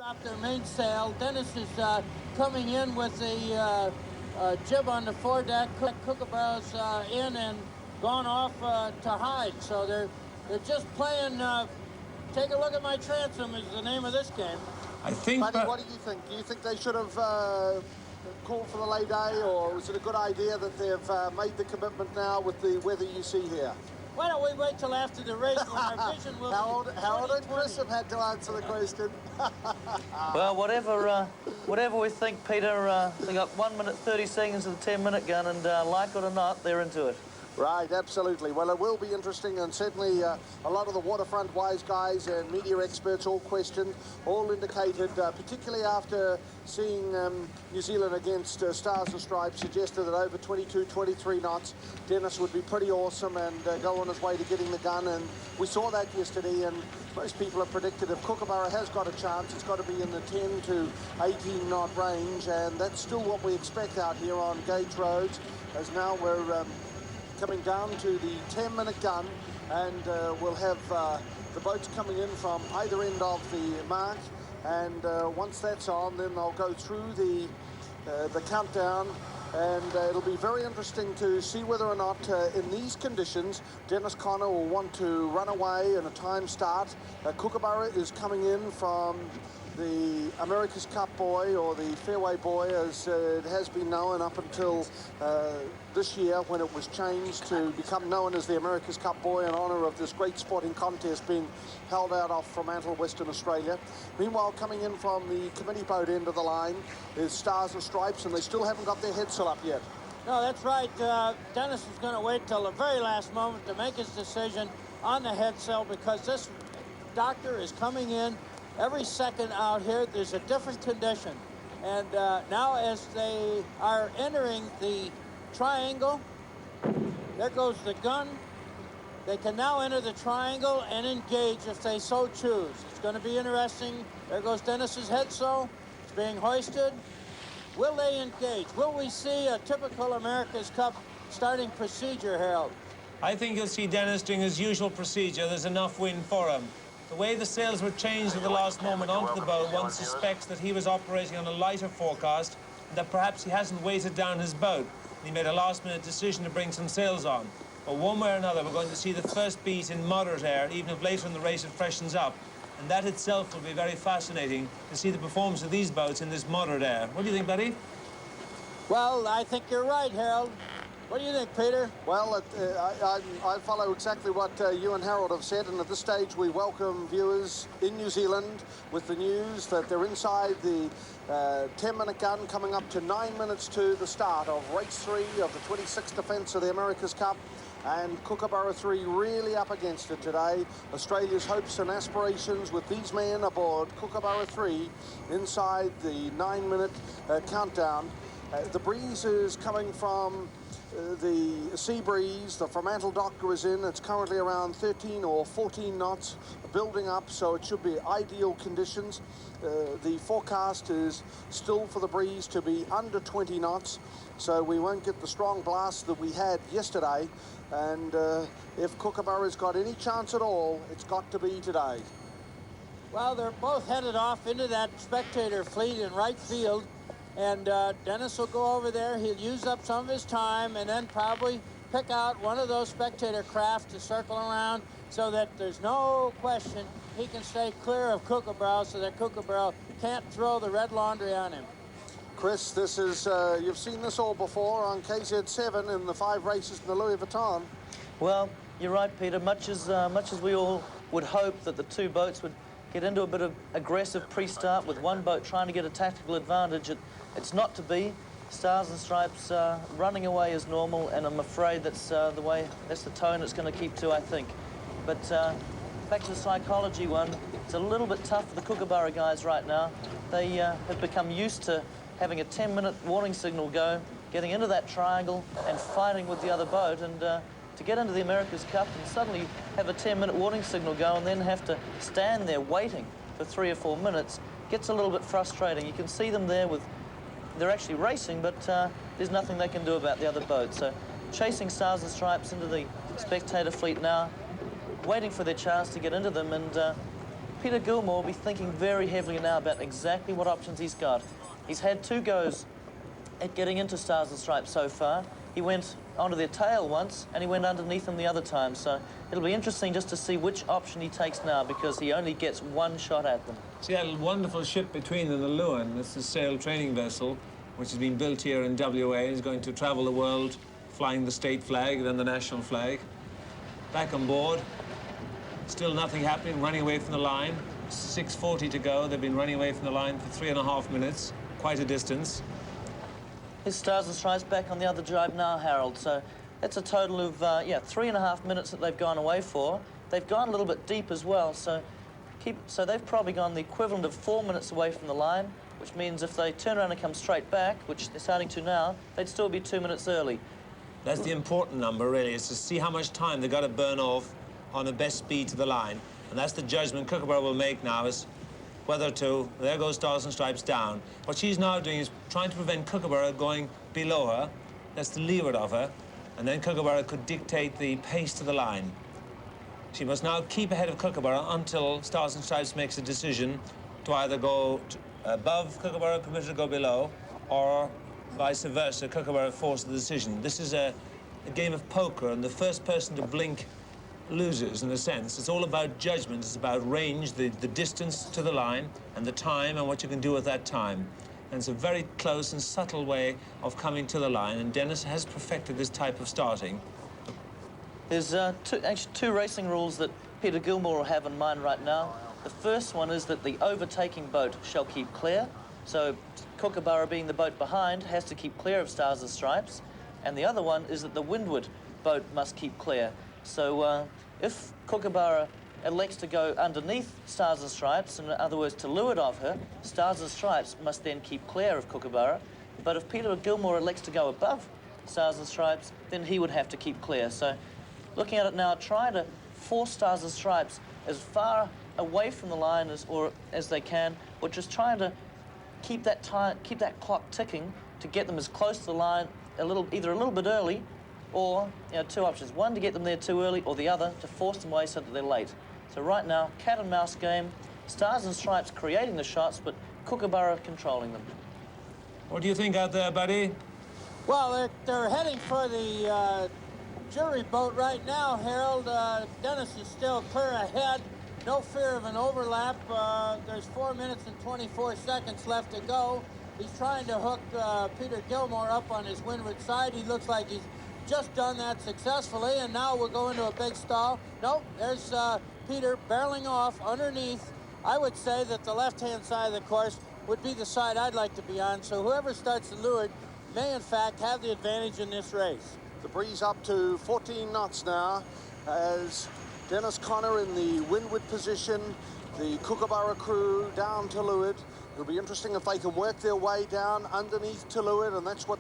Drop their mainsail. Dennis is coming in with the jib on the foredeck. Kookaburra's in and gone off to hide. So they're just playing. Take a look at my transom is the name of this game. I think. Buddy, what do you think? Do you think they should have called for the lay day, or was it a good idea that they've made the commitment now with the weather you see here? Why don't we wait till after the race when our vision will Harold and Chris have had to answer the question. Well, whatever we think, Peter, they got 1 minute 30 seconds of the 10-minute gun, and like it or not, they're into it. Right, absolutely. Well, it will be interesting, and certainly a lot of the waterfront wise guys and media experts all questioned, all indicated, particularly after seeing New Zealand against Stars and Stripes, suggested that over 22, 23 knots, Dennis would be pretty awesome and go on his way to getting the gun, and we saw that yesterday, and most people have predicted if Kookaburra has got a chance, it's got to be in the 10 to 18 knot range, and that's still what we expect out here on Gauge roads, as now we're coming down to the 10-minute gun, and we'll have the boats coming in from either end of the mark, and once that's on, then they'll go through the countdown, and it'll be very interesting to see whether or not in these conditions Dennis Conner will want to run away in a time start. Kookaburra is coming in from the America's Cup boy, or the Fairway boy, as it has been known up until this year, when it was changed to become known as the America's Cup boy in honour of this great sporting contest being held out off Fremantle, Western Australia. Meanwhile, coming in from the committee boat end of the line is Stars and Stripes, and they still haven't got their headsail up yet. No, that's right. Dennis is going to wait till the very last moment to make his decision on the headsail, because this doctor is coming in every second out here. There's a different condition. And now as they are entering the triangle, there goes the gun. They can now enter the triangle and engage if they so choose. It's going to be interesting. There goes Dennis's headsail. It's being hoisted. Will they engage? Will we see a typical America's Cup starting procedure, Harold? I think you'll see Dennis doing his usual procedure. There's enough wind for him. The way the sails were changed at the last moment onto the boat, one suspects that he was operating on a lighter forecast, and that perhaps he hasn't weighted down his boat. He made a last-minute decision to bring some sails on. But one way or another, we're going to see the first beat in moderate air, even if later in the race it freshens up. And that itself will be very fascinating to see the performance of these boats in this moderate air. What do you think, Betty? Well, I think you're right, Harold. What do you think, Peter? Well, I follow exactly what you and Harold have said, and at this stage we welcome viewers in New Zealand with the news that they're inside the 10-minute gun, coming up to 9 minutes to the start of race 3 of the 26th defence of the America's Cup, and Kookaburra 3 really up against it today. Australia's hopes and aspirations with these men aboard Kookaburra 3 inside the 9-minute countdown. The breeze is coming from the sea breeze. The Fremantle doctor is in. It's currently around 13 or 14 knots, building up, so it should be ideal conditions. The forecast is still for the breeze to be under 20 knots, so we won't get the strong blast that we had yesterday. And if Kookaburra's got any chance at all, it's got to be today. Well, they're both headed off into that spectator fleet in right field. And Dennis will go over there. He'll use up some of his time and then probably pick out one of those spectator craft to circle around, so that there's no question he can stay clear of Kookaburra, so that Kookaburra can't throw the red laundry on him. Chris, this is, you've seen this all before on KZ7 in the 5 races in the Louis Vuitton. Well, you're right, Peter. Much as we all would hope that the two boats would get into a bit of aggressive pre-start with one boat trying to get a tactical advantage, it's not to be. Stars and Stripes running away as normal, and I'm afraid that's the tone it's going to keep to, I think. But back to the psychology one, it's a little bit tough for the Kookaburra guys right now. They have become used to having a 10-minute warning signal go, getting into that triangle and fighting with the other boat, and to get into the America's Cup and suddenly have a 10-minute warning signal go and then have to stand there waiting for 3 or 4 minutes gets a little bit frustrating. You can see them there they're actually racing, but there's nothing they can do about the other boat. So chasing Stars and Stripes into the spectator fleet now, waiting for their chance to get into them, and Peter Gilmore will be thinking very heavily now about exactly what options he's got. He's had 2 goes at getting into Stars and Stripes so far. He went onto their tail once, and he went underneath them the other time. So it'll be interesting just to see which option he takes now, because he only gets 1 shot at them. See that wonderful ship between them, the Lewin. It's a sail training vessel, which has been built here in WA. He's going to travel the world flying the state flag, then the national flag. Back on board. Still nothing happening, running away from the line. 6:40 to go. They've been running away from the line for 3.5 minutes. Quite a distance. His Stars and Stripes back on the other drive now, Harold. So that's a total of, 3.5 minutes that they've gone away for. They've gone a little bit deep as well, so they've probably gone the equivalent of 4 minutes away from the line, which means if they turn around and come straight back, which they're starting to now, they'd still be 2 minutes early. That's the important number, really, is to see how much time they've got to burn off on the best speed to the line. And that's the judgment Kookaburra will make now, is whether to... There goes Stars and Stripes down. What she's now doing is trying to prevent Kookaburra going below her. That's the leeward of her. And then Kookaburra could dictate the pace to the line. She must now keep ahead of Kookaburra until Stars and Stripes makes a decision to either go above Kookaburra, permit her to go below, or vice versa, Kookaburra forces the decision. This is a game of poker, and the first person to blink loses, in a sense. It's all about judgment. It's about range, the distance to the line, and the time, and what you can do at that time. And it's a very close and subtle way of coming to the line, and Dennis has perfected this type of starting. There's actually two racing rules that Peter Gilmore will have in mind right now. The first one is that the overtaking boat shall keep clear. So Kookaburra, being the boat behind, has to keep clear of Stars and Stripes. And the other one is that the windward boat must keep clear. So if Kookaburra elects to go underneath Stars and Stripes, in other words, to leeward of her, Stars and Stripes must then keep clear of Kookaburra. But if Peter Gilmore elects to go above Stars and Stripes, then he would have to keep clear. So looking at it now, trying to force Stars and Stripes as far away from the line as they can, or just trying to keep that clock ticking to get them as close to the line either a little bit early, or two options: one, to get them there too early, or the other, to force them away so that they're late. So right now, cat and mouse game, Stars and Stripes creating the shots, but Kookaburra controlling them. What do you think out there, buddy? Well, they're heading for the jury boat right now, Harold. Dennis is still clear ahead. No fear of an overlap. There's 4 minutes and 24 seconds left to go. He's trying to hook Peter Gilmore up on his windward side. He looks like he's just done that successfully, and now we'll go into a big stall. Nope, there's Peter barreling off underneath. I would say that the left-hand side of the course would be the side I'd like to be on, so whoever starts the leeward may, in fact, have the advantage in this race. The breeze up to 14 knots now as Dennis Connor in the windward position, the Kookaburra crew down to leeward. It'll be interesting if they can work their way down underneath to leeward, and that's what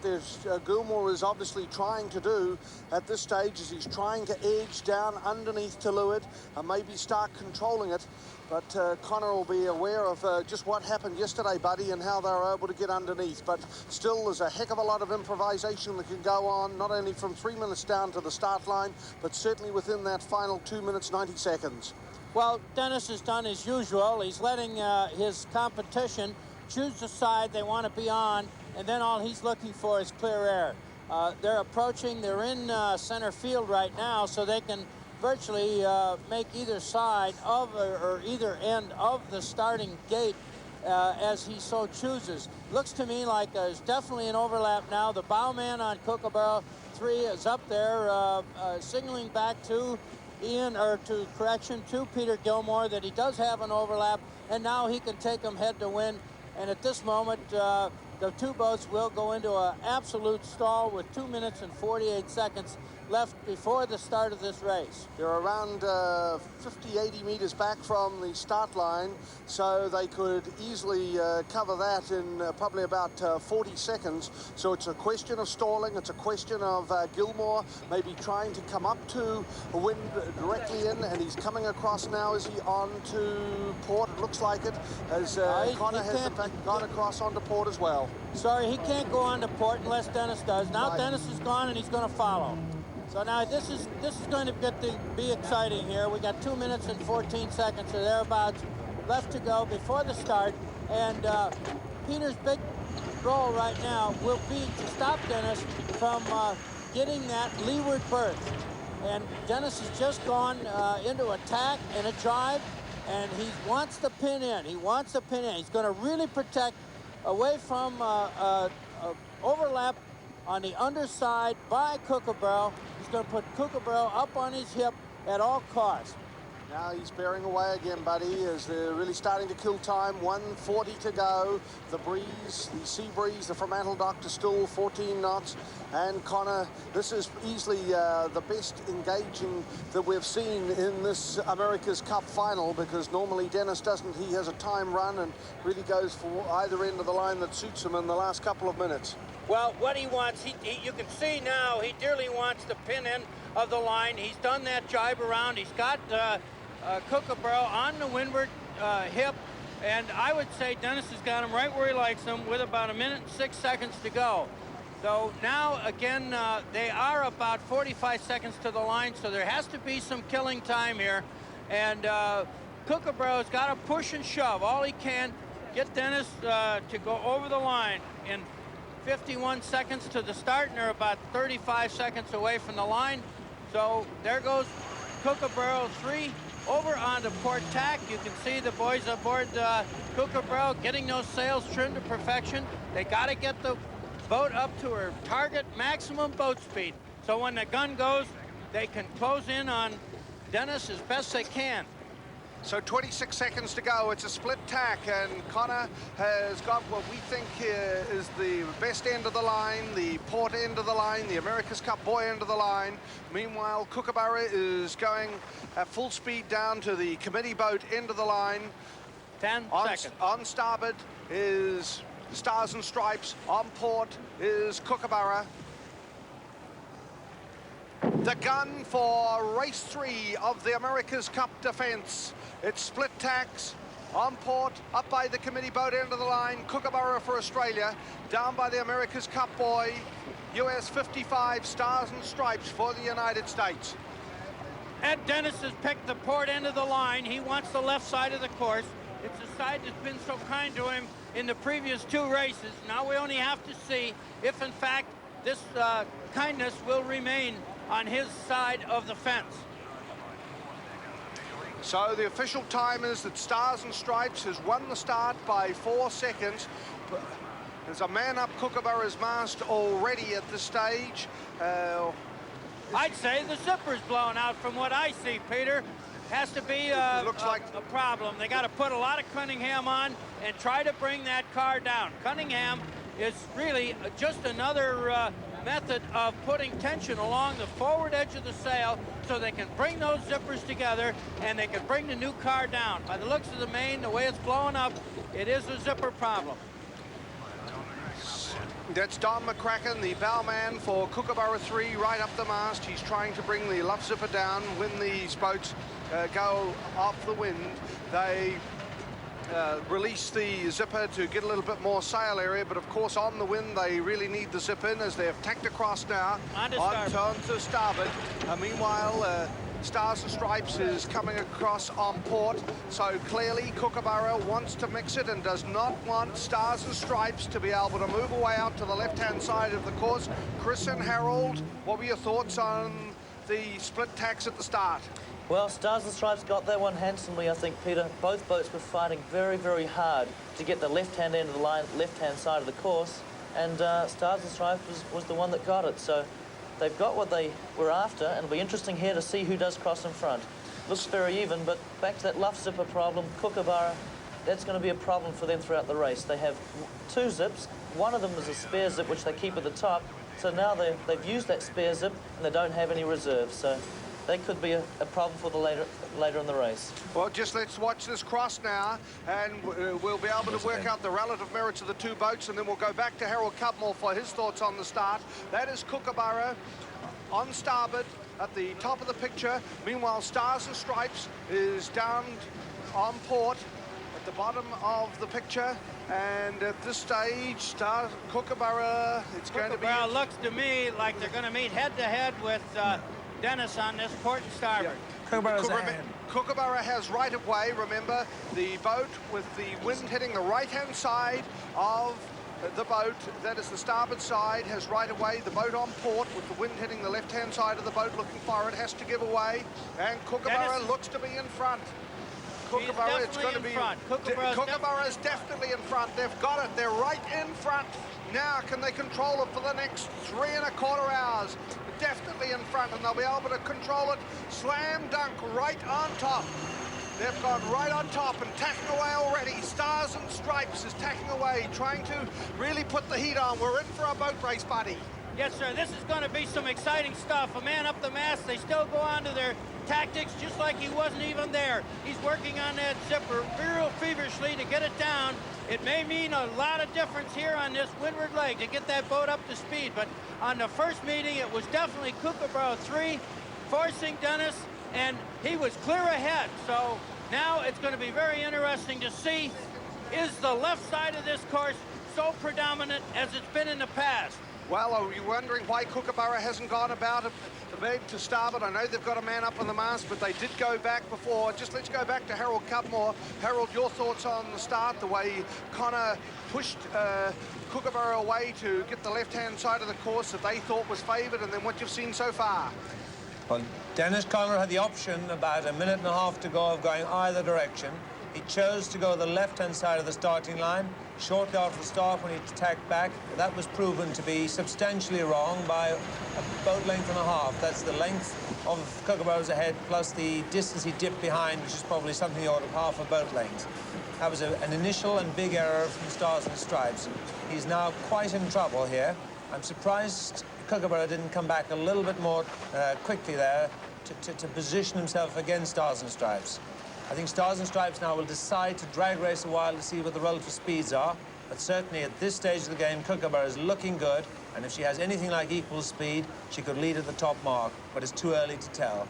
Gilmore is obviously trying to do at this stage, is he's trying to edge down underneath to leeward and maybe start controlling it. But Connor will be aware of just what happened yesterday, buddy, and how they were able to get underneath. But still, there's a heck of a lot of improvisation that can go on, not only from 3 minutes down to the start line, but certainly within that final 2 minutes, 90 seconds. Well, Dennis has done as usual. He's letting his competition choose the side they want to be on, and then all he's looking for is clear air. They're approaching, they're in center field right now, so they can virtually make either side of or either end of the starting gate as he so chooses. Looks to me like there's definitely an overlap now. The bowman on Kookaburra 3 is up there signaling back to to Peter Gilmore that he does have an overlap, and now he can take them head to win. And at this moment, the two boats will go into an absolute stall with 2 minutes and 48 seconds left before the start of this race. They're around 50, 80 meters back from the start line, so they could easily cover that in probably about 40 seconds. So it's a question of stalling. It's a question of Gilmore maybe trying to come up to a wind directly in, and he's coming across now. Is he on to port? It looks like it, as Connor has in fact gone across onto port as well. Sorry, he can't go on to port unless Dennis does. Now Right. Dennis is gone, and he's going to follow. So now this is going to be exciting here. We got 2 minutes and 14 seconds or thereabouts left to go before the start. And Peter's big role right now will be to stop Dennis from getting that leeward berth. And Dennis has just gone into attack and a drive, and he wants the pin in. He wants the pin in. He's going to really protect away from overlap on the underside by Kookaburra. He's going to put Kookaburra up on his hip at all costs. Now he's bearing away again, buddy, as they're really starting to kill time. 1:40 to go. The breeze, the sea breeze, the Fremantle Doctor still 14 knots. And Connor, this is easily the best engaging that we've seen in this America's Cup final, because normally Dennis doesn't. He has a time run and really goes for either end of the line that suits him in the last couple of minutes. Well, what he wants, you can see now, he dearly wants the pin in of the line. He's done that jibe around. He's got Kookaburra on the windward hip, and I would say Dennis has got him right where he likes him with about 1 minute and 6 seconds to go. So now, again, they are about 45 seconds to the line, so there has to be some killing time here. And Kookaburra's got to push and shove all he can, get Dennis to go over the line in 51 seconds to the start, and they're about 35 seconds away from the line. So there goes Kookaburra 3 over onto port tack. You can see the boys aboard Kookaburra getting those sails trimmed to perfection. They got to get the boat up to her target maximum boat speed. So when the gun goes, they can close in on Dennis as best they can. So 26 seconds to go. It's a split tack, and Connor has got what we think is the best end of the line, the port end of the line, the America's Cup boy end of the line. Meanwhile, Kookaburra is going at full speed down to the committee boat end of the line. 10 seconds. On starboard is Stars and Stripes. On port is Kookaburra. The gun for race 3 of the America's Cup defense. It's split tacks, on port, up by the committee boat end of the line. Kookaburra for Australia, down by the America's Cup boy. US 55, Stars and Stripes for the United States. Ed Dennis has picked the port end of the line. He wants the left side of the course. It's the side that's been so kind to him in the previous 2 races. Now we only have to see if, in fact, this kindness will remain on his side of the fence. So the official time is that Stars and Stripes has won the start by 4 seconds. There's a man up Kookaburra's mast already at this stage. I'd say the zipper's blowing out from what I see, Peter. Has to be a problem. They got to put a lot of Cunningham on and try to bring that car down. Cunningham is really just another method of putting tension along the forward edge of the sail so they can bring those zippers together and they can bring the new car down. By the looks of the main, the way it's blowing up, it is a zipper problem. That's Don McCracken, the bowman for Kookaburra 3, right up the mast. He's trying to bring the luff zipper down. When these boats go off the wind, they release the zipper to get a little bit more sail area, but of course on the wind they really need the zip in as they've tacked across now onto starboard. Meanwhile, Stars and Stripes is coming across on port, so clearly Kookaburra wants to mix it and does not want Stars and Stripes to be able to move away out to the left-hand side of the course. Chris and Harold, what were your thoughts on the split tacks at the start? Well, Stars and Stripes got that one handsomely, I think, Peter. Both boats were fighting very, very hard to get the left-hand end of the line, left-hand side of the course, and Stars and Stripes was the one that got it. So they've got what they were after, and it'll be interesting here to see who does cross in front. Looks very even, but back to that luff zipper problem, Kookaburra, that's going to be a problem for them throughout the race. They have 2 zips. One of them is a spare zip, which they keep at the top. So now they've used that spare zip, and they don't have any reserves. So that could be a problem for the later in the race. Well, just let's watch this cross now, and we'll be able to work out the relative merits of the 2 boats, and then we'll go back to Harold Cudmore for his thoughts on the start. That is Kookaburra on starboard at the top of the picture. Meanwhile, Stars and Stripes is down on port at the bottom of the picture. And at this stage, Kookaburra, it's going to be... Kookaburra looks to me like they're going to meet head-to-head with Dennis on this port and starboard. Kookaburra's ahead. Kookaburra has right of way. Remember, the boat with the wind hitting the right-hand side of the boat, that is the starboard side, has right of way. The boat on port with the wind hitting the left-hand side of the boat looking forward has to give away. And Kookaburra looks to be in front. Kookaburra, it's going to be... Kookaburra's definitely in front. They've got it. They're right in front. Now, can they control it for the next 3¼ hours? Definitely in front, and they'll be able to control it. Slam dunk right on top. They've gone right on top and tacking away already. Stars and Stripes is tacking away, trying to really put the heat on. We're in for a boat race, buddy. Yes, sir. This is going to be some exciting stuff. A man up the mast. They still go on to their tactics just like he wasn't even there. He's working on that zipper real feverishly to get it down. It may mean a lot of difference here on this windward leg to get that boat up to speed. But on the first meeting, it was definitely Kookaburra 3 forcing Dennis, and he was clear ahead. So now it's going to be very interesting to see, is the left side of this course so predominant as it's been in the past? Well, are you wondering why Kookaburra hasn't gone about it to starboard? I know they've got a man up on the mast, but they did go back before. Just let's go back to Harold Cudmore. Harold, your thoughts on the start, the way Connor pushed Kookaburra away to get the left-hand side of the course that they thought was favoured, and then what you've seen so far? Well, Dennis Connor had the option about a minute and a half to go of going either direction. He chose to go the left-hand side of the starting line. Shortly after the start, when he tacked back, that was proven to be substantially wrong by a boat length and a half. That's the length of Kookaburra's ahead plus the distance he dipped behind, which is probably something the order of half a boat length. That was an initial and big error from Stars and Stripes. He's now quite in trouble here. I'm surprised Kookaburra didn't come back a little bit more quickly there to position himself against Stars and Stripes. I think Stars and Stripes now will decide to drag race a while to see what the relative speeds are. But certainly at this stage of the game, Kookaburra is looking good. And if she has anything like equal speed, she could lead at the top mark. But it's too early to tell.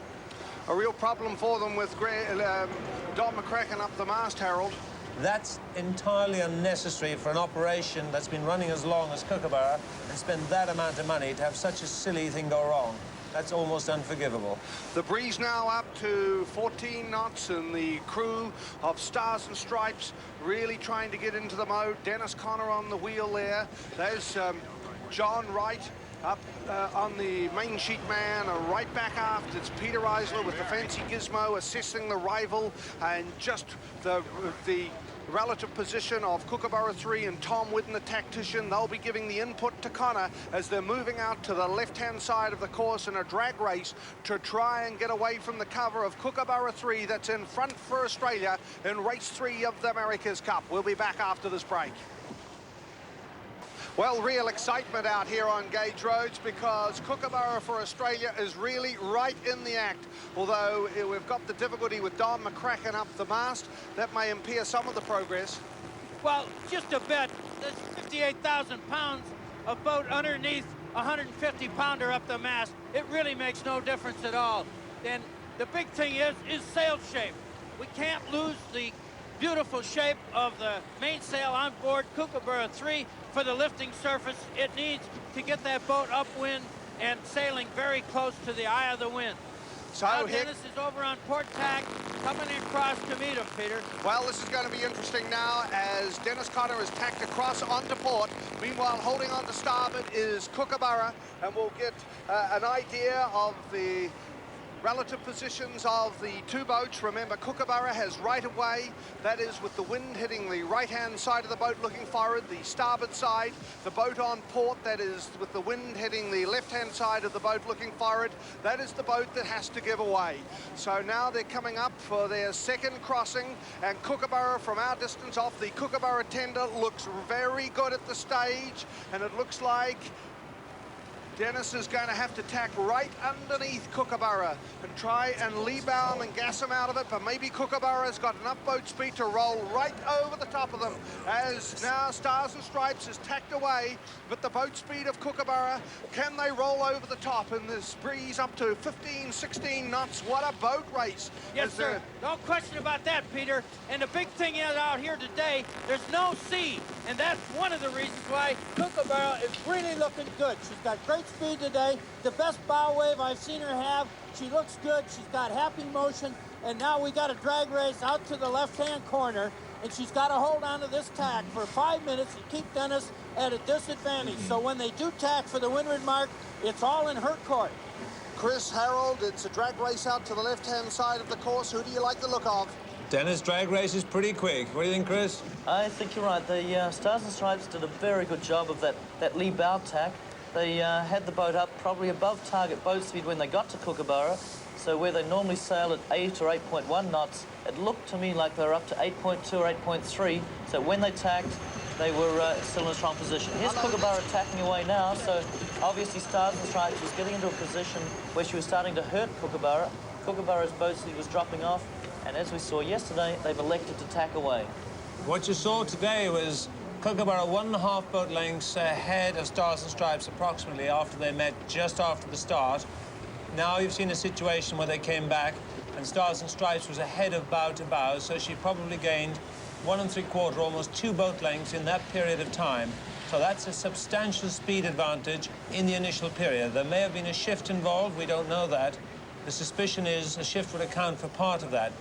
A real problem for them with Don McCracken up the mast, Harold. That's entirely unnecessary for an operation that's been running as long as Kookaburra and spend that amount of money to have such a silly thing go wrong. That's almost unforgivable. The breeze now up to 14 knots, and the crew of Stars and Stripes really trying to get into the mode. Dennis Connor on the wheel there. There's John Wright up on the main sheet man, and right back aft it's Peter Eisler with the fancy gizmo assessing the rival, and just the relative position of Kookaburra 3 and Tom Whidden, the tactician. They'll be giving the input to Connor as they're moving out to the left-hand side of the course in a drag race to try and get away from the cover of Kookaburra 3 that's in front for Australia in race 3 of the America's Cup. We'll be back after this break. Well, real excitement out here on Gage Roads because Kookaburra for Australia is really right in the act. Although we've got the difficulty with Don McCracken up the mast, that may impair some of the progress. Well, just a bit. There's 58,000 pounds of boat underneath a 150-pounder up the mast. It really makes no difference at all. And the big thing is sail shape. We can't lose the beautiful shape of the mainsail on board Kookaburra 3 for the lifting surface. It needs to get that boat upwind and sailing very close to the eye of the wind. So now Dennis is over on port tack, coming across to meet him, Peter. Well, this is going to be interesting now as Dennis Connor is tacked across onto port. Meanwhile, holding on to starboard is Kookaburra, and we'll get an idea of the relative positions of the two boats. Remember, Kookaburra has right of way. That is with the wind hitting the right-hand side of the boat looking forward, the starboard side. The boat on port, that is with the wind hitting the left-hand side of the boat looking forward. That is the boat that has to give away. So now they're coming up for their second crossing, and Kookaburra from our distance off the Kookaburra tender looks very good at the stage, and it looks like Dennis is going to have to tack right underneath Kookaburra and try and lee-bow him and gas him out of it, but maybe Kookaburra's got enough boat speed to roll right over the top of them as now Stars and Stripes is tacked away, but the boat speed of Kookaburra, can they roll over the top in this breeze up to 15, 16 knots? What a boat race. Yes, sir. No question about that, Peter. And the big thing is out here today, there's no sea. And that's one of the reasons why Kookaburra is really looking good. She's got great speed today, the best bow wave I've seen her have. She looks good, she's got happy motion, and now we got a drag race out to the left-hand corner, and she's got to hold on to this tack for 5 minutes and keep Dennis at a disadvantage. So when they do tack for the windward mark, it's all in her court. Chris, Harold, it's a drag race out to the left-hand side of the course. Who do you like the look of? Dennis' drag race is pretty quick. What do you think, Chris? I think you're right. The Stars and Stripes did a very good job of that lee bow tack. They had the boat up probably above target boat speed when they got to Kookaburra. So where they normally sail at 8 or 8.1 knots, it looked to me like they were up to 8.2 or 8.3. So when they tacked, they were still in a strong position. Here's Kookaburra tacking away now, so obviously Stars and Stripes was getting into a position where she was starting to hurt Kookaburra. Kookaburra's boat speed was dropping off, and as we saw yesterday, they've elected to tack away. What you saw today was Kookaburra 1.5 boat lengths ahead of Stars and Stripes approximately after they met just after the start. Now you've seen a situation where they came back and Stars and Stripes was ahead of bow to bow, so she probably gained 1 3/4, almost 2 boat lengths in that period of time. So that's a substantial speed advantage in the initial period. There may have been a shift involved, we don't know that. The suspicion is a shift would account for part of that.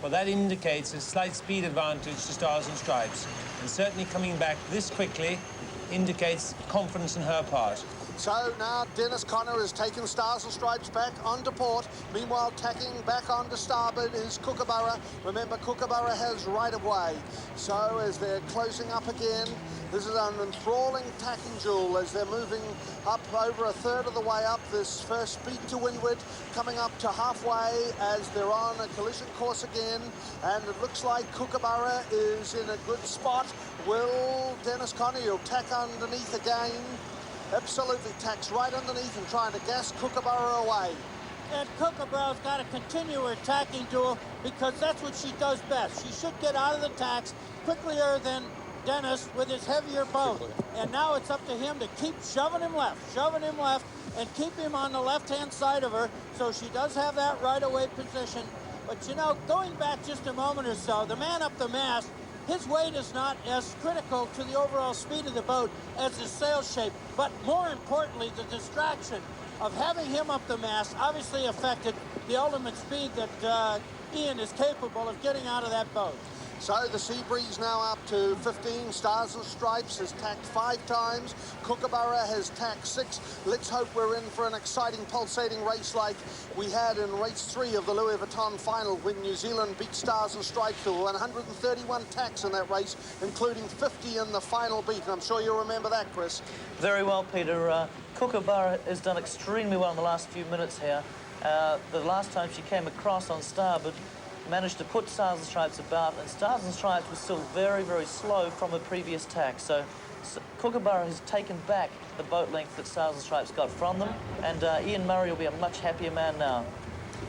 Well, that indicates a slight speed advantage to Stars and Stripes. And certainly coming back this quickly indicates confidence in her part. So now Dennis Connor has taken Stars and Stripes back onto port. Meanwhile, tacking back onto starboard is Kookaburra. Remember, Kookaburra has right of way. So as they're closing up again, this is an enthralling tacking duel as they're moving up over a third of the way up this first speed to windward, coming up to halfway as they're on a collision course again. And it looks like Kookaburra is in a good spot. Will Dennis Connor, he'll tack underneath again. Absolutely tacks right underneath and trying to gas Kookaburra away. And Kookaburra's got to continue her tacking duel because that's what she does best. She should get out of the tacks quicker than Dennis with his heavier boat. And now it's up to him to keep shoving him left, and keep him on the left-hand side of her. So she does have that right-of-way position. But, you know, going back just a moment or so, the man up the mast, his weight is not as critical to the overall speed of the boat as his sail shape. But more importantly, the distraction of having him up the mast obviously affected the ultimate speed that Ian is capable of getting out of that boat. So the sea breeze now up to 15. Stars and Stripes has tacked 5 times. Kookaburra has tacked 6. Let's hope we're in for an exciting, pulsating race like we had in race 3 of the Louis Vuitton final when New Zealand beat Stars and Stripes to 131 tacks in that race, including 50 in the final beat. I'm sure you'll remember that, Chris. Very well, Peter. Kookaburra has done extremely well in the last few minutes here. The last time she came across on starboard, managed to put Stars and Stripes about, and Stars and Stripes was still very, very slow from a previous tack. So Kookaburra has taken back the boat length that Stars and Stripes got from them, and Ian Murray will be a much happier man now.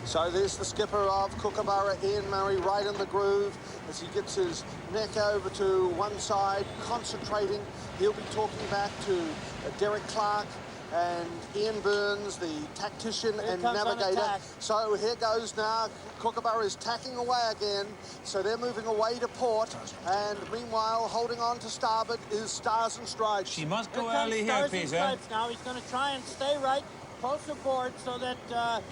So there's the skipper of Kookaburra, Ian Murray, right in the groove as he gets his neck over to one side, concentrating. He'll be talking back to Derek Clark and Ian Burns, the tactician and navigator. So here goes now. Kookaburra is tacking away again. So they're moving away to port. And meanwhile, holding on to starboard is Stars and Stripes. She must go early here, Peter. Now he's going to try and stay right close aboard so that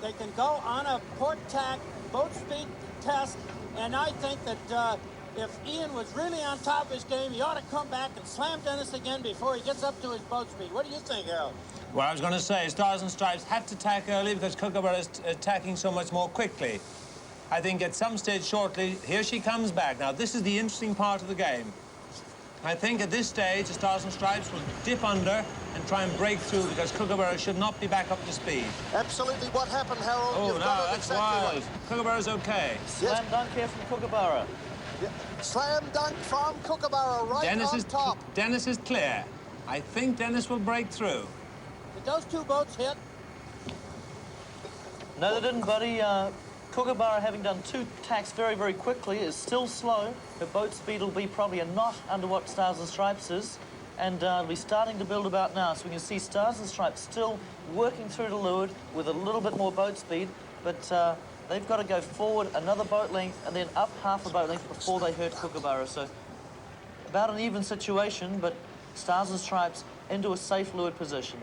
they can go on a port tack, boat speed test. And I think that if Ian was really on top of his game, he ought to come back and slam Dennis again before he gets up to his boat speed. What do you think, Harold? Well, I was going to say, Stars and Stripes had to tack early because Kookaburra is tacking so much more quickly. I think at some stage shortly, here she comes back. Now, this is the interesting part of the game. I think at this stage, the Stars and Stripes will dip under and try and break through because Kookaburra should not be back up to speed. Absolutely. What happened, Harold? Oh, You've no, got it that's exactly wild. right. Kookaburra's okay. Slam dunk here from Kookaburra. Yeah. Slam dunk from Kookaburra right on top. Dennis is clear. I think Dennis will break through. Did those two boats hit? No, they didn't, buddy. Kookaburra, having done 2 tacks very, very quickly, is still slow. Her boat speed will be probably a knot under what Stars and Stripes is, and it'll be starting to build about now. So we can see Stars and Stripes still working through the leeward with a little bit more boat speed, but they've got to go forward another boat length and then up half a boat length before they hurt Kookaburra. So about an even situation, but Stars and Stripes into a safe leeward position.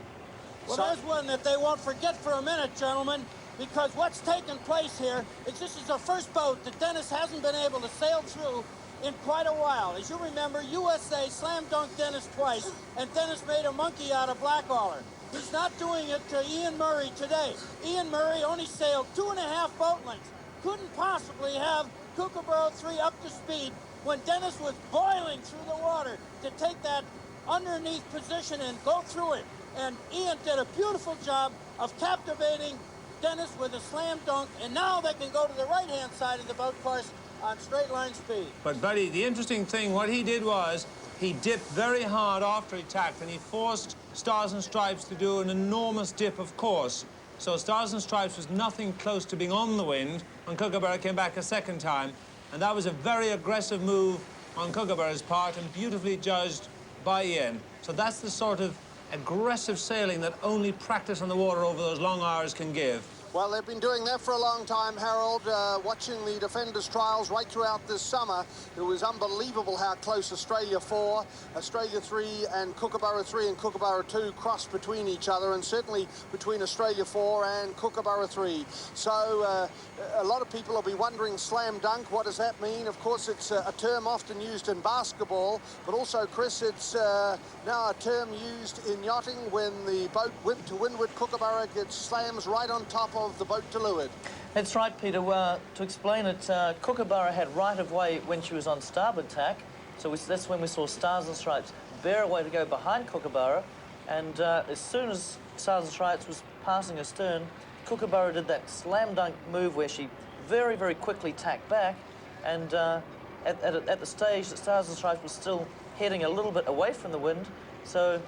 Well, there's one that they won't forget for a minute, gentlemen, because what's taken place here is this is the first boat that Dennis hasn't been able to sail through in quite a while. As you remember, USA slam dunked Dennis twice, and Dennis made a monkey out of Blackwater. He's not doing it to Ian Murray today. Ian Murray only sailed 2.5 boat lengths. Couldn't possibly have Kookaburra 3 up to speed when Dennis was boiling through the water to take that underneath position and go through it. And Ian did a beautiful job of captivating Dennis with a slam dunk, and now they can go to the right-hand side of the boat course on straight line speed. But, Buddy, the interesting thing, what he did was he dipped very hard after he tacked, and he forced Stars and Stripes to do an enormous dip, of course. So Stars and Stripes was nothing close to being on the wind when Kookaburra came back a second time. And that was a very aggressive move on Kookaburra's part and beautifully judged by Ian. So that's the sort of aggressive sailing that only practice on the water over those long hours can give. Well, they've been doing that for a long time, Harold, watching the Defenders trials right throughout this summer. It was unbelievable how close Australia 4, Australia 3 and Kookaburra 3 and Kookaburra 2 crossed between each other, and certainly between Australia 4 and Kookaburra 3. So a lot of people will be wondering, slam dunk, what does that mean? Of course, it's a term often used in basketball, but also, Chris, it's now a term used in yachting when the boat to windward Kookaburra slams right on top of the boat to leeward. That's right, Peter. To explain it, Kookaburra had right-of-way when she was on starboard tack, so that's when we saw Stars and Stripes bear away to go behind Kookaburra, and as soon as Stars and Stripes was passing astern, Kookaburra did that slam dunk move where she very, very quickly tacked back, and at the stage that Stars and Stripes was still heading a little bit away from the wind, so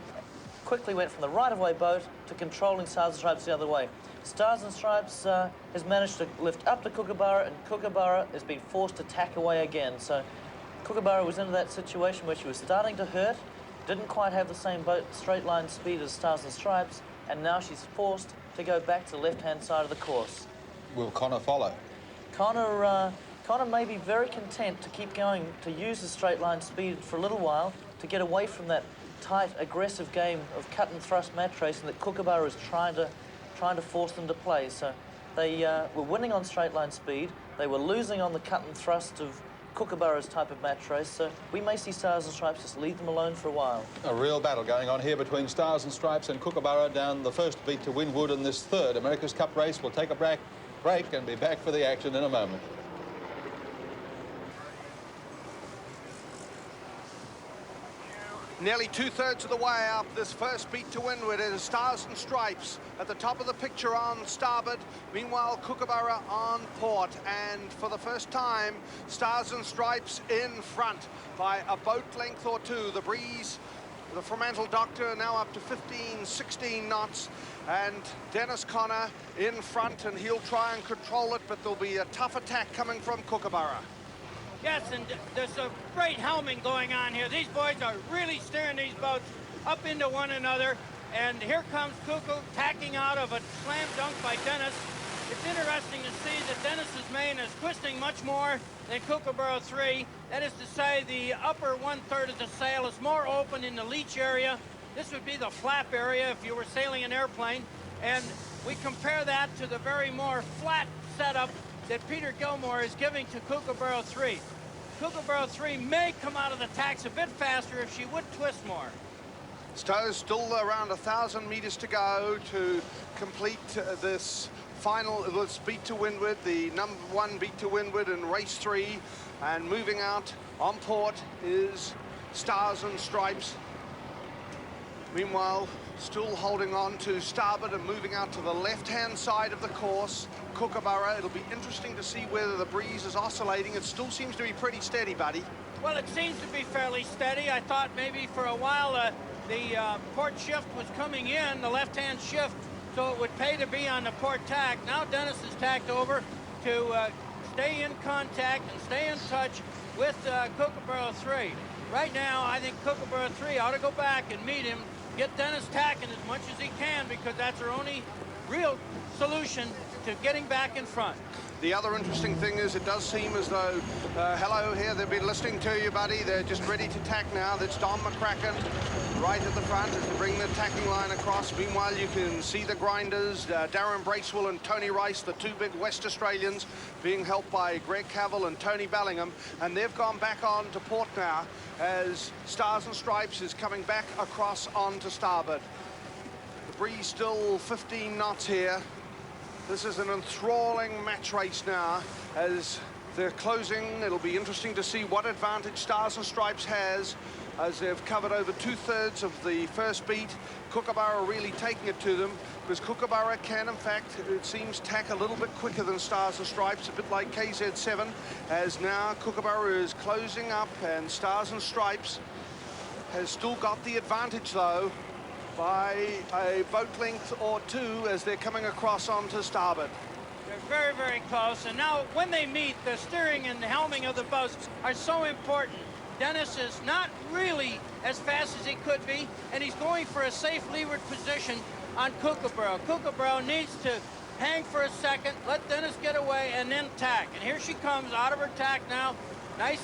quickly went from the right-of-way boat to controlling Stars and Stripes the other way. Stars and Stripes has managed to lift up to Kookaburra, and Kookaburra has been forced to tack away again. So Kookaburra was into that situation where she was starting to hurt, didn't quite have the same boat straight line speed as Stars and Stripes, and now she's forced to go back to the left-hand side of the course. Will Connor follow? Connor may be very content to keep going, to use the straight line speed for a little while to get away from that tight, aggressive game of cut and thrust match racing that Kookaburra is trying to force them to play. So they were winning on straight line speed. They were losing on the cut and thrust of Kookaburra's type of match race. So we may see Stars and Stripes just leave them alone for a while. A real battle going on here between Stars and Stripes and Kookaburra down the first beat to windward in this third America's Cup race. We'll take a break and be back for the action in a moment. Nearly two-thirds of the way up this first beat to windward. It is Stars and Stripes at the top of the picture on starboard. Meanwhile, Kookaburra on port. And for the first time, Stars and Stripes in front by a boat length or two. The breeze, the Fremantle Doctor now up to 15, 16 knots. And Dennis Connor in front, and he'll try and control it, but there'll be a tough attack coming from Kookaburra. Yes, and there's a great helming going on here. These boys are really steering these boats up into one another. And here comes Kuku tacking out of a slam dunk by Dennis. It's interesting to see that Dennis's main is twisting much more than Kookaburra 3. That is to say, the upper one-third of the sail is more open in the leech area. This would be the flap area if you were sailing an airplane. And we compare that to the very more flat setup that Peter Gilmore is giving to Kookaburra 3. Kookaburra 3 may come out of the tacks a bit faster if she would twist more. Stowe's still around 1,000 meters to go to complete this beat to windward, the number one beat to windward in race 3. And moving out on port is Stars and Stripes. Meanwhile, still holding on to starboard and moving out to the left-hand side of the course, Kookaburra. It'll be interesting to see whether the breeze is oscillating. It still seems to be pretty steady, buddy. Well, it seems to be fairly steady. I thought maybe for a while the port shift was coming in, the left-hand shift, so it would pay to be on the port tack. Now Dennis is tacked over to stay in contact and stay in touch with Kookaburra 3. Right now, I think Kookaburra 3 ought to go back and meet him, get Dennis tacking as much as he can, because that's her only real solution to getting back in front. The other interesting thing is it does seem as though, hello here, they've been listening to you, buddy. They're just ready to tack now. That's Don McCracken right at the front as they bring the tacking line across. Meanwhile, you can see the grinders, Darren Bracewell and Tony Rice, the two big West Australians, being helped by Greg Cavill and Tony Bellingham. And they've gone back on to port now as Stars and Stripes is coming back across onto starboard. The breeze still 15 knots here. This is an enthralling match race now as they're closing. It'll be interesting to see what advantage Stars and Stripes has as they've covered over 2/3 of the first beat. Kookaburra really taking it to them because Kookaburra can, in fact, it seems, tack a little bit quicker than Stars and Stripes, a bit like KZ7, as now Kookaburra is closing up and Stars and Stripes has still got the advantage, though, by a boat length or two as they're coming across onto starboard. They're very, very close. And now when they meet, the steering and the helming of the boats are so important. Dennis is not really as fast as he could be, and he's going for a safe leeward position on Kookaburra. Kookaburra needs to hang for a second, let Dennis get away, and then tack. And here she comes out of her tack now. Nice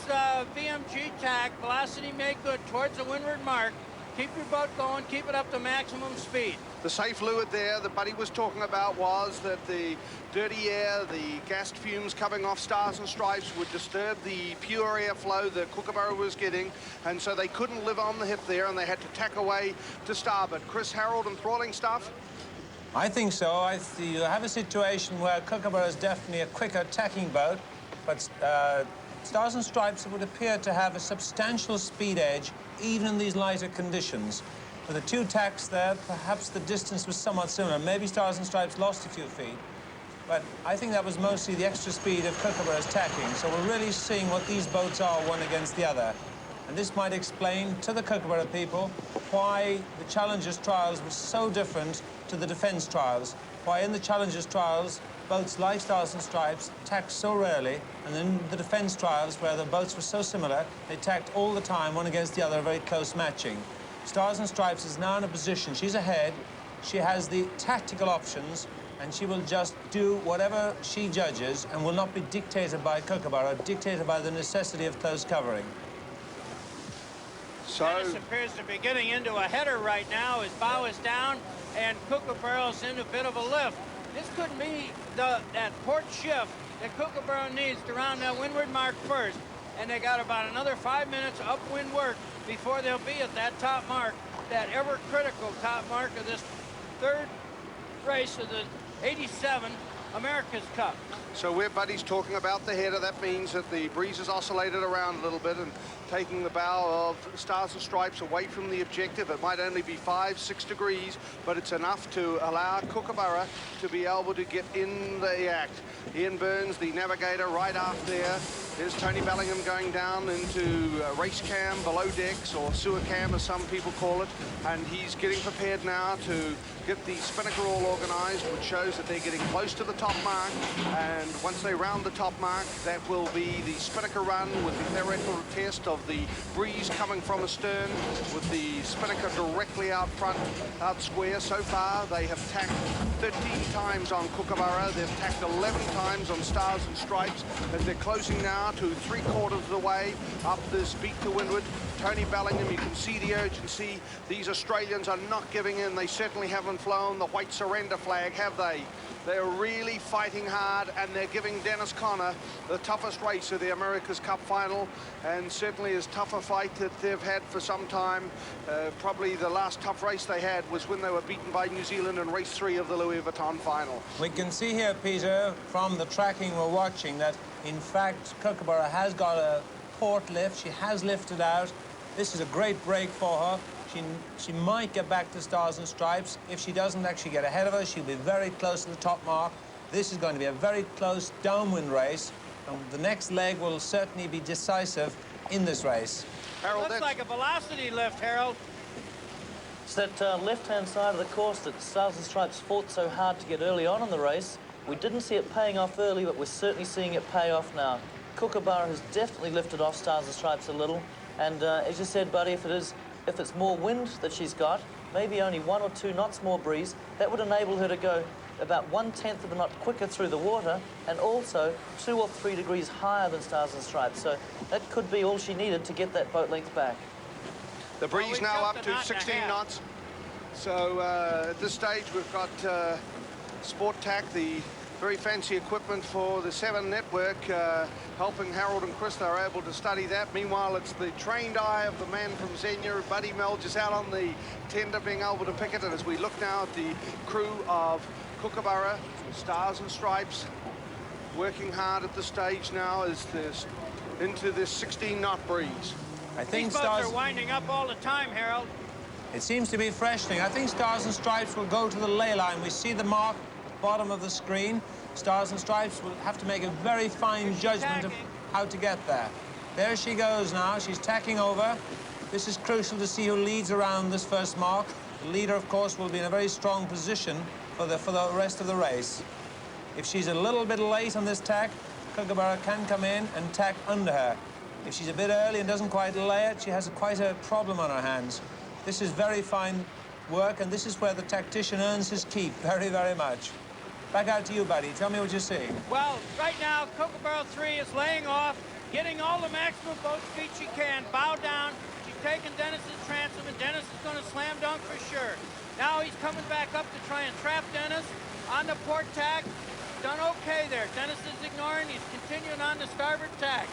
VMG tack, velocity made good towards the windward mark. Keep your boat going, keep it up to maximum speed. The safe leeward there that Buddy was talking about was that the dirty air, the gas fumes coming off Stars and Stripes would disturb the pure airflow that Kookaburra was getting, and so they couldn't live on the hip there, and they had to tack away to starboard. Chris, Harold, enthralling stuff? I think so. You have a situation where Kookaburra is definitely a quicker tacking boat, but Stars and Stripes would appear to have a substantial speed edge even in these lighter conditions. With the two tacks there, perhaps the distance was somewhat similar. Maybe Stars and Stripes lost a few feet, but I think that was mostly the extra speed of Kookaburra's tacking. So we're really seeing what these boats are one against the other. And this might explain to the Kookaburra people why the Challengers trials were so different to the Defence trials. Why in the Challengers trials, boats like Stars and Stripes tacked so rarely, and then the Defence trials, where the boats were so similar, they tacked all the time, one against the other, very close matching. Stars and Stripes is now in a position, she's ahead, she has the tactical options, and she will just do whatever she judges and will not be dictated by Kookaburra, dictated by the necessity of close covering. So Dennis appears to be getting into a header right now. His bow is down, and Kookaburra's in a bit of a lift. This could be that port shift that Kookaburra needs to round that windward mark first. And they got about another 5 minutes upwind work before they'll be at that top mark, that ever-critical top mark of this third race of the 87 America's Cup. So where Buddy's talking about the header, that means that the breeze has oscillated around a little bit and taking the bow of Stars and Stripes away from the objective. It might only be 5-6 degrees, but it's enough to allow Kookaburra to be able to get in the act. Ian Burns, the navigator, right aft there. There's Tony Bellingham going down into race cam, below decks, or sewer cam, as some people call it. And he's getting prepared now to get the spinnaker all organised, which shows that they're getting close to the top mark. And once they round the top mark, that will be the spinnaker run with the theoretical test of the breeze coming from astern, with the spinnaker directly out front, out square. So far, they have tacked 13 times on Kookaburra. They've tacked 11 times on Stars and Stripes, as they're closing now to 3/4 of the way up this beat to windward. Tony Bellingham, you can see the urgency. These Australians are not giving in. They certainly haven't flown the white surrender flag, have they? They're really fighting hard, and they're giving Dennis Conner the toughest race of the America's Cup final, and certainly as tough a fight that they've had for some time. Probably the last tough race they had was when they were beaten by New Zealand in race 3 of the Louis Vuitton final. We can see here, Peter, from the tracking we're watching, that in fact Kookaburra has got a port lift. She has lifted out. This is a great break for her. She might get back to Stars and Stripes. If she doesn't actually get ahead of her, she'll be very close to the top mark. This is going to be a very close downwind race, and the next leg will certainly be decisive in this race. Harold, Looks like a velocity lift, Harold. It's that left-hand side of the course that Stars and Stripes fought so hard to get early on in the race. We didn't see it paying off early, but we're certainly seeing it pay off now. Kookaburra has definitely lifted off Stars and Stripes a little, and as you said, Buddy, if it's more wind that she's got, maybe only 1 or 2 knots more breeze, that would enable her to go about 1/10 of a knot quicker through the water, and also 2 or 3 degrees higher than Stars and Stripes. So that could be all she needed to get that boat length back. The breeze now up to 16 knot. knots. So at this stage, we've got Sport Tack, the very fancy equipment for the 7 network, helping Harold and Chris. They're able to study that. Meanwhile, it's the trained eye of the man from Xenia, Buddy Mel, just out on the tender, being able to pick it. And as we look now at the crew of Kookaburra, Stars and Stripes, working hard at this stage now as this into this 16-knot breeze. I think These boats are winding up all the time, Harold. It seems to be freshening. I think Stars and Stripes will go to the ley line. We see the mark at the bottom of the screen. Stars and Stripes will have to make a very fine judgment of how to get there. There she goes now. She's tacking over. This is crucial to see who leads around this first mark. The leader, of course, will be in a very strong position for the rest of the race. If she's a little bit late on this tack, Kookaburra can come in and tack under her. If she's a bit early and doesn't quite lay it, she has quite a problem on her hands. This is very fine work, and this is where the tactician earns his keep very, very much. Back out to you, buddy. Tell me what you're seeing. Well, right now, Kookaburra 3 is laying off, getting all the maximum boat speed she can. Bow down. She's taking Dennis's transom, and Dennis is going to slam dunk for sure. Now he's coming back up to try and trap Dennis on the port tack. Done okay there. Dennis is ignoring. He's continuing on the starboard tack.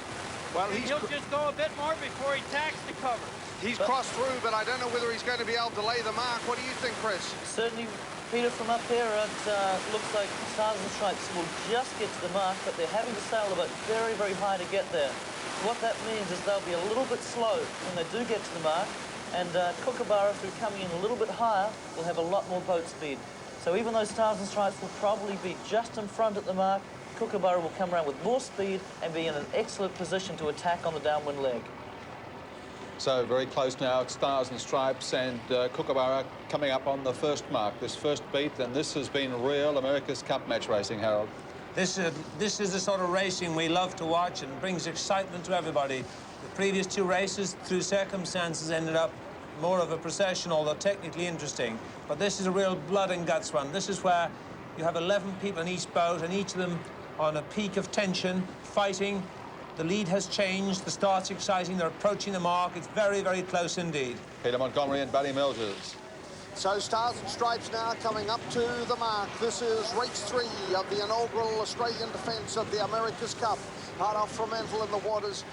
Well, he'll just go a bit more before he tacks the cover. He's crossed through, but I don't know whether he's going to be able to lay the mark. What do you think, Chris? Certainly, Peter, from up here, it looks like Stars and Stripes will just get to the mark, but they're having to sail the boat very, very high to get there. What that means is they'll be a little bit slow when they do get to the mark, and Kookaburra, through coming in a little bit higher, will have a lot more boat speed. So even though Stars and Stripes will probably be just in front at the mark, Kookaburra will come around with more speed and be in an excellent position to attack on the downwind leg. So very close now. It's Stars and Stripes and Kookaburra coming up on the first mark, this first beat, and this has been real America's Cup match racing, Harold. This is the sort of racing we love to watch and brings excitement to everybody. The previous 2 races, through circumstances, ended up more of a procession, although technically interesting. But this is a real blood and guts run. This is where you have 11 people in each boat, and each of them on a peak of tension, fighting. The lead has changed. The start's exciting. They're approaching the mark. It's very, very close indeed. Peter Montgomery and Buddy Melgers. So Stars and Stripes now coming up to the mark. This is race 3 of the inaugural Australian defence of the America's Cup. Hard off Fremantle in the waters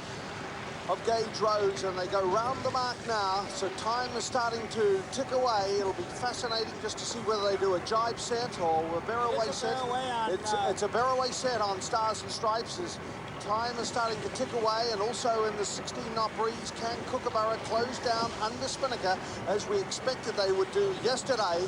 of Gage Roads, and they go round the mark now. So time is starting to tick away. It'll be fascinating just to see whether they do a jibe set or a barroway set. It's a barroway set on Stars and Stripes. As time is starting to tick away, and also in the 16-knot breeze, can Kookaburra close down under Spinnaker as we expected they would do yesterday?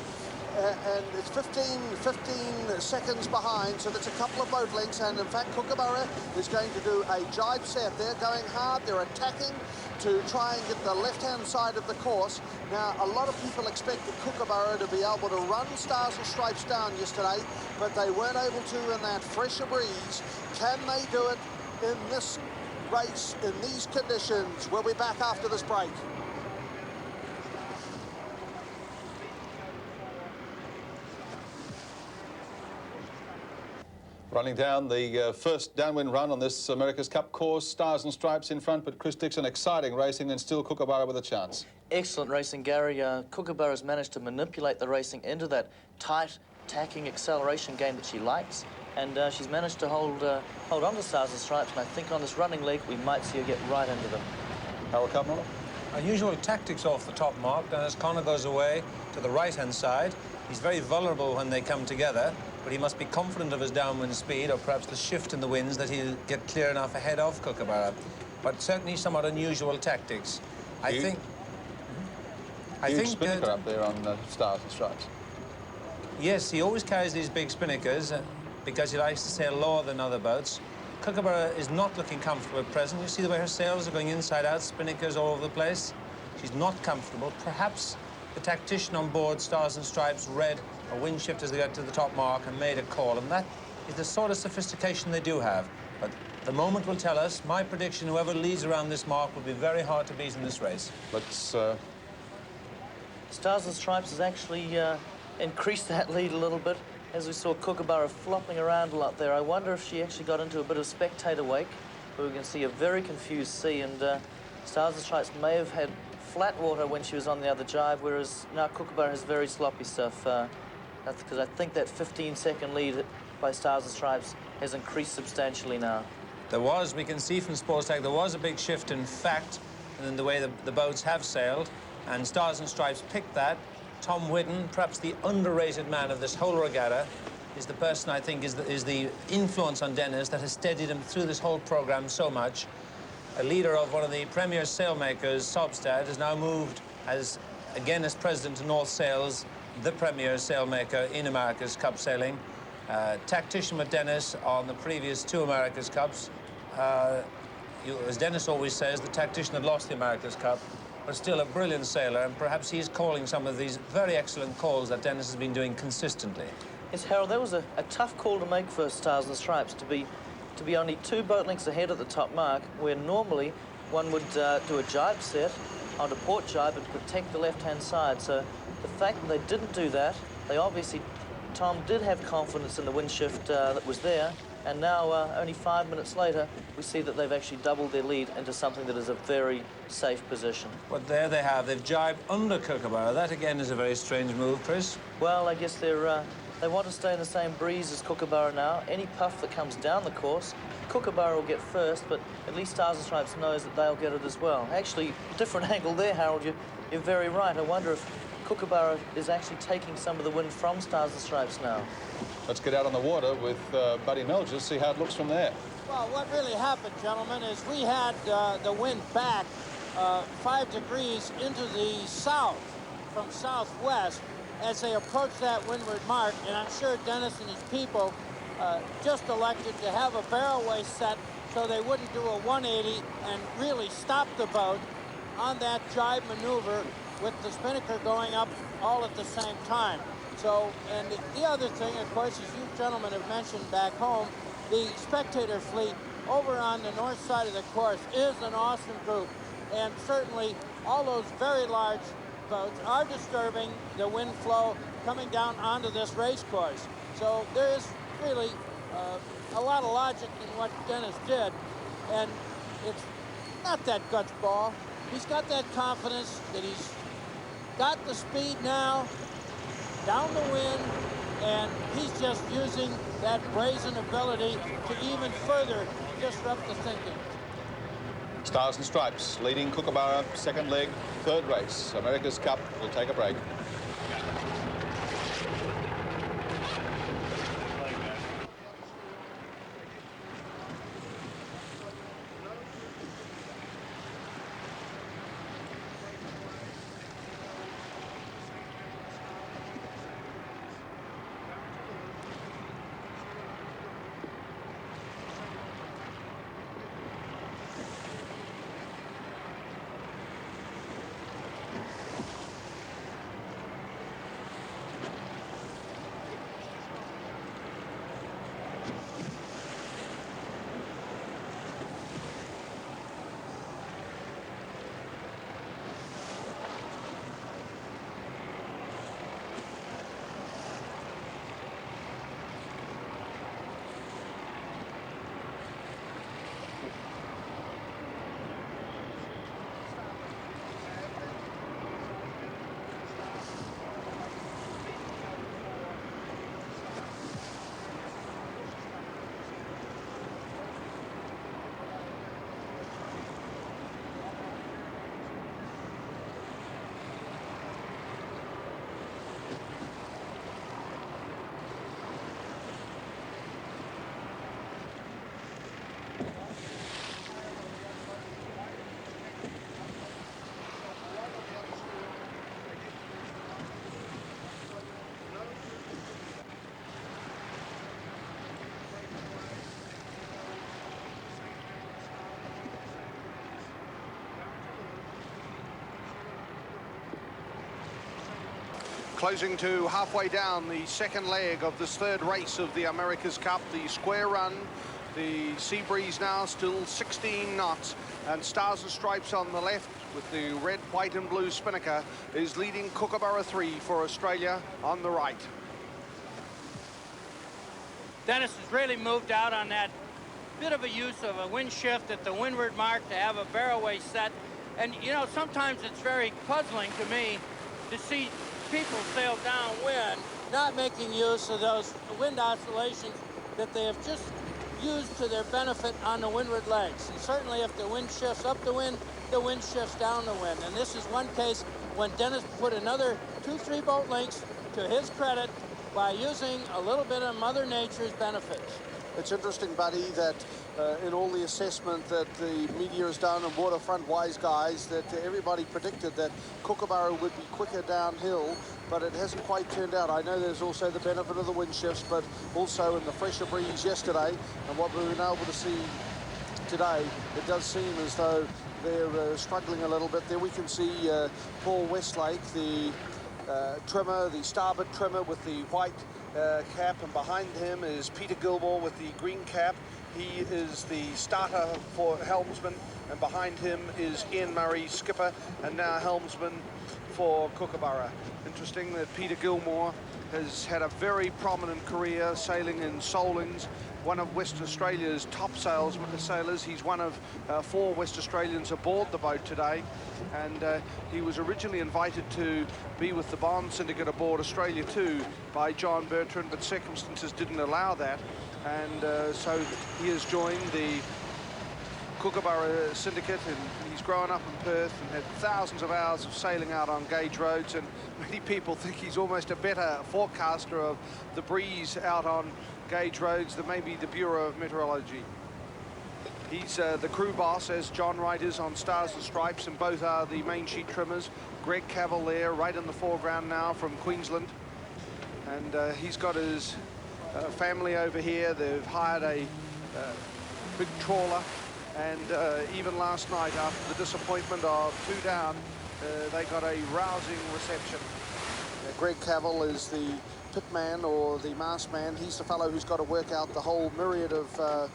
And it's 15 seconds behind, so that's a couple of boat lengths. And in fact, Kookaburra is going to do a jibe set. They're going hard. They're attacking to try and get the left-hand side of the course. Now, a lot of people expected Kookaburra to be able to run Stars and Stripes down yesterday, but they weren't able to in that fresher breeze. Can they do it in this race, in these conditions? We'll be back after this break. Running down the first downwind run on this America's Cup course. Stars and Stripes in front, but Chris Dixon, exciting racing, and still Kookaburra with a chance. Excellent racing, Gary. Kookaburra's managed to manipulate the racing into that tight, tacking acceleration game that she likes, and she's managed to hold on to Stars and Stripes, and I think on this running leg we might see her get right into them. Harold Cutmiller? Unusual tactics off the top mark. Dennis Connor goes away to the right-hand side. He's very vulnerable when they come together, but he must be confident of his downwind speed, or perhaps the shift in the winds, that he'll get clear enough ahead of Kookaburra. But certainly somewhat unusual tactics. I think Spinnaker up there on Stars and Stripes. Yes, he always carries these big spinnakers because he likes to sail lower than other boats. Kookaburra is not looking comfortable at present. You see the way her sails are going inside out, spinnakers all over the place. She's not comfortable. Perhaps the tactician on board Stars and Stripes read a wind shift as they got to the top mark and made a call, and that is the sort of sophistication they do have. But the moment will tell us. My prediction, whoever leads around this mark will be very hard to beat in this race. Let's... Stars and Stripes has actually increased that lead a little bit. as we saw Kookaburra flopping around a lot there, I wonder if she actually got into a bit of spectator wake, where we can see a very confused sea, and Stars and Stripes may have had flat water when she was on the other jibe, whereas now Kookaburra has very sloppy stuff. That's because I think that 15-second lead by Stars and Stripes has increased substantially now. There was, we can see from Sports Tech, there was a big shift in fact in the way the boats have sailed, and Stars and Stripes picked that. Tom Whidden, perhaps the underrated man of this whole regatta, is the person I think is the influence on Dennis that has steadied him through this whole program so much. A leader of one of the premier sailmakers, Sobstad, has now moved as president of North Sails, the premier sailmaker in America's Cup sailing. Tactician with Dennis on the previous 2 America's Cups. As Dennis always says, the tactician had lost the America's Cup, but still a brilliant sailor, and perhaps he's calling some of these very excellent calls that Dennis has been doing consistently. Yes, Harold, that was a tough call to make for Stars and Stripes, to be only 2 boat lengths ahead at the top mark, where normally one would do a jibe set onto port jibe and protect the left-hand side. So the fact that they didn't do that, they obviously, Tom did have confidence in the wind shift that was there, and now only 5 minutes later, we see that they've actually doubled their lead into something that is a very safe position. But there they have, they've jibed under Kookaburra. That again is a very strange move, Chris. Well, I guess they want to stay in the same breeze as Kookaburra now. Any puff that comes down the course, Kookaburra will get first, but at least Stars and Stripes knows that they'll get it as well. Actually, different angle there, Harold. You're very right. I wonder if Kookaburra is actually taking some of the wind from Stars and Stripes now. Let's get out on the water with Buddy Melges, see how it looks from there. Well, what really happened, gentlemen, is we had the wind back 5 degrees into the south from southwest as they approached that windward mark, and I'm sure Dennis and his people just elected to have a barrelway set so they wouldn't do a 180 and really stop the boat on that jibe maneuver with the spinnaker going up all at the same time. So, and the other thing, of course, as you gentlemen have mentioned back home, the spectator fleet over on the north side of the course is an awesome group, and certainly all those very large boats are disturbing the wind flow coming down onto this race course. So there is really a lot of logic in what Dennis did, and it's not that guts ball. He's got that confidence that he's got the speed now, down the wind, and he's just using that brazen ability to even further disrupt the thinking. Stars and Stripes leading Kookaburra, 2nd leg, 3rd race. America's Cup. We'll take a break. Closing to halfway down the 2nd leg of this 3rd race of the America's Cup, the square run. The sea breeze now still 16 knots, and Stars and Stripes on the left with the red, white and blue spinnaker is leading Kookaburra 3 for Australia on the right. Dennis has really moved out on that bit of a use of a wind shift at the windward mark to have a barrelway set. And, you know, sometimes it's very puzzling to me to see people sail downwind, not making use of those wind oscillations that they have just used to their benefit on the windward legs. And certainly if the wind shifts up the wind shifts down the wind. And this is one case when Dennis put another 2-3 boat lengths to his credit by using a little bit of Mother Nature's benefits. It's interesting, Buddy, that in all the assessment that the media has done and waterfront wise guys, that everybody predicted that Kookaburra would be quicker downhill, but it hasn't quite turned out. I know there's also the benefit of the wind shifts, but also in the fresher breeze yesterday and what we've been able to see today, it does seem as though they're struggling a little bit. There we can see Paul Westlake, the trimmer, the starboard trimmer with the white cap, and behind him is Peter Gilmore with the green cap. He is the starter for helmsman, and behind him is Ian Murray, skipper, and now helmsman for Kookaburra. Interesting that Peter Gilmore has had a very prominent career sailing in Solings, one of West Australia's top sailors. He's one of 4 West Australians aboard the boat today, and he was originally invited to be with the Bond Syndicate aboard Australia 2 by John Bertrand, but circumstances didn't allow that, and so he has joined the Kookaburra Syndicate, and he's grown up in Perth and had thousands of hours of sailing out on gauge roads, and many people think he's almost a better forecaster of the breeze out on gauge roads than maybe the Bureau of Meteorology. He's the crew boss, as John Wright is on Stars and Stripes, and both are the main sheet trimmers. Greg Cavill there, right in the foreground now from Queensland, and he's got his family over here. They've hired a big trawler, and even last night, after the disappointment of 2 down, they got a rousing reception. Greg Cavill is the pitman or the mast man. He's the fellow who's got to work out the whole myriad of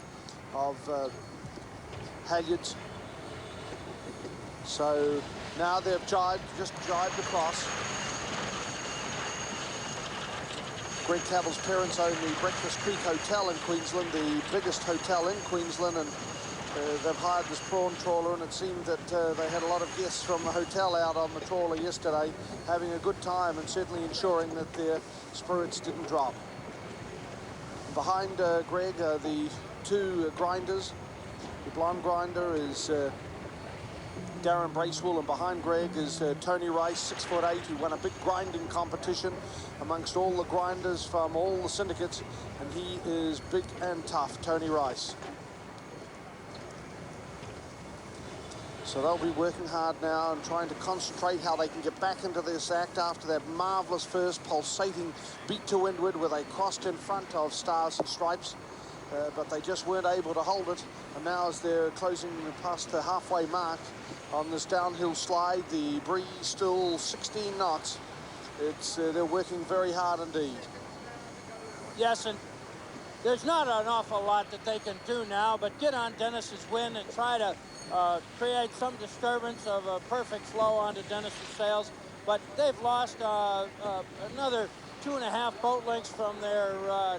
halyards. So now they've just jibed across. Greg Cavill's parents own the Breakfast Creek Hotel in Queensland, the biggest hotel in Queensland, and they've hired this prawn trawler, and it seemed that they had a lot of guests from the hotel out on the trawler yesterday, having a good time and certainly ensuring that their spirits didn't drop. Behind Greg are the 2 grinders. The blonde grinder is Darren Bracewell, and behind Greg is Tony Rice, 6'8", who won a big grinding competition amongst all the grinders from all the syndicates, and he is big and tough, Tony Rice. So they'll be working hard now and trying to concentrate how they can get back into this act after that marvellous first pulsating beat to windward where they crossed in front of Stars and Stripes, but they just weren't able to hold it. And now as they're closing past the halfway mark on this downhill slide, the breeze still 16 knots. They're working very hard indeed. Yes, and there's not an awful lot that they can do now but get on Dennis's wind and try to create some disturbance of a perfect flow onto Dennis's sails, but they've lost another 2.5 boat lengths from their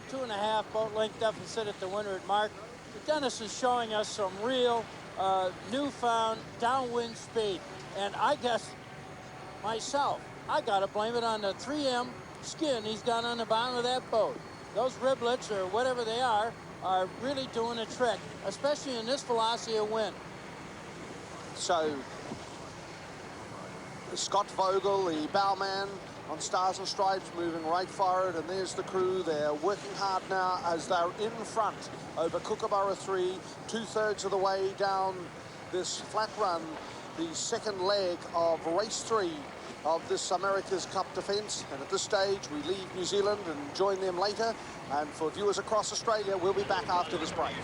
2.5 boat length deficit at the windward mark. Dennis is showing us some real newfound downwind speed, and I guess myself, I gotta blame it on the 3M skin he's got on the bottom of that boat. Those riblets or whatever they are really doing a trick, especially in this velocity of wind. So Scott Vogel, the bowman on Stars and Stripes, moving right forward, and there's the crew. They're working hard now as they're in front over Kookaburra 3, 2/3 of the way down this flat run, the second leg of race 3 of this America's Cup defence. And at this stage, we leave New Zealand and join them later. And for viewers across Australia, we'll be back after this break.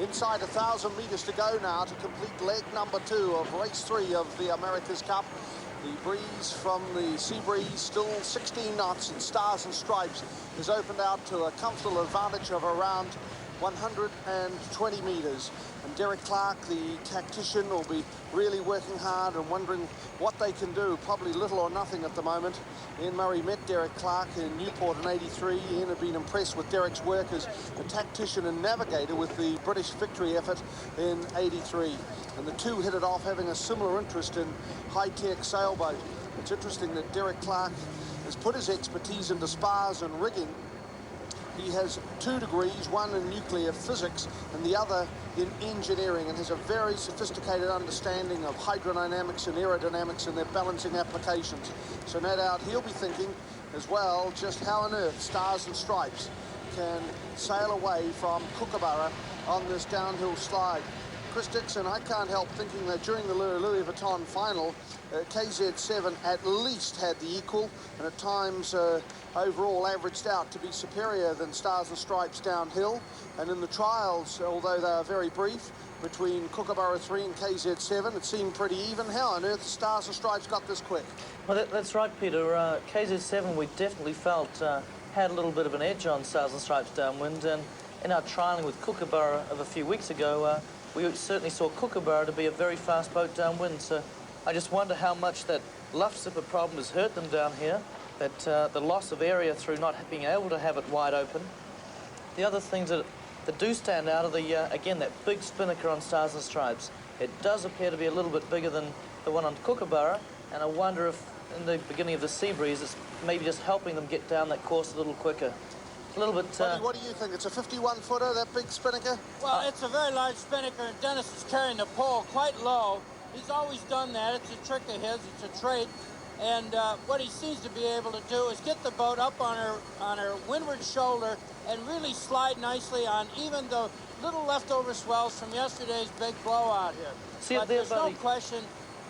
Inside 1,000 metres to go now to complete leg number 2 of race 3 of the America's Cup. The breeze from the sea breeze, still 16 knots, and Stars and Stripes has opened out to a comfortable advantage of around 120 metres. And Derek Clark, the tactician, will be really working hard and wondering what they can do. Probably little or nothing at the moment. Ian Murray met Derek Clark in Newport in '83. Ian had been impressed with Derek's work as a tactician and navigator with the British victory effort in '83. And the two hit it off, having a similar interest in high-tech sailboat. It's interesting that Derek Clark has put his expertise into spars and rigging. He has 2 degrees, one in nuclear physics and the other in engineering, and has a very sophisticated understanding of hydrodynamics and aerodynamics and their balancing applications. So no doubt he'll be thinking as well just how on earth Stars and Stripes can sail away from Kookaburra on this downhill slide. Chris Dixon, I can't help thinking that during the Louis Vuitton final, KZ7 at least had the equal, and at times overall averaged out to be superior than Stars and Stripes downhill. And in the trials, although they are very brief, between Kookaburra 3 and KZ7, it seemed pretty even. How on earth Stars and Stripes got this quick? Well, that's right, Peter. KZ7 we definitely felt had a little bit of an edge on Stars and Stripes downwind, and in our trialling with Kookaburra of a few weeks ago, we certainly saw Kookaburra to be a very fast boat downwind. So I just wonder how much that luff zipper problem has hurt them down here, that the loss of area through not being able to have it wide open. The other things that do stand out are again, that big spinnaker on Stars and Stripes. It does appear to be a little bit bigger than the one on Kookaburra, and I wonder if in the beginning of the sea breeze it's maybe just helping them get down that course a little quicker. A little bit... what do you think? It's a 51-footer, that big spinnaker? Well, it's a very large spinnaker, and Dennis is carrying the pole quite low. He's always done that. It's a trick of his. It's a trait. And what he seems to be able to do is get the boat up on her windward shoulder and really slide nicely on even the little leftover swells from yesterday's big blowout here. See but there, there's buddy. no question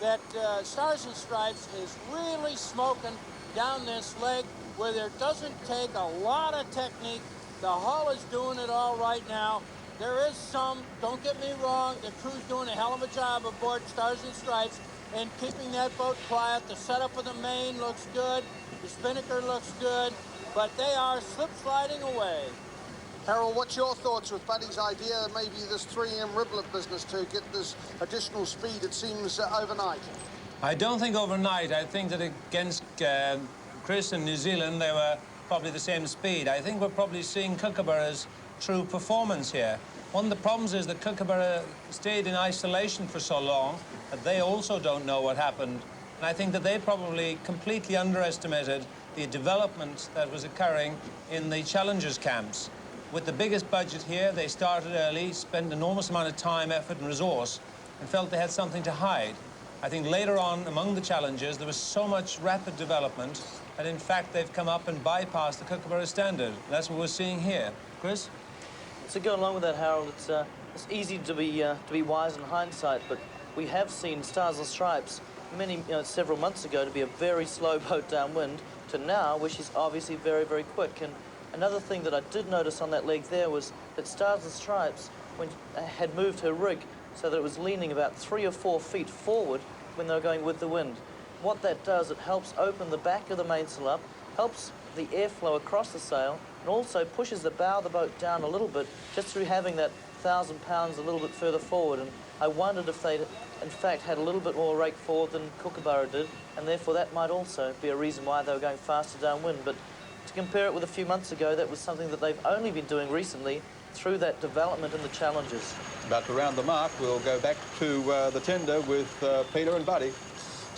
that Stars and Stripes is really smoking down this leg where there doesn't take a lot of technique. The hull is doing it all right now. There is some, don't get me wrong, the crew's doing a hell of a job aboard Stars and Stripes and keeping that boat quiet. The setup of the main looks good, the spinnaker looks good, but they are slip-sliding away. Harold, what's your thoughts with Buddy's idea of maybe this 3M riblet business to get this additional speed, it seems, overnight? I don't think overnight. I think that against Chris in New Zealand, they were probably the same speed. I think we're probably seeing Kookaburra's true performance here. One of the problems is that Kookaburra stayed in isolation for so long that they also don't know what happened. And I think that they probably completely underestimated the development that was occurring in the challengers camps. With the biggest budget here, they started early, spent an enormous amount of time, effort and resource, and felt they had something to hide. I think later on, among the challengers, there was so much rapid development that, in fact, they've come up and bypassed the Kookaburra standard. That's what we're seeing here. Chris? To go along with that, Harold, it's easy to be wise in hindsight, but we have seen Stars and Stripes several months ago to be a very slow boat downwind to now, which is obviously very, very quick. And another thing that I did notice on that leg there was that Stars and Stripes had moved her rig so that it was leaning about 3 or 4 feet forward when they were going with the wind. What that does, it helps open the back of the mainsail up, helps the airflow across the sail, and also pushes the bow of the boat down a little bit just through having that 1,000 pounds a little bit further forward. And I wondered if they, in fact, had a little bit more rake forward than Kookaburra did, and therefore that might also be a reason why they were going faster downwind. But to compare it with a few months ago, that was something that they've only been doing recently through that development in the challenges. About to round the mark, we'll go back to the tender with Peter and Buddy.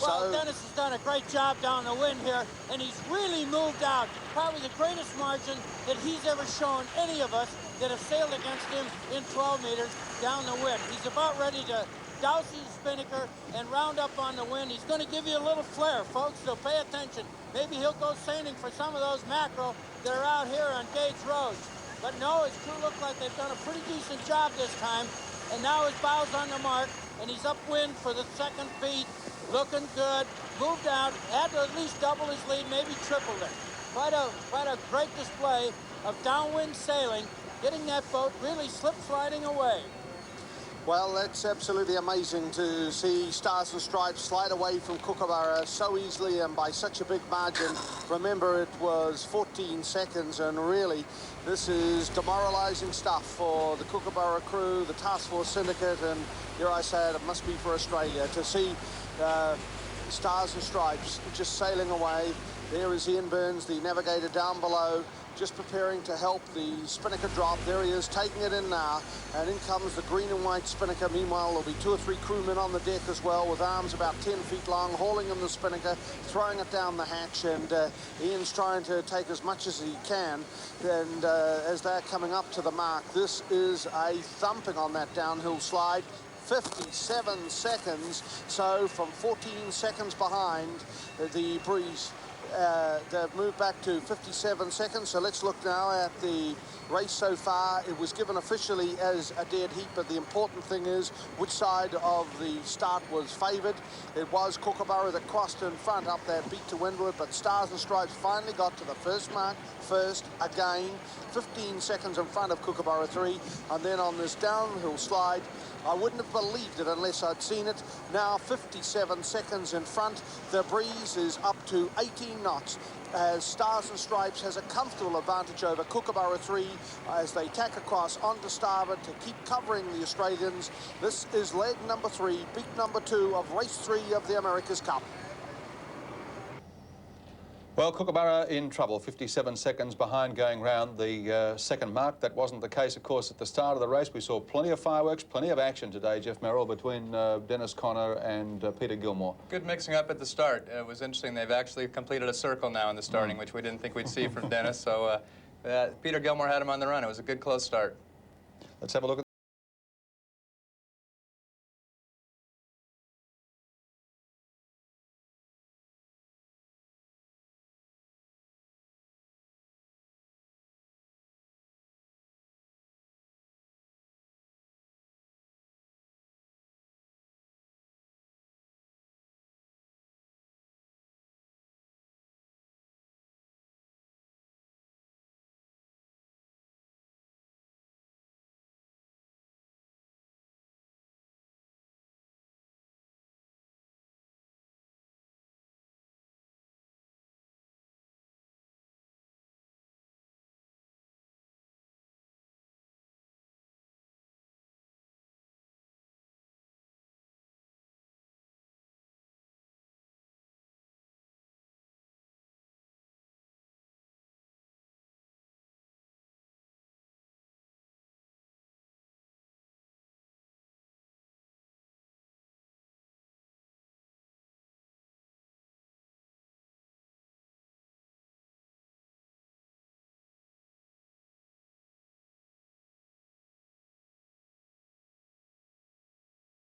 Well, Dennis has done a great job down the wind here, and he's really moved out. Probably the greatest margin that he's ever shown any of us that have sailed against him in 12 meters down the wind. He's about ready to douse his spinnaker and round up on the wind. He's going to give you a little flare, folks, so pay attention. Maybe he'll go sailing for some of those mackerel that are out here on Gates Roads. But no, his crew look like they've done a pretty decent job this time. And now his bow's on the mark, and he's upwind for the second beat. Looking good, moved out, had to at least double his lead, maybe tripled it. Quite a great display of downwind sailing getting that boat really slip-sliding away. Well, that's absolutely amazing to see Stars and Stripes slide away from Kookaburra so easily and by such a big margin. Remember, it was 14 seconds, and really, this is demoralising stuff for the Kookaburra crew, the Task Force Syndicate, and here I say it must be for Australia to see Stars and Stripes just sailing away. There is Ian Burns, the navigator down below, just preparing to help the spinnaker drop. There he is, taking it in now, and in comes the green and white spinnaker. Meanwhile, there'll be 2 or 3 crewmen on the deck as well, with arms about 10 feet long, hauling in the spinnaker, throwing it down the hatch, and Ian's trying to take as much as he can. And as they're coming up to the mark, this is a thumping on that downhill slide. 57 seconds, so from 14 seconds behind the breeze, they've moved back to 57 seconds. So let's look now at the race so far. It was given officially as a dead heat, but the important thing is which side of the start was favoured. It was Kookaburra that crossed in front up that beat to windward, but Stars and Stripes finally got to the first mark first again, 15 seconds in front of Kookaburra 3, and then on this downhill slide, I wouldn't have believed it unless I'd seen it. Now 57 seconds in front. The breeze is up to 18 knots as Stars and Stripes has a comfortable advantage over Kookaburra 3 as they tack across onto starboard to keep covering the Australians. This is leg number 3, beat number 2 of race 3 of the America's Cup. Well, Kookaburra in trouble, 57 seconds behind going round the second mark. That wasn't the case, of course, at the start of the race. We saw plenty of fireworks, plenty of action today, Jeff Merrill, between Dennis Conner and Peter Gilmore. Good mixing up at the start. It was interesting. They've actually completed a circle now in the starting, which we didn't think we'd see from Dennis. So Peter Gilmore had him on the run. It was a good, close start. Let's have a look at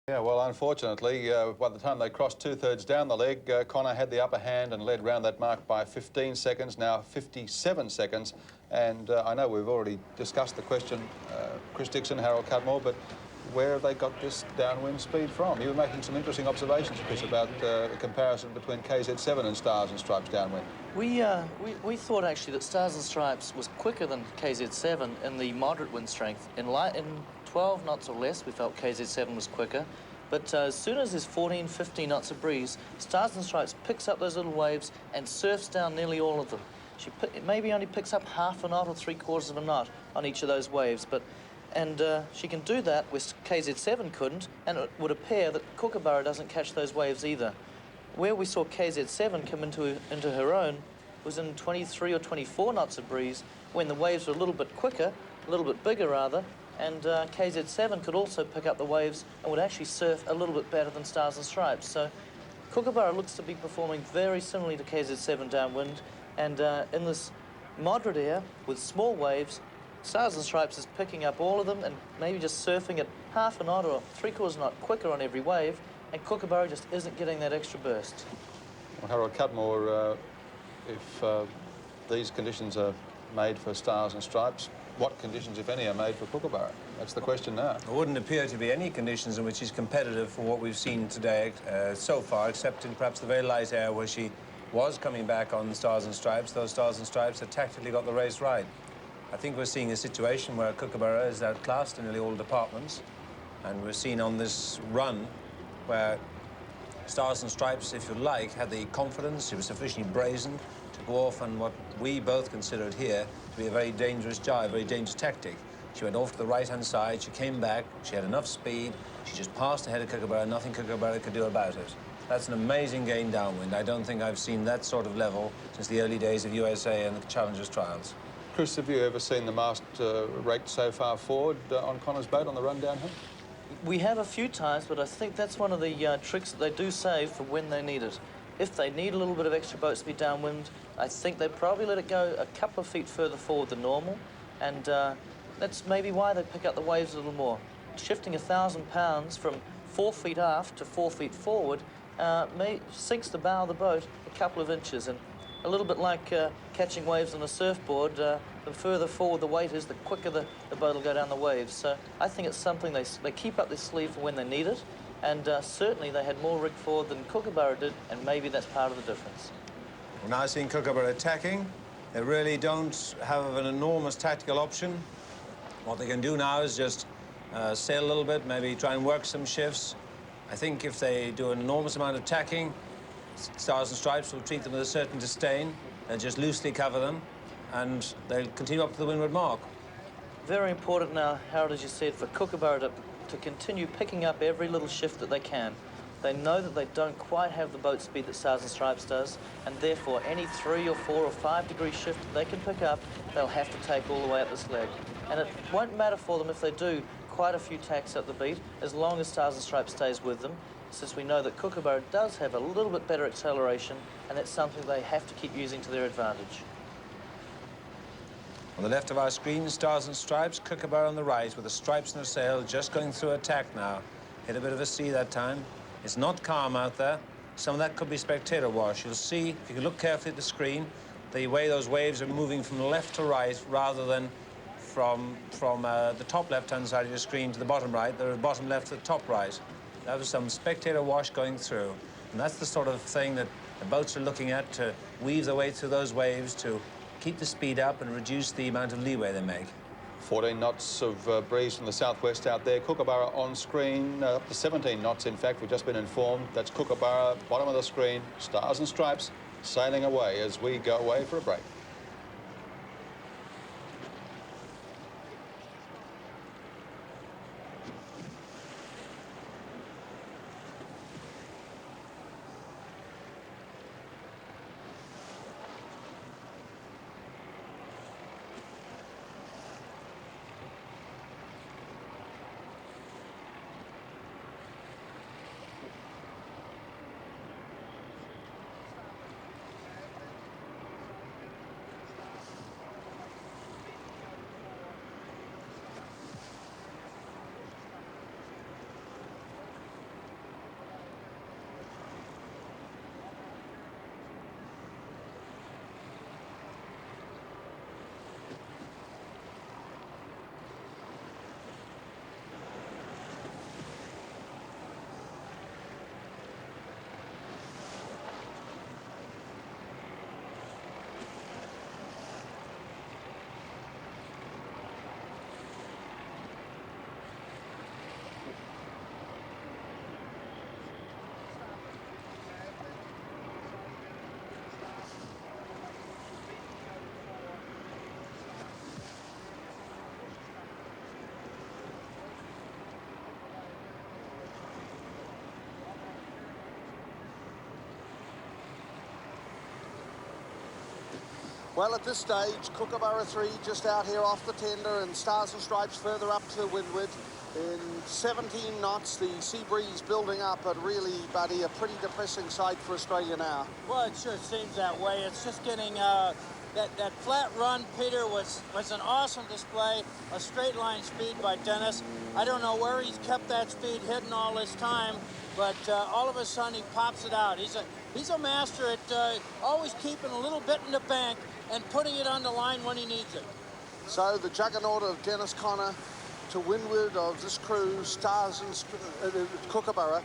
Yeah, well, unfortunately, by the time they crossed 2/3 down the leg, Conner had the upper hand and led round that mark by 15 seconds, now 57 seconds. And I know we've already discussed the question, Chris Dixon, Harold Cudmore, but where have they got this downwind speed from? You were making some interesting observations, Chris, about the comparison between KZ7 and Stars and Stripes downwind. We thought actually that Stars and Stripes was quicker than KZ7 in the moderate wind strength. In 12 knots or less, we felt KZ7 was quicker. But as soon as there's 14, 15 knots of breeze, Stars and Stripes picks up those little waves and surfs down nearly all of them. She maybe only picks up half a knot or 3/4 of a knot on each of those waves, and she can do that where KZ7 couldn't, and it would appear that Kookaburra doesn't catch those waves either. Where we saw KZ7 come into her own was in 23 or 24 knots of breeze, when the waves were a little bit quicker, a little bit bigger rather, and KZ7 could also pick up the waves and would actually surf a little bit better than Stars and Stripes. So Kookaburra looks to be performing very similarly to KZ7 downwind, and in this moderate air with small waves, Stars and Stripes is picking up all of them and maybe just surfing at half a knot or 3/4 knot quicker on every wave, and Kookaburra just isn't getting that extra burst. Well, Harold Cudmore, if these conditions are made for Stars and Stripes, what conditions, if any, are made for Kookaburra? That's the question now. There wouldn't appear to be any conditions in which she's competitive for what we've seen today so far, except in perhaps the very light air where she was coming back on Stars and Stripes. Those Stars and Stripes had tactically got the race right. I think we're seeing a situation where Kookaburra is outclassed in nearly all departments, and we're seeing on this run where Stars and Stripes, if you like, had the confidence, she was sufficiently brazen to go off on what we both considered here to be a very dangerous jibe, a very dangerous tactic. She went off to the right-hand side, she came back, she had enough speed, she just passed ahead of Kookaburra, nothing Kookaburra could do about it. That's an amazing gain downwind. I don't think I've seen that sort of level since the early days of USA and the Challengers trials. Chris, have you ever seen the mast raked so far forward on Connor's boat on the run down here? We have a few times, but I think that's one of the tricks that they do save for when they need it. If they need a little bit of extra boat speed downwind, I think they probably let it go a couple of feet further forward than normal, and that's maybe why they pick up the waves a little more. Shifting 1,000 pounds from 4 feet aft to 4 feet forward sinks the bow of the boat a couple of inches, and a little bit like catching waves on a surfboard, the further forward the weight is, the quicker the boat will go down the waves. So I think it's something they keep up their sleeve for when they need it, and certainly they had more rig forward than Kookaburra did, and maybe that's part of the difference. We're now seeing Kookaburra attacking. They really don't have an enormous tactical option. What they can do now is just sail a little bit, maybe try and work some shifts. I think if they do an enormous amount of tacking, Stars and Stripes will treat them with a certain disdain. They'll just loosely cover them, and they'll continue up to the windward mark. Very important now, Harold, as you said, for Kookaburra to continue picking up every little shift that they can. They know that they don't quite have the boat speed that Stars and Stripes does, and therefore any 3 or 4 or 5 degree shift that they can pick up, they'll have to take all the way up this leg. And it won't matter for them if they do quite a few tacks up the beat, as long as Stars and Stripes stays with them, since we know that Kookaburra does have a little bit better acceleration, and that's something they have to keep using to their advantage. On the left of our screen, Stars and Stripes, Kookaburra on the right, with the stripes in her sail, just going through a tack now. Hit a bit of a sea that time. It's not calm out there. Some of that could be spectator wash. You'll see, if you can look carefully at the screen, the way those waves are moving from left to right rather than from the top left-hand side of your screen to the bottom right, the bottom left to the top right. That was some spectator wash going through. And that's the sort of thing that the boats are looking at, to weave their way through those waves to keep the speed up and reduce the amount of leeway they make. 14 knots of breeze from the southwest out there. Kookaburra on screen, up to 17 knots, in fact. We've just been informed. That's Kookaburra, bottom of the screen. Stars and Stripes sailing away as we go away for a break. Well, at this stage, Kookaburra 3 just out here off the tender, and Stars and Stripes further up to windward. In 17 knots, the sea breeze building up, but really, buddy, a pretty depressing sight for Australia now. Well, it sure seems that way. It's just getting that flat run, Peter, was an awesome display, a straight line speed by Dennis. I don't know where he's kept that speed hidden all this time, but all of a sudden he pops it out. He's a master at always keeping a little bit in the bank and putting it on the line when he needs it. So the juggernaut of Dennis Connor to windward of this crew, Stars and Kookaburra.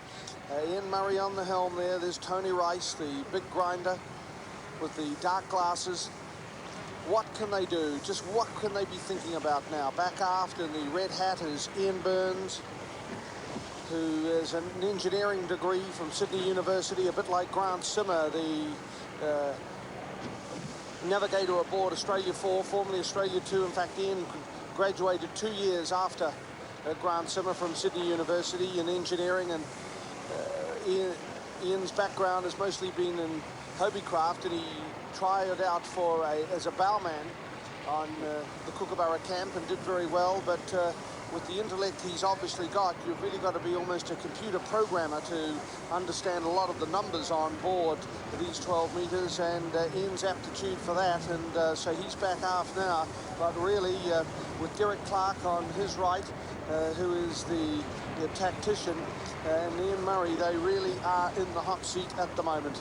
Ian Murray on the helm there. There's Tony Rice, the big grinder with the dark glasses. what can they do? Just what can they be thinking about now? Back aft in the red hat is Ian Burns, who has an engineering degree from Sydney University, a bit like Grant Simmer, the navigator aboard Australia 4, formerly Australia 2. In fact, Ian graduated 2 years after Grant Simmer from Sydney University in engineering, and Ian's background has mostly been in hobbycraft, and he tried out for as a bowman on the Kookaburra camp and did very well, but with the intellect he's obviously got, you've really got to be almost a computer programmer to understand a lot of the numbers on board these 12 metres, and Ian's aptitude for that, and so he's back aft now, but really with Derek Clark on his right, who is the tactician, and Ian Murray, they really are in the hot seat at the moment.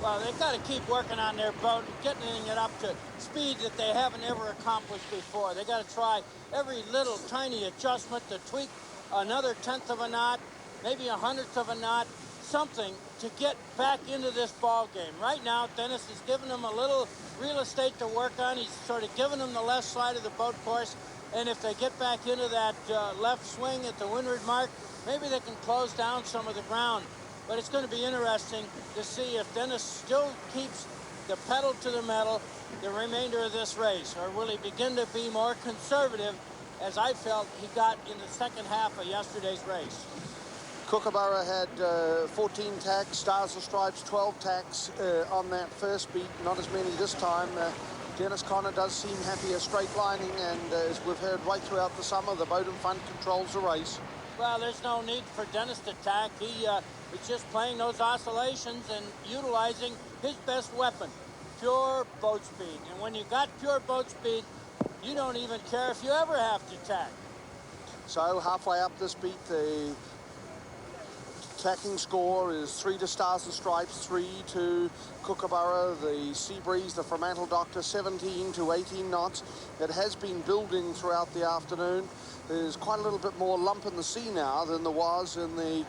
Well, they've got to keep working on their boat, getting it up to speed that they haven't ever accomplished before. They got to try every little tiny adjustment to tweak another 1/10 of a knot, maybe 100th of a knot, something to get back into this ball game. Right now, Dennis is giving them a little real estate to work on. He's sort of giving them the left side of the boat course, and if they get back into that left swing at the windward mark, maybe they can close down some of the ground. But it's going to be interesting to see if Dennis still keeps the pedal to the metal the remainder of this race, or will he begin to be more conservative, as I felt he got in the second half of yesterday's race. Kookaburra had 14 tacks, Stars and Stripes 12 tacks on that first beat, not as many this time. Dennis Conner does seem happier straight lining, and as we've heard right throughout the summer, the boat in front controls the race. Well, there's no need for Dennis to tack. He is just playing those oscillations and utilizing his best weapon, pure boat speed. And when you got pure boat speed, you don't even care if you ever have to tack. So halfway up this beat, the tacking score is 3 to Stars and Stripes, 3 to Kookaburra. The Sea Breeze, the Fremantle Doctor, 17 to 18 knots. It has been building throughout the afternoon. There's quite a little bit more lump in the sea now than there was in the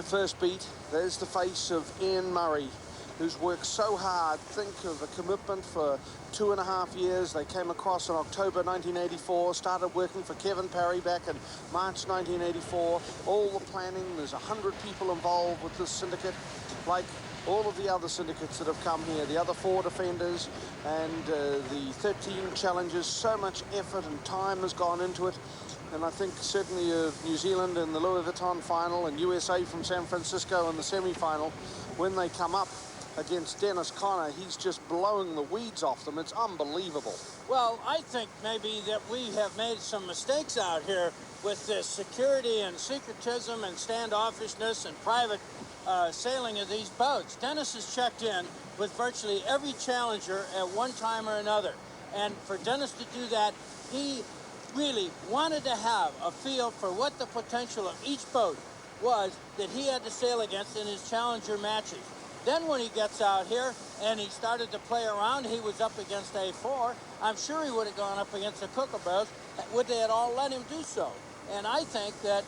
first beat. There's the face of Ian Murray, who's worked so hard. Think of the commitment for 2.5 years. They came across in October 1984, started working for Kevin Parry back in March 1984. All the planning, there's 100 people involved with this syndicate, like all of the other syndicates that have come here, the other 4 defenders and the 13 challengers. So much effort and time has gone into it. And I think certainly New Zealand in the Louis Vuitton final and USA from San Francisco in the semi-final, when they come up against Dennis Conner, he's just blowing the weeds off them. It's unbelievable. Well, I think maybe that we have made some mistakes out here with this security and secretism and standoffishness and private sailing of these boats. Dennis has checked in with virtually every challenger at one time or another. And for Dennis to do that, he really wanted to have a feel for what the potential of each boat was that he had to sail against in his challenger matches. Then when he gets out here and he started to play around, he was up against A4. I'm sure he would have gone up against the Kookaburras, would they at all let him do so. And I think that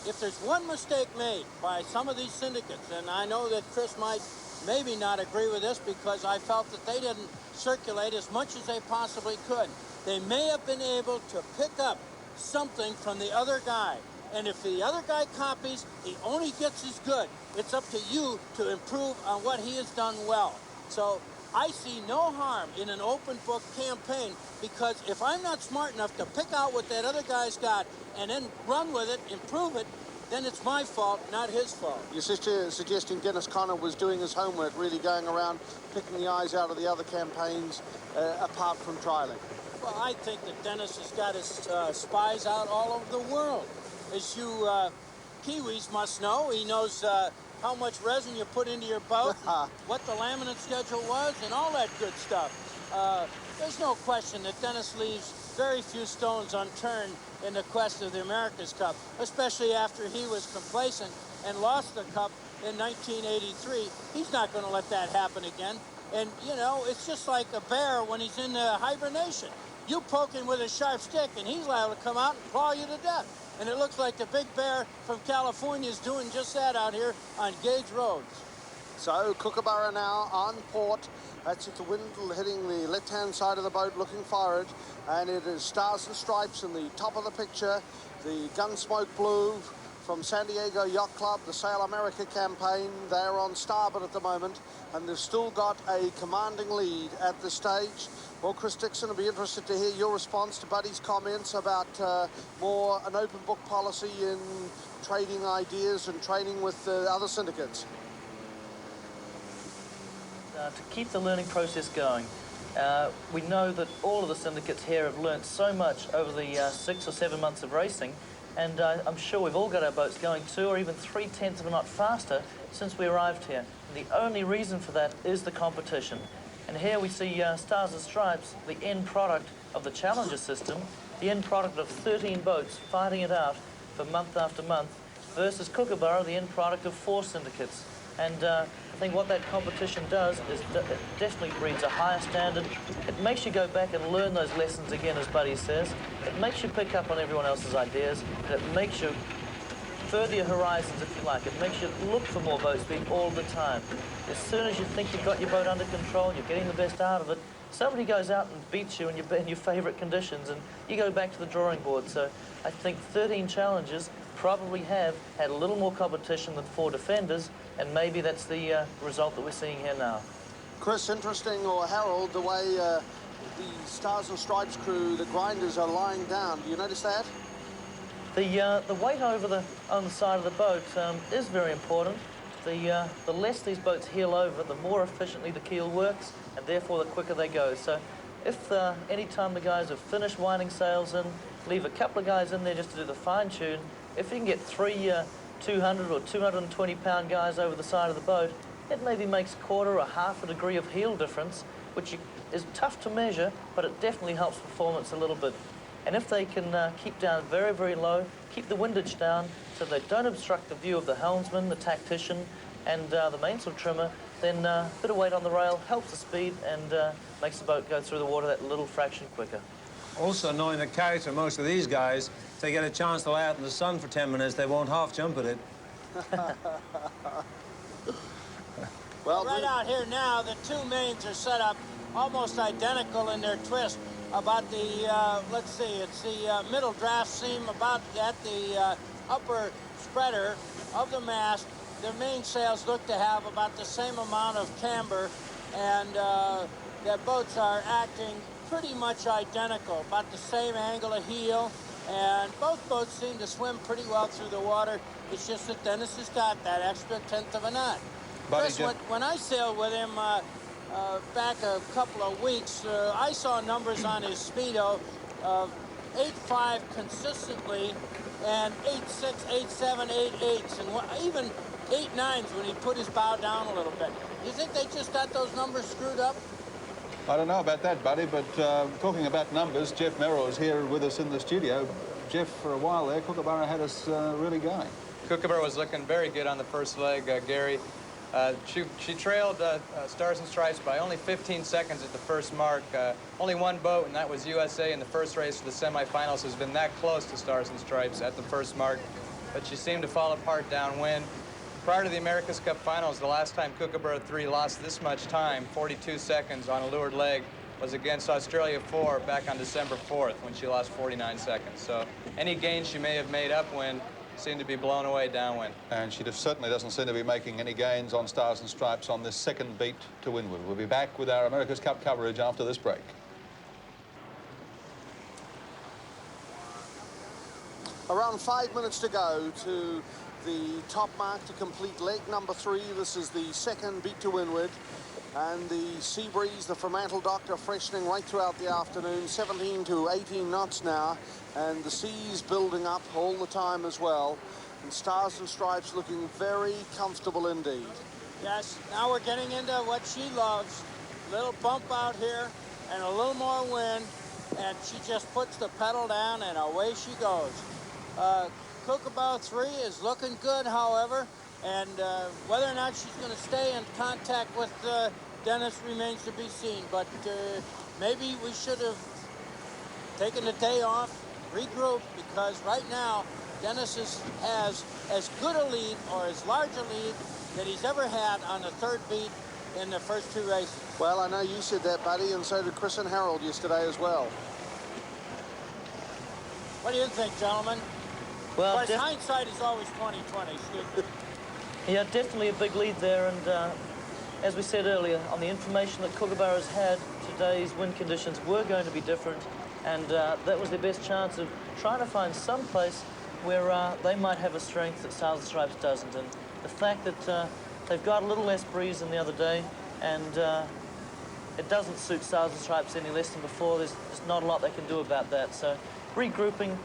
if there's one mistake made by some of these syndicates, and I know that Chris might maybe not agree with this because I felt that they didn't circulate as much as they possibly could. They may have been able to pick up something from the other guy. And if the other guy copies, he only gets as good. It's up to you to improve on what he has done well. So I see no harm in an open book campaign, because if I'm not smart enough to pick out what that other guy's got and then run with it, improve it, then it's my fault, not his fault. You're suggesting Dennis Conner was doing his homework, really going around picking the eyes out of the other campaigns apart from trialing? Well, I think that Dennis has got his spies out all over the world. As you Kiwis must know, he knows how much resin you put into your boat, what the laminate schedule was, and all that good stuff. There's no question that Dennis leaves very few stones unturned in the quest of the America's Cup, especially after he was complacent and lost the Cup in 1983. He's not going to let that happen again. And, you know, it's just like a bear when he's in hibernation. You poke him with a sharp stick, and he's liable to come out and claw you to death. And it looks like the big bear from California is doing just that out here on Gage Roads. So Kookaburra now on port. That's it, the wind hitting the left-hand side of the boat, looking forward. And it is Stars and Stripes in the top of the picture. The Gunsmoke Blue from San Diego Yacht Club, the Sail America campaign. They're on starboard at the moment, and they've still got a commanding lead at this stage. Well, Chris Dixon, I'd be interested to hear your response to Buddy's comments about more an open book policy in trading ideas and training with other syndicates. To keep the learning process going, we know that all of the syndicates here have learnt so much over the 6 or 7 months of racing, and I'm sure we've all got our boats going 2 or even 3/10 of a knot faster since we arrived here. And the only reason for that is the competition. And here we see Stars and Stripes, the end product of the Challenger system, the end product of 13 boats fighting it out for month after month, versus Kookaburra, the end product of 4 syndicates. And I think what that competition does is it definitely breeds a higher standard. It makes you go back and learn those lessons again, as Buddy says. It makes you pick up on everyone else's ideas, and it makes you further your horizons, if you like. It makes you look for more boat speed all the time. As soon as you think you've got your boat under control, you're getting the best out of it, somebody goes out and beats you in your favourite conditions, and you go back to the drawing board. So I think 13 challenges probably have had a little more competition than 4 defenders, and maybe that's the result that we're seeing here now. Chris, interesting, or Harold, the way the Stars and Stripes crew, the grinders, are lying down. Do you notice that? The weight on the side of the boat is very important. The less these boats heel over, the more efficiently the keel works, and therefore the quicker they go. So if any time the guys have finished winding sails in, leave a couple of guys in there just to do the fine tune. If you can get 3 200 or 220 pound guys over the side of the boat, it maybe makes 1/4 or 1/2 a degree of heel difference, which is tough to measure, but it definitely helps performance a little bit. And if they can keep down very, very low, keep the windage down so they don't obstruct the view of the helmsman, the tactician, and the mainsail trimmer, then a bit of weight on the rail helps the speed and makes the boat go through the water that little fraction quicker. Also, knowing the character of most of these guys, if they get a chance to lay out in the sun for 10 minutes, they won't half jump at it. Well, right out here now, the 2 mains are set up almost identical in their twist. About the, let's see, it's the middle draft seam about at the upper spreader of the mast. Their mainsails look to have about the same amount of camber, and their boats are acting pretty much identical, about the same angle of heel, and both boats seem to swim pretty well through the water. It's just that Dennis has got that extra 1/10 of a knot. Chris, when I sailed with him back a couple of weeks, I saw numbers on his Speedo of 8.5 consistently, and 8.6, 8.7, 8.8s, and even 8.9s when he put his bow down a little bit. You think they just got those numbers screwed up? I don't know about that, Buddy, but talking about numbers, Jeff Merrill is here with us in the studio. Jeff, for a while there, Kookaburra had us really going. Kookaburra was looking very good on the first leg, Gary. She trailed Stars and Stripes by only 15 seconds at the first mark. Only one boat, and that was USA in the first race of the semifinals, has been that close to Stars and Stripes at the first mark, but she seemed to fall apart downwind. Prior to the America's Cup Finals, the last time Kookaburra 3 lost this much time, 42 seconds on a leeward leg, was against Australia 4 back on December 4th when she lost 49 seconds. So any gains she may have made upwind seem to be blown away downwind. And she certainly doesn't seem to be making any gains on Stars and Stripes on this second beat to windward. We'll be back with our America's Cup coverage after this break. Around 5 minutes to go to the top mark to complete leg number 3. This is the second beat to windward, and the sea breeze, the Fremantle Doctor, freshening right throughout the afternoon, 17 to 18 knots now, and the sea's building up all the time as well, and Stars and Stripes looking very comfortable indeed. Yes, now we're getting into what she loves. Little bump out here and a little more wind, and she just puts the pedal down and away she goes. Kookaburra 3 is looking good, however, and whether or not she's going to stay in contact with Dennis remains to be seen. But maybe we should have taken the day off, regrouped, because right now Dennis has as good a lead or as large a lead that he's ever had on the third beat in the first 2 races. Well, I know you said that, buddy, and so did Chris and Harold yesterday as well. What do you think, gentlemen? Well, of course, hindsight is always 20/20, excuse me. yeah, definitely a big lead there, and as we said earlier, on the information that Kookaburra's had, today's wind conditions were going to be different, and that was their best chance of trying to find some place where they might have a strength that Stars and Stripes doesn't. And the fact that they've got a little less breeze than the other day, and it doesn't suit Stars and Stripes any less than before, there's not a lot they can do about that. So regrouping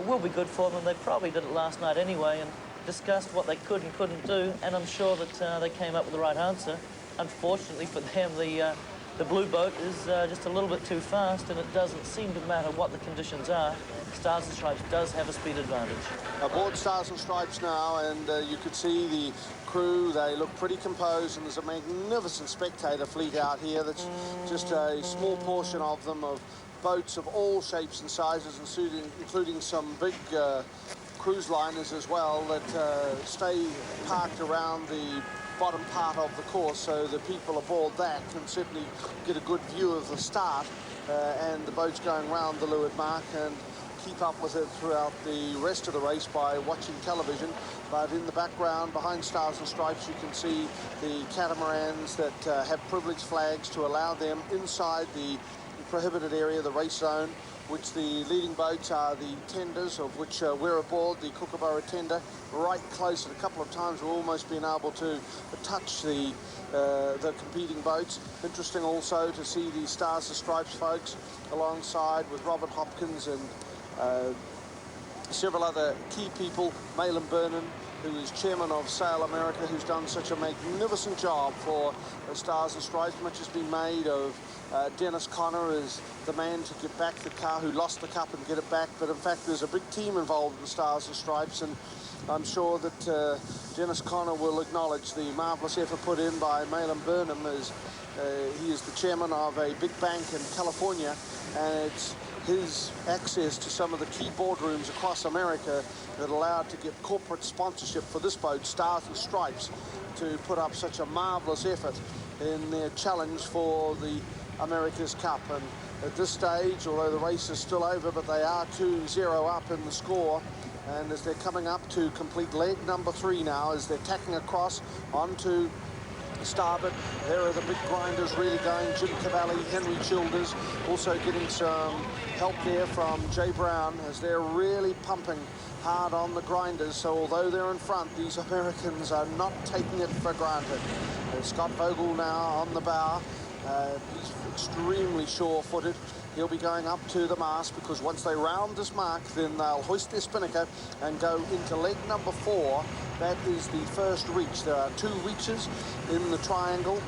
will be good for them. They probably did it last night anyway and discussed what they could and couldn't do, and I'm sure that they came up with the right answer. Unfortunately for them, the blue boat is just a little bit too fast, and it doesn't seem to matter what the conditions are. Stars and Stripes does have a speed advantage. Aboard Stars and Stripes now, and you could see the crew. They look pretty composed, and there's a magnificent spectator fleet out here. That's just a small portion of them, of boats of all shapes and sizes, including some big cruise liners as well that stay parked around the bottom part of the course, so the people aboard that can certainly get a good view of the start and the boats going round the leeward mark, and keep up with it throughout the rest of the race by watching television. But in the background, behind Stars and Stripes, you can see the catamarans that have privileged flags to allow them inside the prohibited area, the race zone, which the leading boats are the tenders, of which we're aboard, the Kookaburra tender, right close. And a couple of times we've almost been able to touch the competing boats. Interesting also to see the Stars and Stripes folks alongside with Robert Hopkins and several other key people. Malin Burnham, who is chairman of Sail America, who's done such a magnificent job for the Stars and Stripes. Much has been made of Dennis Connor as the man to get back the car, who lost the cup and get it back. But in fact, there's a big team involved in Stars and Stripes, and I'm sure that Dennis Connor will acknowledge the marvellous effort put in by Malin Burnham, as he is the chairman of a big bank in California, and it's his access to some of the key boardrooms across America that allowed to get corporate sponsorship for this boat, Stars and Stripes, to put up such a marvellous effort in their challenge for the America's Cup. And at this stage, although the race is still over, but they are 2-0 up in the score, and as they're coming up to complete leg number 3 now, as they're tacking across onto starboard, there are the big grinders really going. Jim Cavalli, Henry Childers, also getting some help there from Jay Brown, as they're really pumping hard on the grinders. So although they're in front, these Americans are not taking it for granted. Scott Vogel now on the bow. He's extremely sure-footed. He'll be going up to the mast, because once they round this mark, then they'll hoist their spinnaker and go into leg number 4. That is the first reach. There are 2 reaches in the triangle,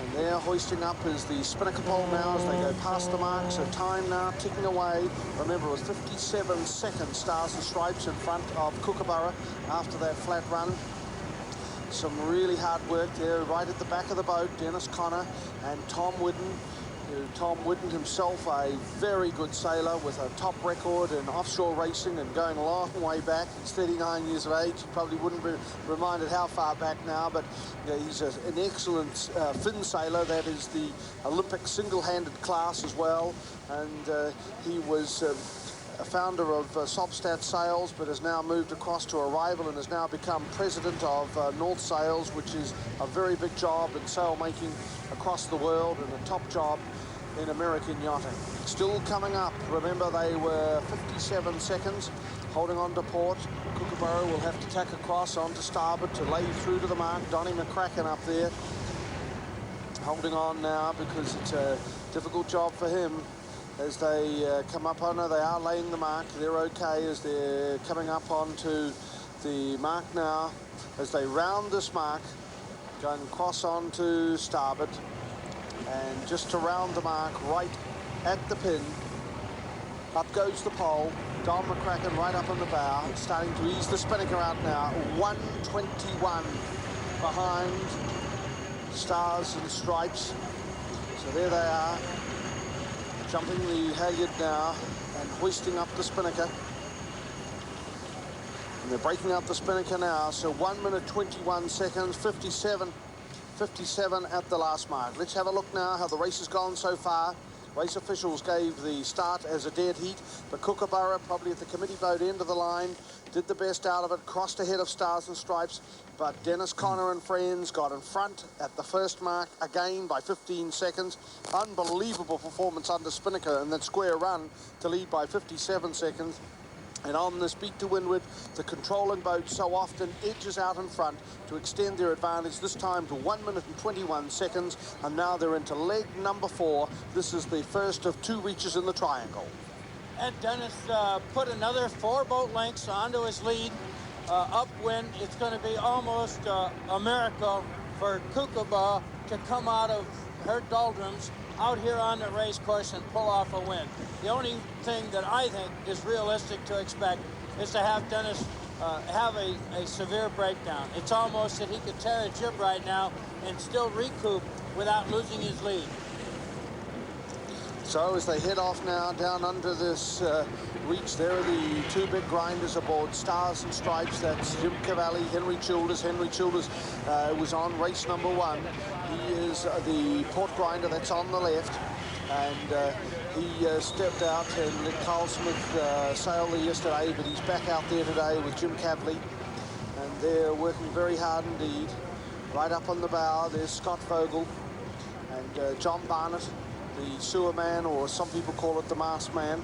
and they're hoisting up as the spinnaker pole now as they go past the mark. So time now ticking away. Remember, it was 57 seconds, Stars and Stripes in front of Kookaburra after that flat run. Some really hard work there right at the back of the boat. Dennis Connor and Tom Whidden. Tom Whidden himself, a very good sailor with a top record in offshore racing and going a long way back. He's 39 years of age. He probably wouldn't be reminded how far back now, but he's an excellent fin sailor. That is the Olympic single-handed class as well. And he was a founder of Sobstat Sails, but has now moved across to Arrival and has now become president of North Sails, which is a very big job in sail making across the world and a top job in American yachting. Still coming up. Remember, they were 57 seconds holding on to port. Kookaburra will have to tack across onto starboard to lay through to the mark. Donnie McCracken up there holding on now, because it's a difficult job for him as they come up on her. They are laying the mark. They're okay as they're coming up onto the mark now, as they round this mark, going across onto starboard, and just to round the mark right at the pin, up goes the pole. Don McCracken right up on the bow, starting to ease the spinnaker out now. 1:21 behind Stars and Stripes. So there they are, jumping the halyard now and hoisting up the spinnaker. And they're breaking up the Spinnaker now, so 1 minute 21 seconds, 57 at the last mark. Let's have a look now how the race has gone so far. Race officials gave the start as a dead heat, but Kookaburra, probably at the committee boat end of the line, did the best out of it, crossed ahead of Stars and Stripes, but Dennis Conner and friends got in front at the first mark again by 15 seconds. Unbelievable performance under Spinnaker in that square run to lead by 57 seconds. And on this beat to windward, the controlling boat so often edges out in front to extend their advantage, this time to 1 minute and 21 seconds. And now they're into leg number 4. This is the first of 2 reaches in the triangle. And Dennis put another 4 boat lengths onto his lead. Upwind, it's going to be almost a miracle for Kookaburra to come out of her doldrums out here on the race course and pull off a win. The only thing that I think is realistic to expect is to have Dennis have a severe breakdown. It's almost that he could tear a jib right now and still recoup without losing his lead. So as they head off now down under this reach, there are the 2 big grinders aboard Stars and Stripes. That's Jim Cavalli, Henry Childers. Henry Childers was on race number 1. He is the port grinder that's on the left, and he stepped out and let Carl Smith sail there yesterday, but he's back out there today with Jim Cavalli, and they're working very hard indeed. Right up on the bow, there's Scott Vogel and John Barnett, the sewer man, or some people call it the mast man,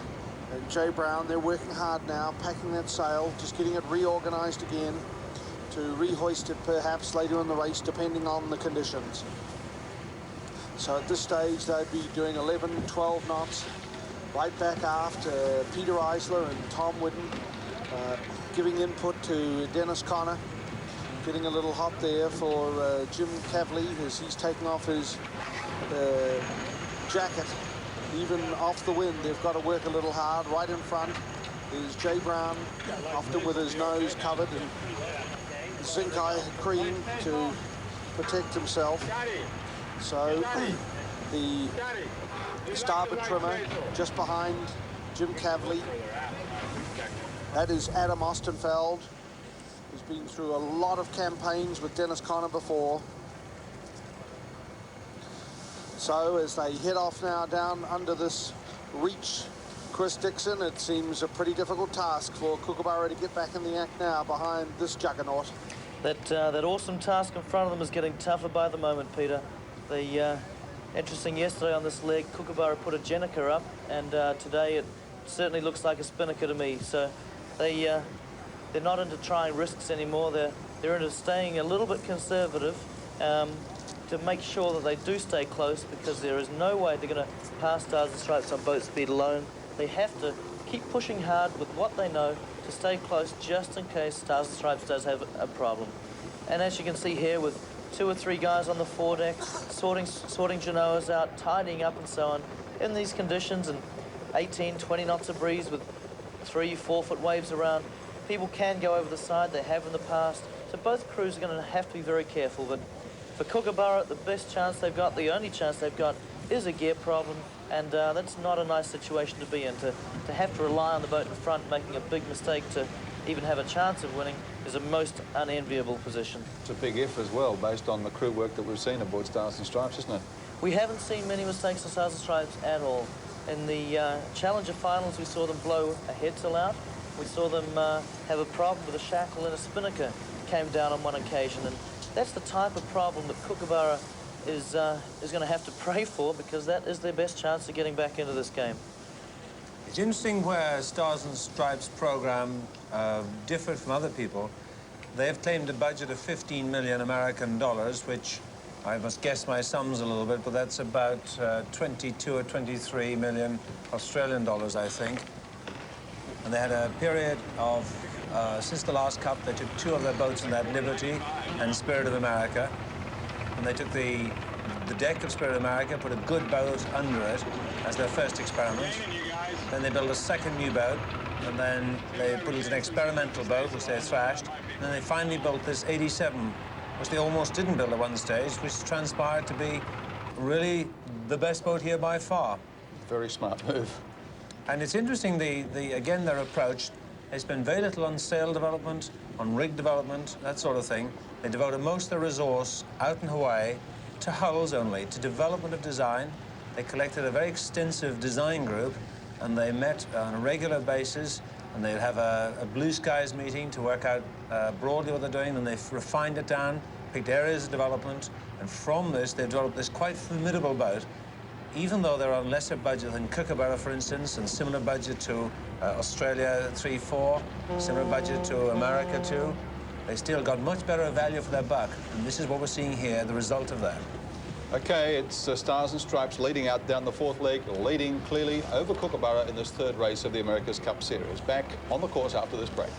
and Jay Brown. They're working hard now, packing that sail, just getting it reorganized again to rehoist it perhaps later in the race, depending on the conditions. So at this stage, they'd be doing 11, 12 knots. Right back aft, Peter Eisler and Tom Whidden giving input to Dennis Conner. Getting a little hot there for Jim Cavalli as he's taking off his jacket. Even off the wind, they've got to work a little hard. Right in front is Jay Brown, often with his nose covered and zinc eye cream to protect himself. So the starboard trimmer just behind Jim Cavalli. That is Adam Ostenfeld, who's been through a lot of campaigns with Dennis Conner before. So as they head off now down under this reach, Chris Dixon, it seems a pretty difficult task for Kookaburra to get back in the act now behind this juggernaut. That awesome task in front of them is getting tougher by the moment, Peter. Interesting, yesterday on this leg, Kookaburra put a Jenica up, and today it certainly looks like a Spinnaker to me. So they're not into trying risks anymore. They're into staying a little bit conservative to make sure that they do stay close, because there is no way they're going to pass Stars and Stripes on boat speed alone. They have to keep pushing hard with what they know to stay close, just in case Stars and Stripes does have a problem. And as you can see here, with 2 or 3 guys on the foredeck, sorting genoas out, tidying up and so on, in these conditions, and 18, 20 knots of breeze with 3, 4 foot waves around, people can go over the side. They have in the past. So both crews are going to have to be very careful. But for Kookaburra, the best chance they've got, the only chance they've got, is a gear problem. And that's not a nice situation to be in. To have to rely on the boat in front, making a big mistake to even have a chance of winning, is a most unenviable position. It's a big if as well, based on the crew work that we've seen aboard Stars and Stripes, isn't it? We haven't seen many mistakes on Stars and Stripes at all. In the Challenger finals, we saw them blow a headsail out. We saw them have a problem with a shackle and a spinnaker came down on one occasion. And that's the type of problem that Kookaburra is going to have to pray for, because that is their best chance of getting back into this game. It's interesting where Stars and Stripes program differed from other people. They've claimed a budget of 15 million American dollars, which I must guess my sums a little bit, but that's about 22 or 23 million Australian dollars, I think. And they had a period of, since the last Cup, they took 2 of their boats in that, Liberty and Spirit of America. And they took the deck of Spirit of America, put a good boat under it as their first experiment. Then they built a second new boat, and then they put it as an experimental boat, which they thrashed. And then they finally built this 87, which they almost didn't build at one stage, which transpired to be really the best boat here by far. Very smart move. And it's interesting, again, their approach. They spend very little on sail development, on rig development, that sort of thing. They devoted most of their resource out in Hawaii to hulls only, to development of design. They collected a very extensive design group, and they met on a regular basis, and they'd have a blue skies meeting to work out broadly what they're doing, and they've refined it down, picked areas of development, and from this, they've developed this quite formidable boat. Even though they're on lesser budget than Kookaburra, for instance, and similar budget to Australia 3-4, similar budget to America 2, they still got much better value for their buck. And this is what we're seeing here, the result of that. Okay, it's Stars and Stripes leading out down the fourth leg, leading clearly over Kookaburra in this third race of the America's Cup Series. Back on the course after this break.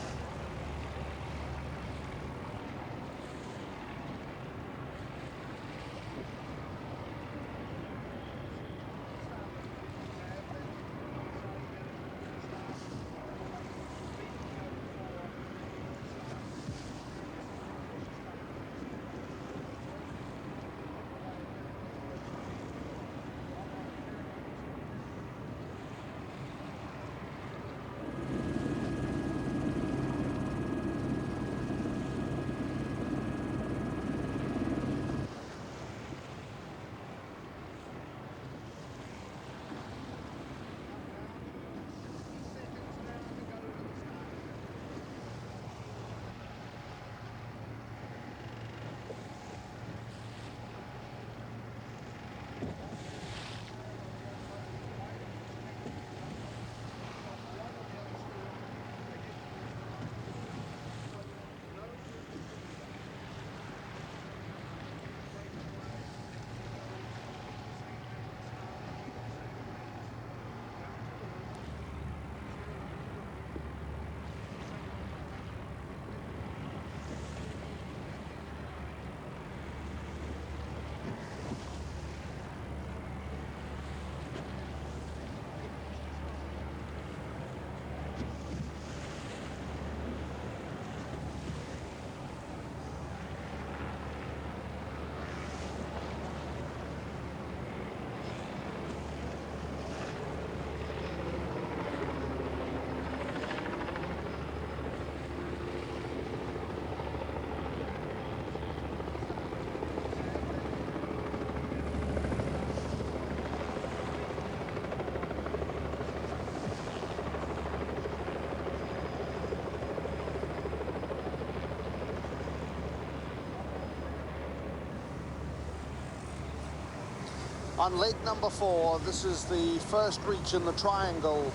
On leg number 4, this is the first reach in the triangle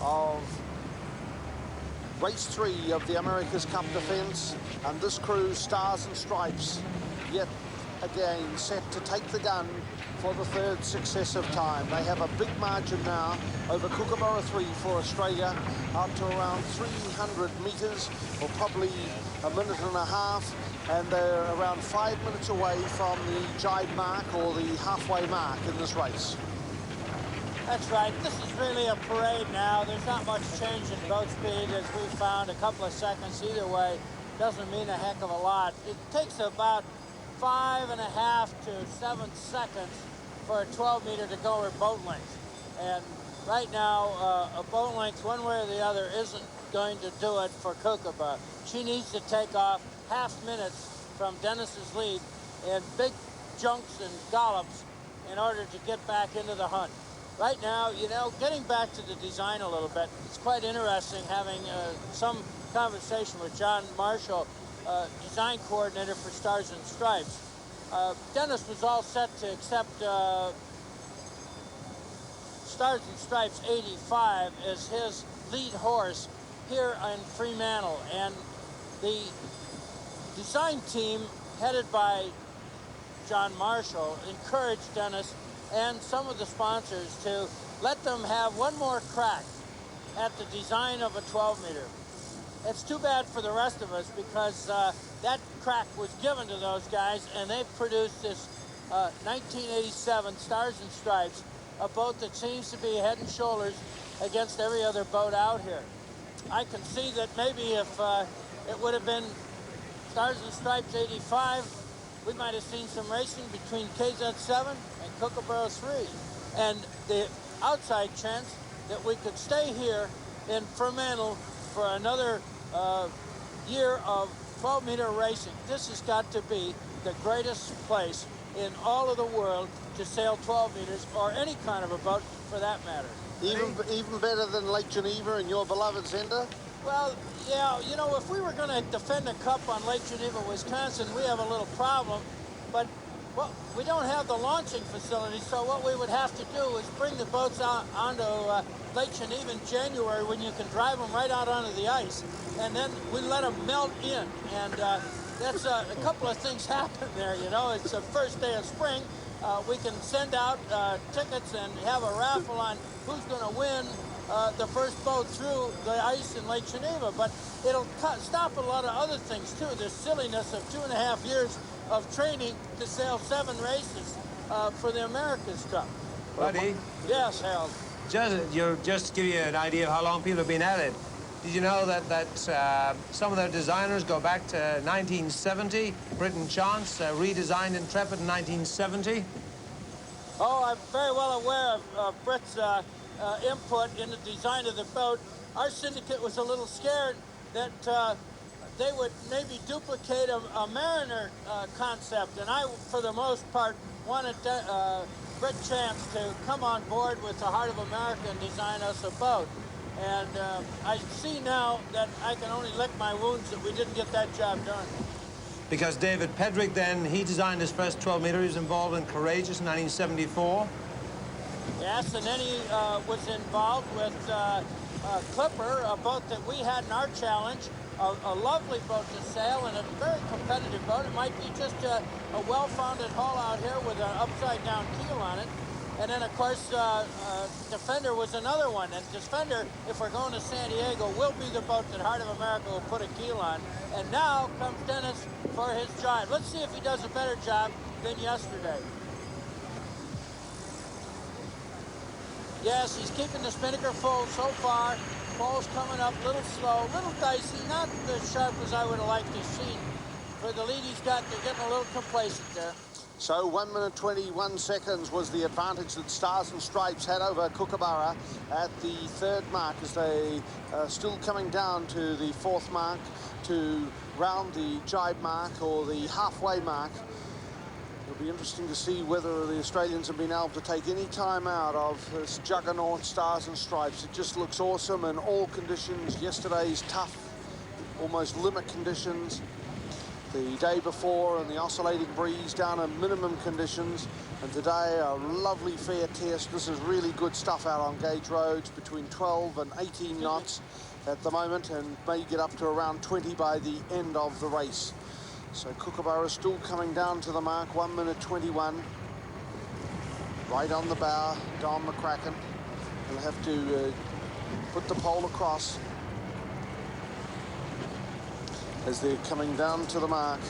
of race 3 of the America's Cup defence, and this crew, Stars and Stripes, yet again set to take the gun for the third successive time. They have a big margin now over Kookaburra 3 for Australia, up to around 300 metres, or probably a minute and a half, and they're around 5 minutes away from the jibe mark, or the halfway mark in this race. That's right. This is really a parade now. There's not much change in boat speed, as we found. A couple of seconds either way doesn't mean a heck of a lot. It takes about 5.5 to 7 seconds for a 12-meter to go her boat length. And right now, a boat length one way or the other isn't going to do it for Kookaburra. She needs to take off half minutes from Dennis's lead in big junks and dollops in order to get back into the hunt. Right now, you know, getting back to the design a little bit, it's quite interesting having some conversation with John Marshall, design coordinator for Stars and Stripes. Dennis was all set to accept Stars and Stripes 85 as his lead horse here in Fremantle, and the design team headed by John Marshall encouraged Dennis and some of the sponsors to let them have one more crack at the design of a 12-meter. It's too bad for the rest of us, because that crack was given to those guys, and they've produced this 1987 Stars and Stripes, a boat that seems to be head and shoulders against every other boat out here. I can see that maybe if it would have been Stars and Stripes 85, we might have seen some racing between KZ7 and Kookaburra 3. And the outside chance that we could stay here in Fremantle for another year of 12-meter racing. This has got to be the greatest place in all of the world to sail 12 meters, or any kind of a boat for that matter. Even better than Lake Geneva and your beloved Zender? Well, yeah, you know, if we were going to defend the Cup on Lake Geneva, Wisconsin, we have a little problem. But well, we don't have the launching facility, so what we would have to do is bring the boats out onto Lake Geneva in January, when you can drive them right out onto the ice, and then we let them melt in. And that's a couple of things happen there, you know. It's the first day of spring. We can send out tickets and have a raffle on who's going to win the first boat through the ice in Lake Geneva. But it'll stop a lot of other things, too. The silliness of 2.5 years of training to sail 7 races for the America's Cup. Buddy? Yes, Harold. Just to give you an idea of how long people have been at it, did you know that some of their designers go back to 1970? Britain Chance redesigned Intrepid in 1970. Oh, I'm very well aware of Britt's input in the design of the boat. Our syndicate was a little scared that they would maybe duplicate a Mariner concept, and I, for the most part, wanted Britt Chance to come on board with the Heart of America and design us a boat. And I see now that I can only lick my wounds that we didn't get that job done. Because David Pedrick then, he designed his first 12-meter. He was involved in Courageous in 1974. Yes, and then he was involved with Clipper, a boat that we had in our challenge, a lovely boat to sail and a very competitive boat. It might be just a well-founded hull out here with an upside-down keel on it. And then, of course, Defender was another one. And Defender, if we're going to San Diego, will be the boat that Heart of America will put a keel on. And now comes Dennis for his job. Let's see if he does a better job than yesterday. Yes, he's keeping the spinnaker full so far. Ball's coming up a little slow, a little dicey, not as sharp as I would have liked to see. For the lead he's got, they're getting a little complacent there. So 1 minute 21 seconds was the advantage that Stars and Stripes had over Kookaburra at the 3rd mark, as they are still coming down to the 4th mark to round the jibe mark or the halfway mark. It'll be interesting to see whether the Australians have been able to take any time out of this juggernaut Stars and Stripes. It just looks awesome in all conditions. Yesterday's tough, almost limit conditions. The day before and the oscillating breeze down in minimum conditions, and today a lovely fair test. This is really good stuff out on gauge roads, between 12 and 18 knots at the moment, and may get up to around 20 by the end of the race. So Kookaburra still coming down to the mark, 1 minute 21. Right on the bow, Don McCracken will have to put the pole across as they're coming down to the mark.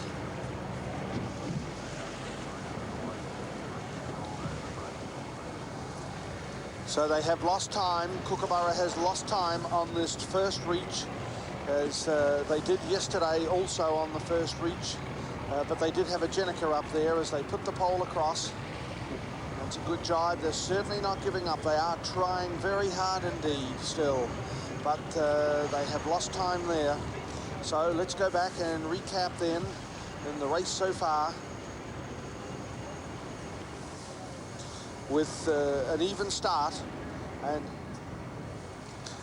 So they have lost time. Kookaburra has lost time on this first reach, as they did yesterday also on the first reach. But they did have a Jenica up there as they put the pole across. That's a good jibe. They're certainly not giving up. They are trying very hard indeed still. But they have lost time there. So let's go back and recap then in the race so far, with an even start,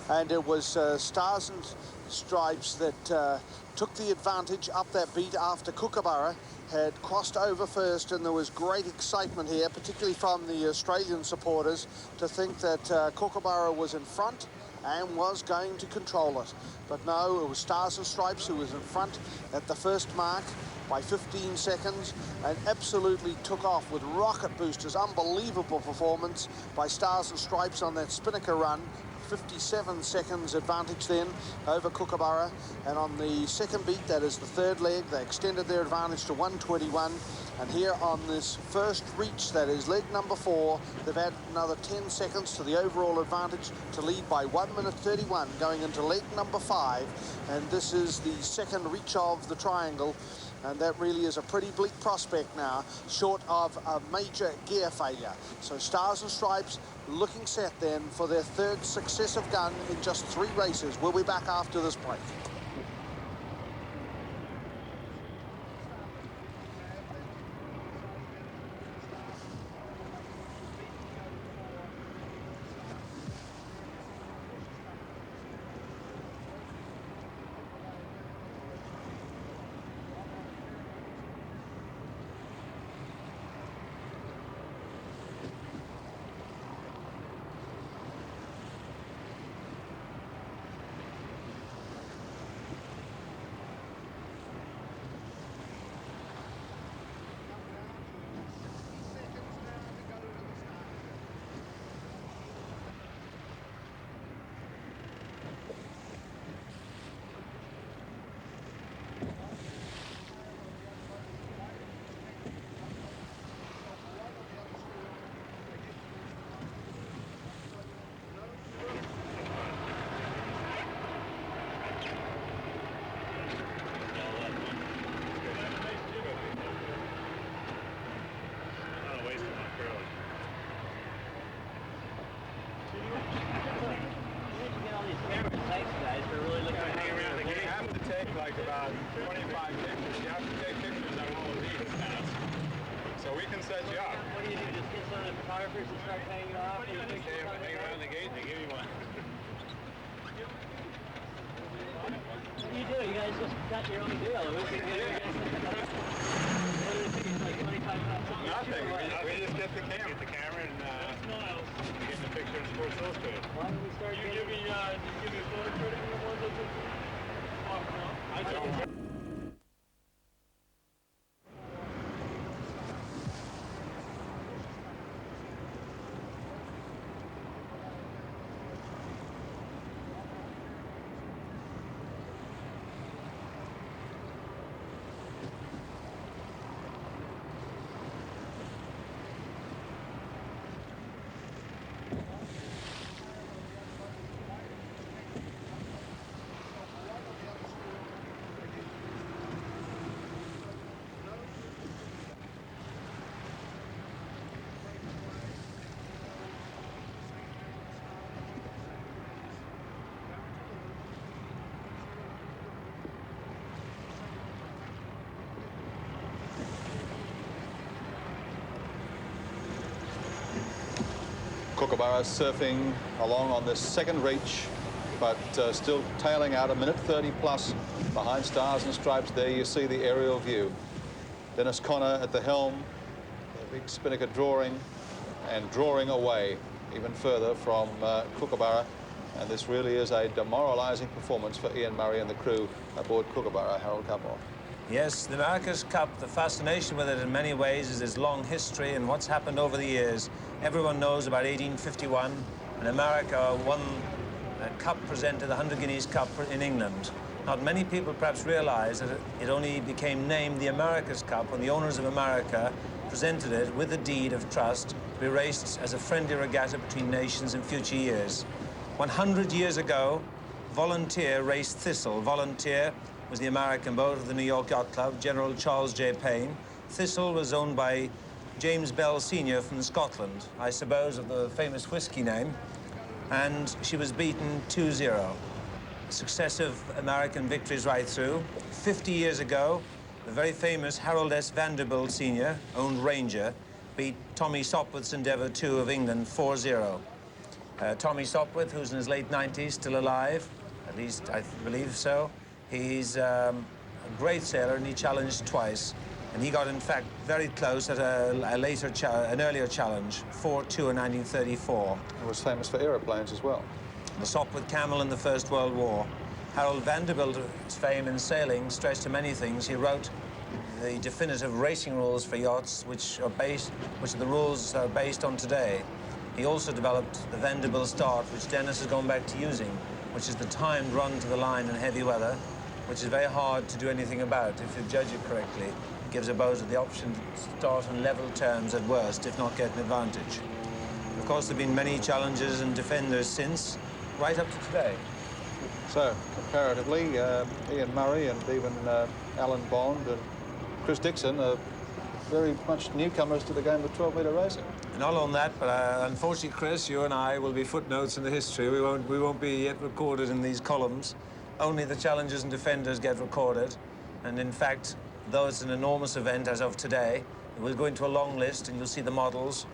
and it was Stars and Stripes that took the advantage up that beat after Kookaburra had crossed over first, and there was great excitement here, particularly from the Australian supporters, to think that Kookaburra was in front and was going to control it. But no, it was Stars and Stripes who was in front at the first mark by 15 seconds and absolutely took off with rocket boosters. Unbelievable performance by Stars and Stripes on that spinnaker run. 57 seconds advantage then over Kookaburra, and on the second beat, that is the 3rd leg, they extended their advantage to 1:21, and here on this first reach, that is leg number 4, they've added another 10 seconds to the overall advantage to lead by 1 minute 31 going into leg number 5, and this is the second reach of the triangle. And that really is a pretty bleak prospect now, short of a major gear failure. So Stars and Stripes looking set then for their third successive gun in just 3 races. We'll be back after this break. Like about 25 pictures. You have to take pictures on all of these paths. So we can set you up. What do you do? Just get some of the photographers and start hanging off? What do you think? They hang around the gate and they give you one. What do you do? You guys just got your own deal. We can get you guys what do you think? It's like 25 bucks. Nothing. We just get the camera. Get the camera and get the picture in Sports Illustrated. Why don't we start Give me photo credit for the ones that I don't. Kookaburra surfing along on this second reach, but still tailing out a minute 30 plus behind Stars and Stripes. There you see the aerial view. Dennis Conner at the helm, the big spinnaker drawing and drawing away even further from Kookaburra. And this really is a demoralising performance for Ian Murray and the crew aboard Kookaburra. Harold Cupmore. Yes, the America's Cup, the fascination with it in many ways is its long history and what's happened over the years. Everyone knows about 1851, and America won a cup presented, the 100 Guineas Cup in England. Not many people perhaps realise that it only became named the America's Cup when the owners of America presented it with a deed of trust to be raced as a friendly regatta between nations in future years. 100 years ago, Volunteer raced Thistle. Volunteer was the American boat of the New York Yacht Club, General Charles J. Payne. Thistle was owned by James Bell Sr. from Scotland, I suppose of the famous whiskey name, and she was beaten 2-0. Successive American victories right through. 50 years ago, the very famous Harold S. Vanderbilt Sr., owned Ranger, beat Tommy Sopwith's Endeavour II of England 4-0. Tommy Sopwith, who's in his late 90s, still alive, at least I believe so. He's a great sailor, and he challenged twice. And he got, in fact, very close at an earlier challenge, 4-2 in 1934. He was famous for aeroplanes as well. The Sopwith Camel in the First World War. Harold Vanderbilt's fame in sailing stretched to many things. He wrote the definitive racing rules for yachts, which the rules are based on today. He also developed the Vanderbilt Start, which Dennis has gone back to using, which is the timed run to the line in heavy weather, which is very hard to do anything about if you judge it correctly. It gives a boat the option to start on level terms at worst, if not get an advantage. Of course, there have been many challenges and defenders since, right up to today. So, comparatively, Ian Murray and even Alan Bond and Chris Dixon are very much newcomers to the game of 12-metre racing. Not on that, but unfortunately, Chris, you and I will be footnotes in the history. We won't be yet recorded in these columns. Only the challengers and defenders get recorded. And in fact, though it's an enormous event as of today, we'll go into a long list and you'll see the models.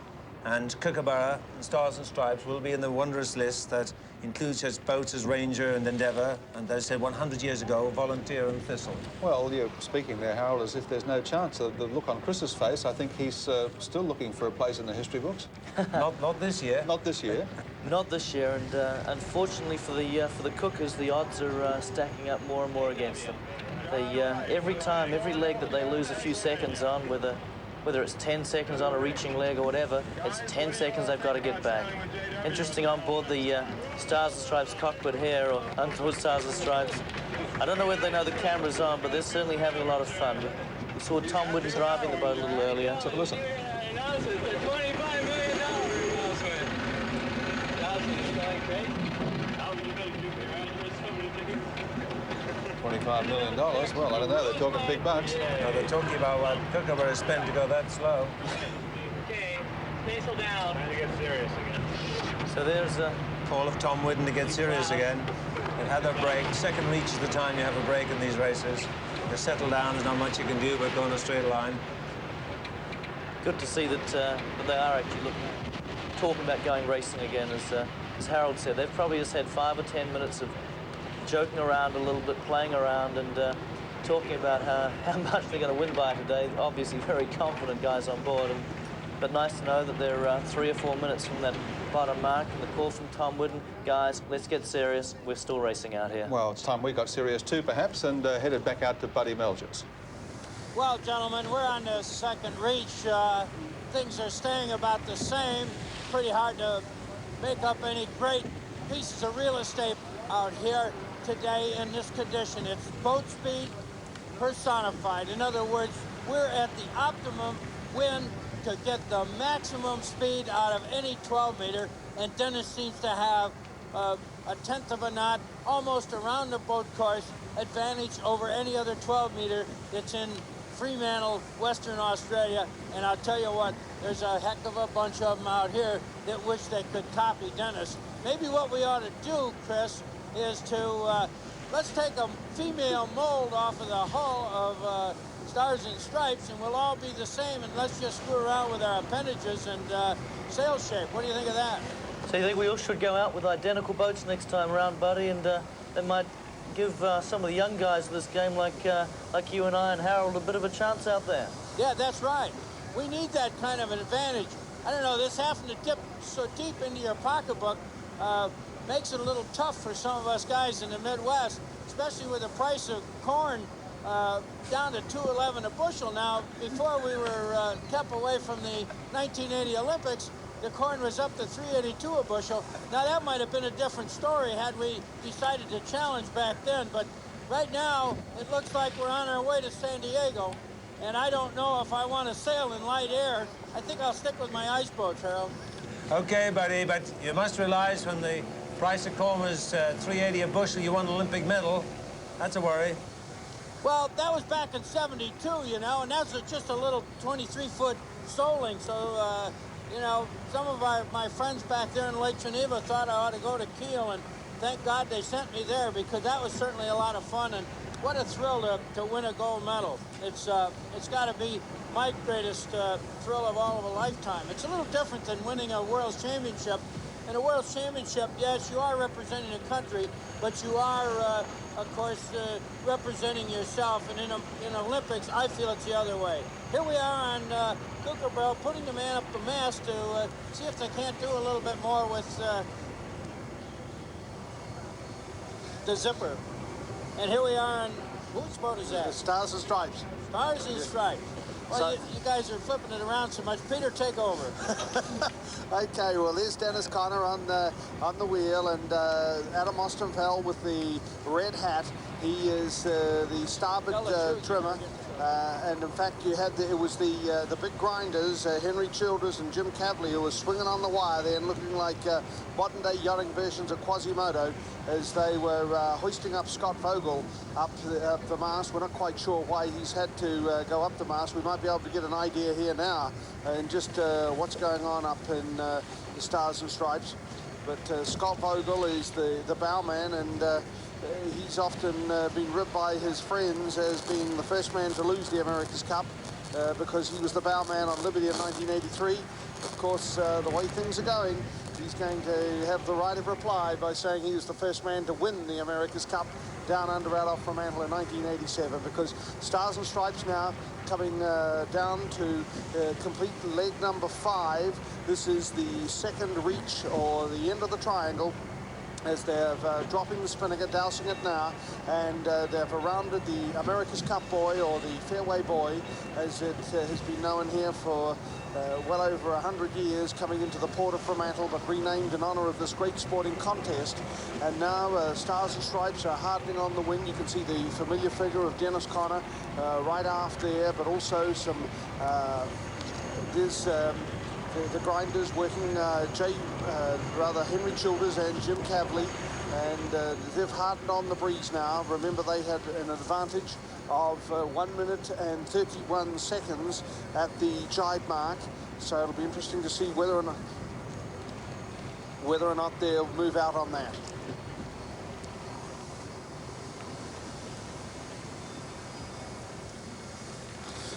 And Kookaburra and Stars and Stripes will be in the wondrous list that includes such boats as Ranger and Endeavour, and they said 100 years ago, Volunteer and Thistle. Well, you're speaking there, Harold, as if there's no chance. The look on Chris's face, I think he's still looking for a place in the history books. Not this year. Not this year. Not this year, and unfortunately for the Cookers, the odds are stacking up more and more against them. Every time, every leg that they lose a few seconds on, whether it's 10 seconds on a reaching leg or whatever, it's 10 seconds they've got to get back. Interesting on board the Stars and Stripes cockpit here, or Untold Stars and Stripes. I don't know whether they know the camera's on, but they're certainly having a lot of fun. We saw Tom Whidden driving the boat a little earlier. So listen. Announcement, the $25 million announcement. Announcement is going great. How are you going to do $25 million. Well, I don't know. They're talking big bucks. No, they're talking about what Kookaburra spent to go that slow. Okay, Staysel down. Trying to get serious again. So there's a Call of Tom Whidden to get serious again. They've had their break. Second reach is the time you have a break in these races. You settle down, there's not much you can do but go in a straight line. good to see that they are actually talking about going racing again. As Harold said, they've probably just had 5 or 10 minutes of joking around a little bit, playing around, and talking about how much they're going to win by today. Obviously very confident guys on board, but nice to know that they're 3 or 4 minutes from that bottom mark, and the call from Tom Whidden, guys, let's get serious, we're still racing out here. Well, it's time we got serious too, perhaps, and headed back out to Buddy Melgers. Well, gentlemen, we're on the second reach. Things are staying about the same. Pretty hard to make up any great pieces of real estate out here today in this condition. It's boat speed personified. In other words, we're at the optimum wind to get the maximum speed out of any 12-meter, and Dennis seems to have a 1/10 of a knot almost around the boat course advantage over any other 12-meter that's in Fremantle, Western Australia. And I'll tell you what, there's a heck of a bunch of them out here that wish they could copy Dennis. Maybe what we ought to do, Chris, is to let's take a female mold off of the hull of Stars and Stripes, and we'll all be the same, and let's just screw around with our appendages and sail shape. What do you think of that? So you think we all should go out with identical boats next time around, Buddy, and that might give some of the young guys of this game, like you and I and Harold, a bit of a chance out there? Yeah, that's right. We need that kind of an advantage. I don't know, this having to dip so deep into your pocketbook makes it a little tough for some of us guys in the Midwest, especially with the price of corn down to $2.11 a bushel now. Before we were kept away from the 1980 Olympics, the corn was up to $3.82 a bushel. Now that might have been a different story had we decided to challenge back then, but right now it looks like we're on our way to San Diego, and I don't know if I want to sail in light air. I think I'll stick with my ice boats, Harold. Okay, buddy, but you must realize when the price of corn was $3.80 a bushel, you won an Olympic medal. That's a worry. Well, that was back in '72, you know, and that's just a little 23-foot soling. So, you know, some of my friends back there in Lake Geneva thought I ought to go to Kiel, and thank God they sent me there, because that was certainly a lot of fun, and what a thrill to win a gold medal. It's got to be my greatest thrill of all of a lifetime. It's a little different than winning a World Championship. In a World Championship, yes, you are representing a country, but you are, of course, representing yourself. And in Olympics, I feel it's the other way. Here we are on Kookaburra, putting the man up the mast to see if they can't do a little bit more with the zipper. And here we are on, whose boat is that? The Stars and Stripes. Stars and Stripes. Well, you guys are flipping it around so much. Peter, take over. Okay, well, there's Dennis Conner on the wheel, and Adam Ostenfeld with the red hat. He is the starboard trimmer. And in fact, you had it was the big grinders, Henry Childers and Jim Cavley, who were swinging on the wire there and looking like modern-day yachting versions of Quasimodo as they were hoisting up Scott Vogel up the mast. We're not quite sure why he's had to go up the mast. We might be able to get an idea here now and just what's going on up in the Stars and Stripes. But Scott Vogel is the bowman, and he's often been ribbed by his friends as being the first man to lose the America's Cup because he was the bowman on Liberty in 1983. Of course, the way things are going, he's going to have the right of reply by saying he was the first man to win the America's Cup down under Adolph Fremantle in 1987, because Stars and Stripes now coming down to complete leg number 5. This is the second reach, or the end of the triangle, as they're dropping the spinnaker, dousing it now, and they've rounded the America's Cup boy, or the fairway boy, as it has been known here for well over 100 years, coming into the port of Fremantle, but renamed in honour of this great sporting contest. And now Stars and Stripes are hardening on the wind. You can see the familiar figure of Dennis Conner right aft there, but also some the grinders working, Henry Childers and Jim Cavley, and they've hardened on the breeze now. Remember, they had an advantage of 1 minute and 31 seconds at the jibe mark, so it'll be interesting to see whether or not they'll move out on that.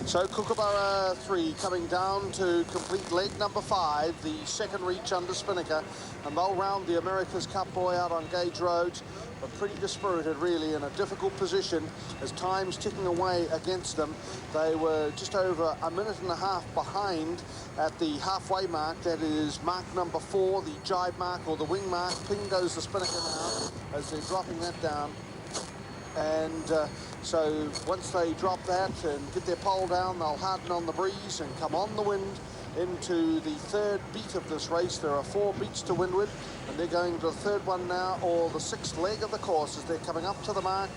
So Kookaburra 3 coming down to complete leg number 5, the second reach under spinnaker, and they'll round the America's Cup boy out on Gage Roads, but pretty dispirited really, in a difficult position as time's ticking away against them. They were just over a minute and a half behind at the halfway mark. That is mark number 4, the jibe mark or the wing mark. Ping goes the spinnaker now as they're dropping that down. And so once they drop that and get their pole down, they'll harden on the breeze and come on the wind into the third beat of this race. There are 4 beats to windward, and they're going to the third one now, or the 6th leg of the course, as they're coming up to the mark.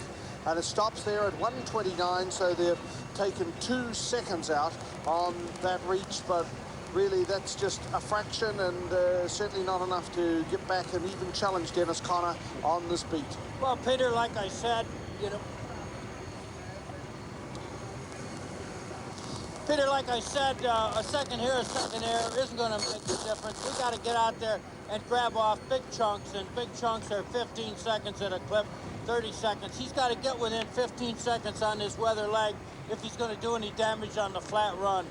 And it stops there at 1:29, so they've taken 2 seconds out on that reach, but really that's just a fraction, and certainly not enough to get back and even challenge Dennis Conner on this beat. Well, Peter, like I said, a second here, a second there isn't going to make a difference. We got to get out there and grab off big chunks, and big chunks are 15 seconds at a clip, 30 seconds. He's got to get within 15 seconds on this weather leg if he's going to do any damage on the flat run.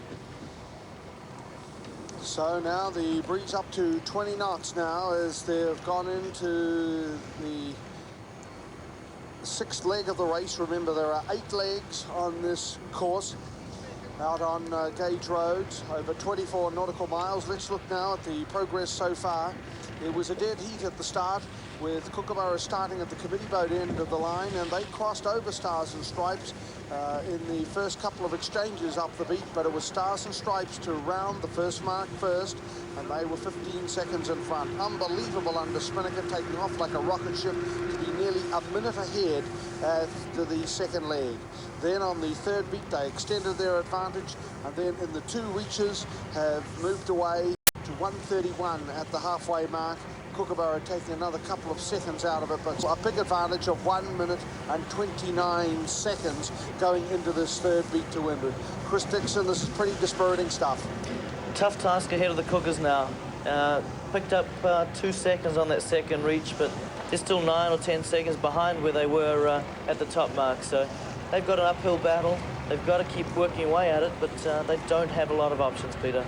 So now the breeze up to 20 knots now as they've gone into the 6th leg of the race. Remember, there are 8 legs on this course out on Gage Roads, over 24 nautical miles. Let's look now at the progress so far. It was a dead heat at the start, with Kookaburra starting at the committee boat end of the line, and they crossed over Stars and Stripes in the first couple of exchanges up the beat, but it was Stars and Stripes to round the first mark first, and they were 15 seconds in front. Unbelievable under spinnaker, taking off like a rocket ship to be nearly a minute ahead after the second leg. Then on the third beat, they extended their advantage, and then in the 2 reaches have moved away to 1:31 at the halfway mark. Kookaburra taking another couple of seconds out of it, but a big advantage of 1 minute and 29 seconds going into this third beat to windward. Chris Dixon, this is pretty dispiriting stuff. Tough task ahead of the Cookers now. Picked up 2 seconds on that second reach, but they're still 9 or 10 seconds behind where they were at the top mark. So they've got an uphill battle. They've got to keep working away at it, but they don't have a lot of options, Peter.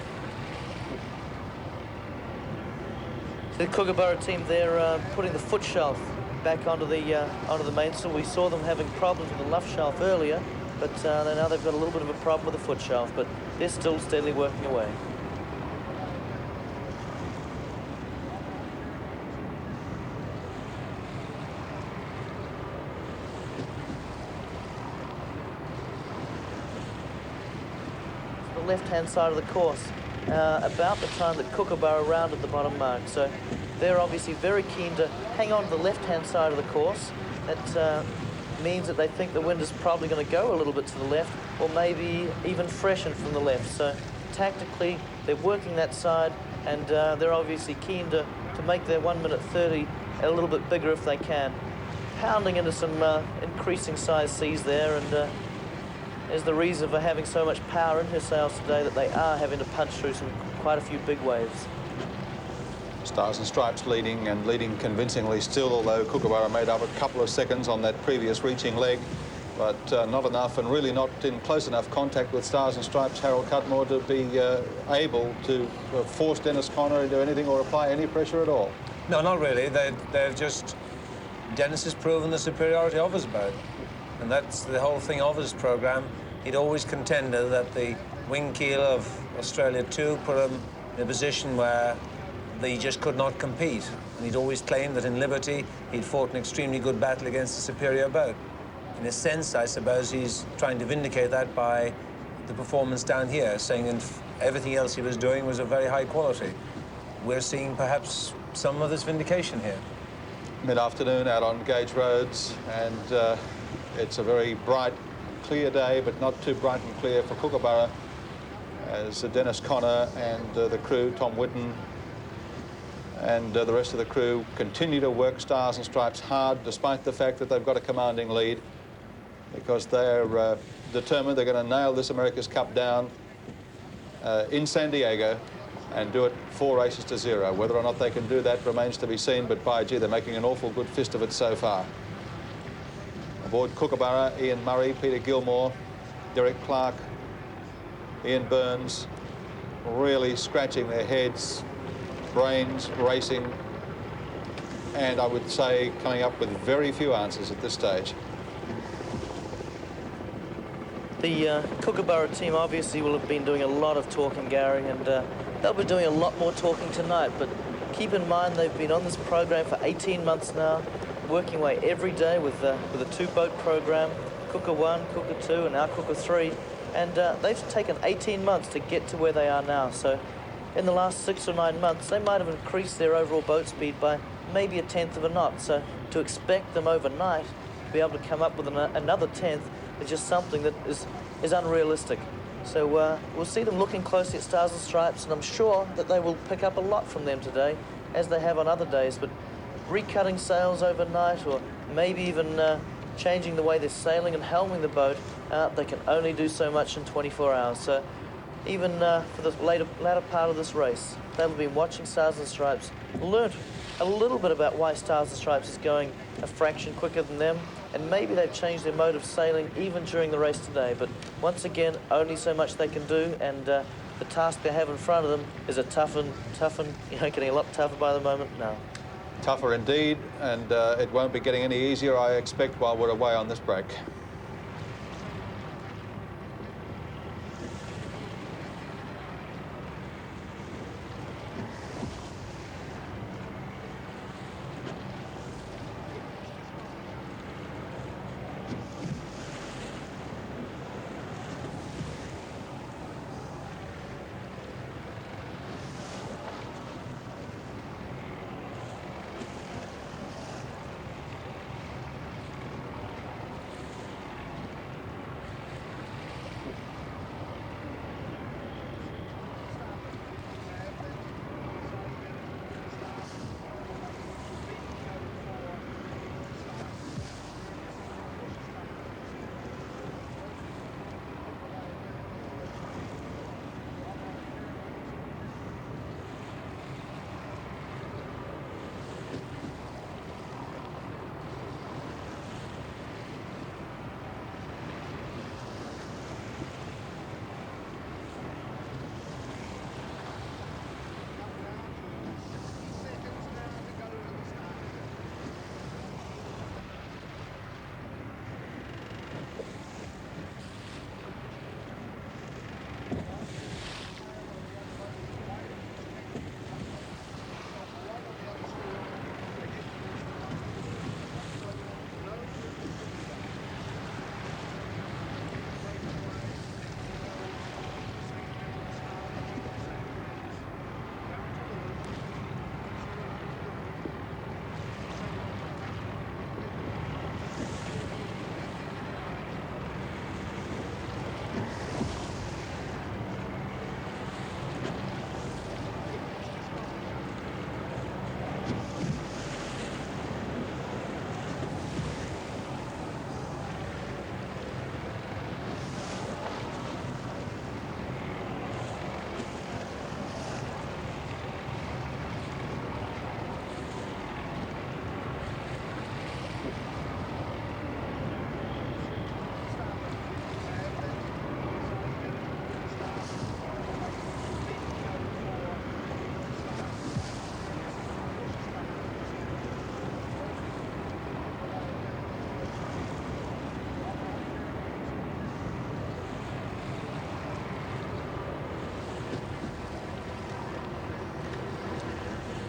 The Kookaburra team, they're putting the foot shelf back onto the mainsail. We saw them having problems with the luff shelf earlier, but now they've got a little bit of a problem with the foot shelf, but they're still steadily working away. The left-hand side of the course, about the time that Kookaburra rounded the bottom mark. So they're obviously very keen to hang on to the left-hand side of the course. That means that they think the wind is probably going to go a little bit to the left, or maybe even freshen from the left. So tactically, they're working that side, and they're obviously keen to make their 1:30 a little bit bigger if they can. Pounding into some increasing size seas there, and is the reason for having so much power in her sails today, that they are having to punch through quite a few big waves. Stars and Stripes leading, and leading convincingly still, although Kookaburra made up a couple of seconds on that previous reaching leg, but not enough, and really not in close enough contact with Stars and Stripes Harold Cutmore to be able to force Dennis Conner into anything or apply any pressure at all. No, not really. They've just... Dennis has proven the superiority of his boat, and that's the whole thing of his program. He'd always contended that the wing keel of Australia 2 put him in a position where they just could not compete. And he'd always claimed that in Liberty, he'd fought an extremely good battle against a superior boat. In a sense, I suppose, he's trying to vindicate that by the performance down here, saying that everything else he was doing was of very high quality. We're seeing perhaps some of this vindication here. Mid-afternoon out on Gage Roads, and it's a very bright, clear day, but not too bright and clear for Kookaburra, as Dennis Conner and the crew, Tom Whitten, and the rest of the crew continue to work Stars and Stripes hard, despite the fact that they've got a commanding lead, because they're determined they're going to nail this America's Cup down in San Diego and do it 4 races to 0. Whether or not they can do that remains to be seen, but by gee, they're making an awful good fist of it so far. Aboard Kookaburra, Ian Murray, Peter Gilmore, Derek Clark, Ian Burns, really scratching their heads, brains racing, and I would say coming up with very few answers at this stage. The Kookaburra team obviously will have been doing a lot of talking, Gary, and they'll be doing a lot more talking tonight, but keep in mind they've been on this program for 18 months now, working away every day with a 2-boat program, Kuka 1, Kuka 2, and now Kuka 3, and they've taken 18 months to get to where they are now. So in the last 6 or 9 months, they might have increased their overall boat speed by maybe 1/10 of a knot. So to expect them overnight to be able to come up with another 1/10 is just something that is unrealistic. So we'll see them looking closely at Stars and Stripes, and I'm sure that they will pick up a lot from them today, as they have on other days. But recutting sails overnight, or maybe even changing the way they're sailing and helming the boat, they can only do so much in 24 hours. So even for the latter part of this race, they'll have been watching Stars and Stripes, learned a little bit about why Stars and Stripes is going a fraction quicker than them, and maybe they've changed their mode of sailing even during the race today. But once again, only so much they can do, and the task they have in front of them is a tough and, getting a lot tougher by the moment now. Tougher indeed, and it won't be getting any easier, I expect, while we're away on this break.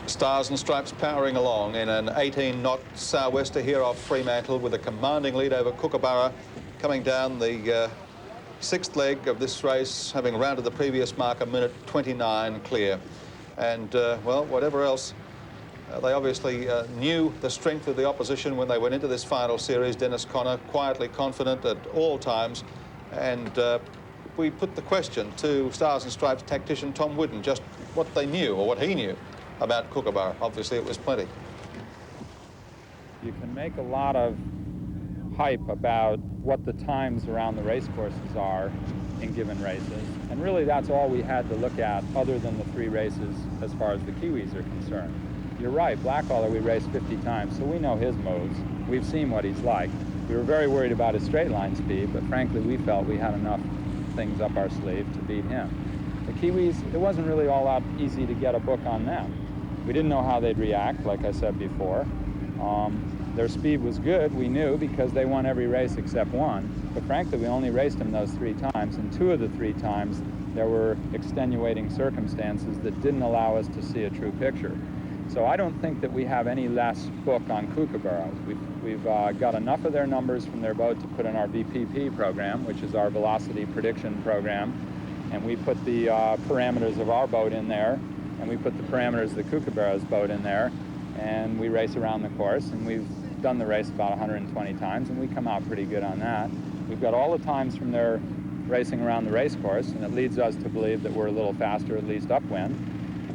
Stars and Stripes powering along in an 18-knot sou'wester here off Fremantle with a commanding lead over Kookaburra, coming down the sixth leg of this race, having rounded the previous mark, 1:29 clear. And, well, whatever else, they obviously knew the strength of the opposition when they went into this final series. Dennis Conner quietly confident at all times. And we put the question to Stars and Stripes tactician Tom Whidden, just what they knew or what he knew about Kookaburra. Obviously, it was plenty. You can make a lot of hype about what the times around the race courses are in given races. And really, that's all we had to look at other than the 3 races as far as the Kiwis are concerned. You're right, Blackwelder we raced 50 times, so we know his moves. We've seen what he's like. We were very worried about his straight line speed, but frankly, we felt we had enough things up our sleeve to beat him. The Kiwis, it wasn't really all that easy to get a book on them. We didn't know how they'd react, like I said before. Their speed was good, we knew, because they won every race except one. But frankly, we only raced them those 3 times, and 2 of the 3 times there were extenuating circumstances that didn't allow us to see a true picture. So I don't think that we have any less book on Kookaburra. We've got enough of their numbers from their boat to put in our VPP program, which is our velocity prediction program. And we put the parameters of our boat in there, and we put the parameters of the Kookaburra's boat in there, and we race around the course, and we've done the race about 120 times, and we come out pretty good on that. We've got all the times from their racing around the race course, and it leads us to believe that we're a little faster, at least upwind.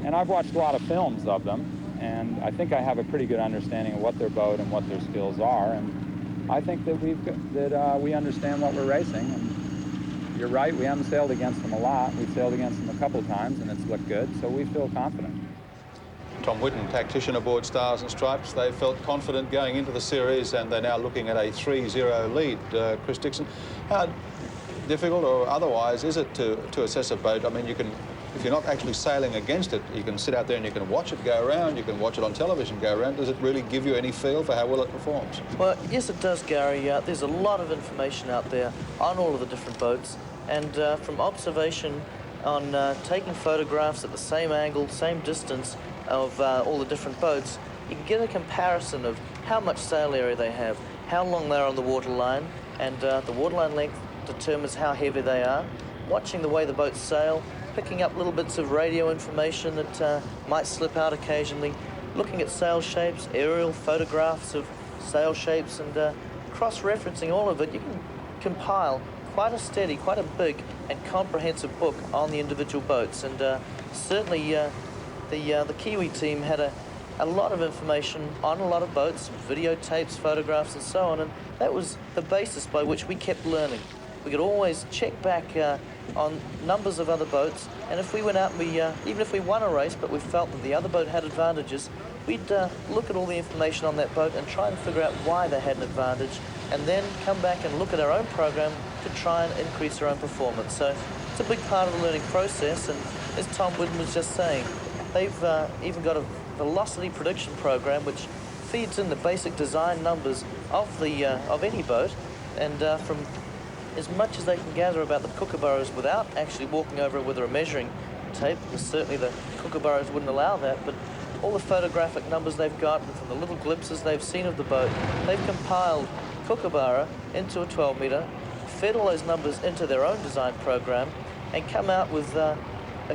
And I've watched a lot of films of them, and I think I have a pretty good understanding of what their boat and what their skills are, and I think that we understand what we're racing. And you're right, we haven't sailed against them a lot. We've sailed against them a couple of times, and it's looked good, so we feel confident. Tom Whidden, tactician aboard Stars and Stripes. They felt confident going into the series, and they're now looking at a 3-0 lead. Chris Dixon, how difficult or otherwise is it to assess a boat? I mean, you can, if you're not actually sailing against it, you can sit out there and you can watch it go around, you can watch it on television go around. Does it really give you any feel for how well it performs? Well, yes, it does, Gary. There's a lot of information out there on all of the different boats, and from observation on taking photographs at the same angle, same distance of all the different boats, you can get a comparison of how much sail area they have, how long they're on the waterline, and the waterline length determines how heavy they are. Watching the way the boats sail, picking up little bits of radio information that might slip out occasionally, looking at sail shapes, aerial photographs of sail shapes, and cross-referencing all of it, you can compile quite a steady, quite a big and comprehensive book on the individual boats. And certainly the Kiwi team had a lot of information on a lot of boats, videotapes, photographs, and so on, and that was the basis by which we kept learning. We could always check back on numbers of other boats, and if we went out and even if we won a race but we felt that the other boat had advantages, we'd look at all the information on that boat and try and figure out why they had an advantage, and then come back and look at our own program to try and increase our own performance. So it's a big part of the learning process, and as Tom Whidden was just saying, they've even got a velocity prediction program which feeds in the basic design numbers of any boat, and from as much as they can gather about the Kookaburras without actually walking over it with a measuring tape, because certainly the Kookaburras wouldn't allow that, but all the photographic numbers they've got and from the little glimpses they've seen of the boat, they've compiled Kookaburra into a 12-metre, fed all those numbers into their own design program, and come out with a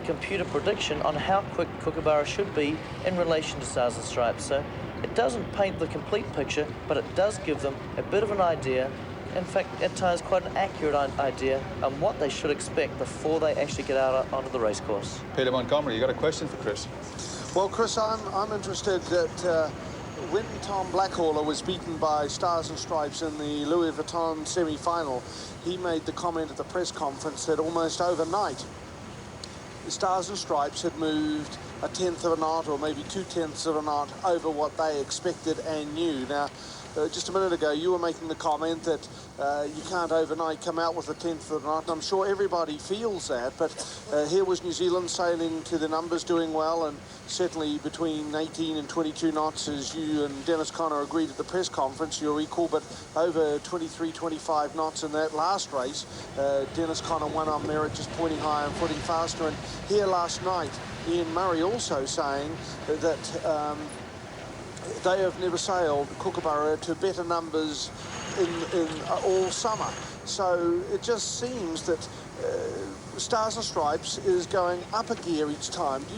computer prediction on how quick Kookaburra should be in relation to Stars and Stripes. So it doesn't paint the complete picture, but it does give them a bit of an idea. In fact, at times quite an accurate idea on what they should expect before they actually get out onto the race course. Peter Montgomery, you got a question for Chris? Well, Chris, I'm interested that when Tom Blackwelder was beaten by Stars and Stripes in the Louis Vuitton semi-final, he made the comment at the press conference that almost overnight, the Stars and Stripes had moved a tenth of a knot or maybe 2/10 of a knot over what they expected and knew. Now, just a minute ago, you were making the comment that you can't overnight come out with a tenth of a knot, and I'm sure everybody feels that, but here was New Zealand sailing to the numbers, doing well, and certainly between 18 and 22 knots, as you and Dennis Conner agreed at the press conference, you'll recall, but over 23, 25 knots in that last race. Dennis Conner won on merit, just pointing higher and footing faster, and here last night, Ian Murray also saying that they have never sailed Kookaburra to better numbers in all summer. So it just seems that Stars and Stripes is going up a gear each time. Do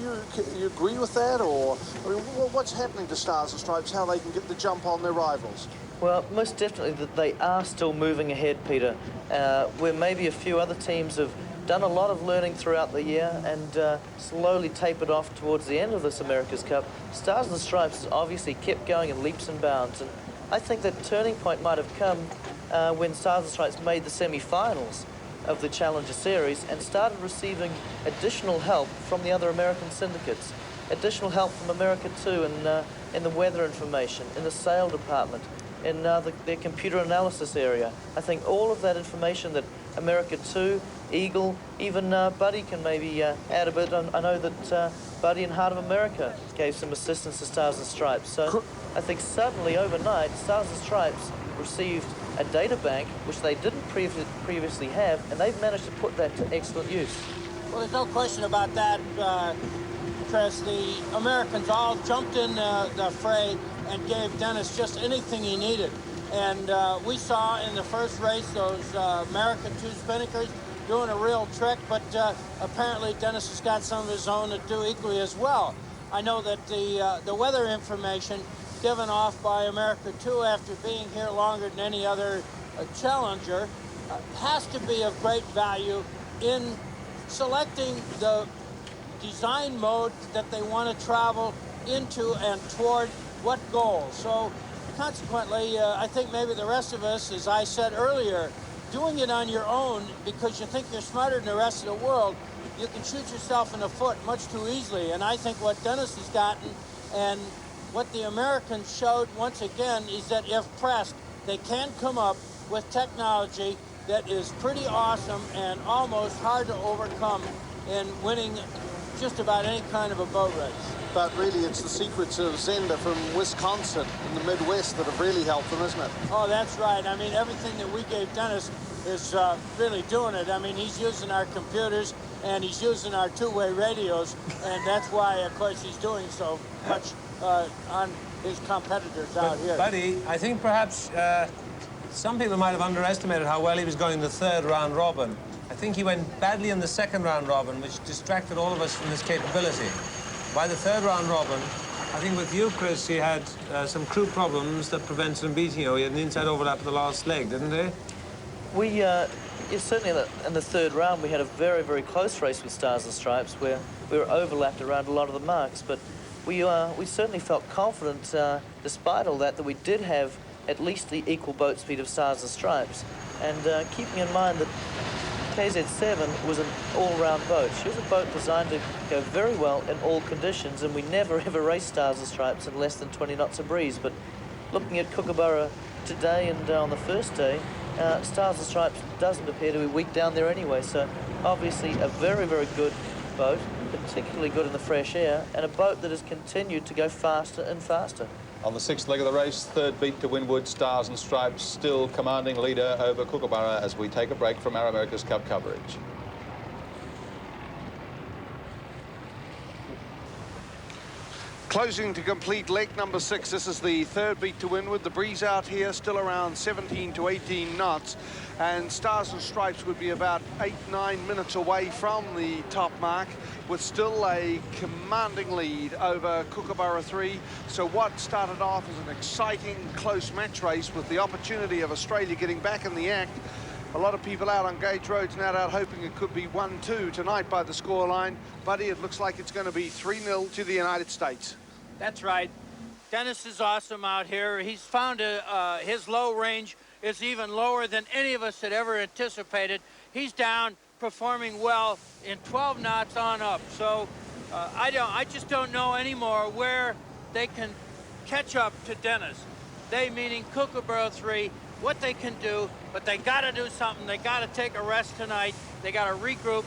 you agree with that, or I mean, what's happening to Stars and Stripes? How they can get the jump on their rivals? Well, most definitely that they are still moving ahead, Peter, where maybe a few other teams have done a lot of learning throughout the year and slowly tapered off towards the end of this America's Cup. Stars and Stripes has obviously kept going in leaps and bounds, and I think that turning point might have come when Stars and Stripes made the semi-finals of the Challenger Series and started receiving additional help from the other American syndicates, additional help from America 2 in the weather information, in the sail department, in their computer analysis area. I think all of that information that America 2, Eagle, even Buddy can maybe add a bit. I know that Buddy and Heart of America gave some assistance to Stars and Stripes. So I think suddenly, overnight, Stars and Stripes received a data bank which they didn't previously have, and they've managed to put that to excellent use. Well, there's no question about that, Chris. The Americans all jumped in the fray and gave Dennis just anything he needed. And we saw in the first race those American 2 spinnakers doing a real trick, but apparently Dennis has got some of his own that do equally as well. I know that the weather information given off by America 2 after being here longer than any other challenger has to be of great value in selecting the design mode that they want to travel into and toward what goal. So consequently, I think maybe the rest of us, as I said earlier, doing it on your own because you think you're smarter than the rest of the world, you can shoot yourself in the foot much too easily. And I think what Dennis has gotten and what the Americans showed once again is that if pressed, they can come up with technology that is pretty awesome and almost hard to overcome in winning just about any kind of a boat race. But really, it's the secrets of Zender from Wisconsin in the Midwest that have really helped them, isn't it? Oh, that's right. I mean, everything that we gave Dennis is really doing it. I mean, he's using our computers and he's using our two-way radios, and that's why, of course, he's doing so much on his competitors out here. Buddy, I think perhaps some people might have underestimated how well he was going in the third round robin. I think he went badly in the second round robin, which distracted all of us from his capability. By the third round robin, I think with you, Chris, he had some crew problems that prevented him beating you. He had an inside overlap at the last leg, didn't he? We, certainly in the third round, we had a very, very close race with Stars and Stripes where we were overlapped around a lot of the marks, but we certainly felt confident, despite all that we did have at least the equal boat speed of Stars and Stripes. And keeping in mind that KZ7 was an all-round boat. She was a boat designed to go very well in all conditions, and we never ever raced Stars and Stripes in less than 20 knots of breeze. But looking at Kookaburra today and on the first day, Stars and Stripes doesn't appear to be weak down there anyway. So obviously a very, very good boat, particularly good in the fresh air, and a boat that has continued to go faster and faster. On the sixth leg of the race, third beat to windward, Stars and Stripes still commanding leader over Kookaburra as we take a break from our America's Cup coverage. Closing to complete leg number 6. This is the third beat to windward. The breeze out here still around 17 to 18 knots. And Stars and Stripes would be about 8-9 minutes away from the top mark with still a commanding lead over Kookaburra 3. So what started off as an exciting close match race with the opportunity of Australia getting back in the act. A lot of people out on Gage Roads now out hoping it could be 1-2 tonight by the scoreline. Buddy, it looks like it's going to be 3-0 to the United States. That's right. Dennis is awesome out here. He's found his low range is even lower than any of us had ever anticipated. He's down, performing well in 12 knots on up. So I just don't know anymore where they can catch up to Dennis. They meaning Kookaburra 3, what they can do but they got to do something. They got to take a rest tonight. They got to regroup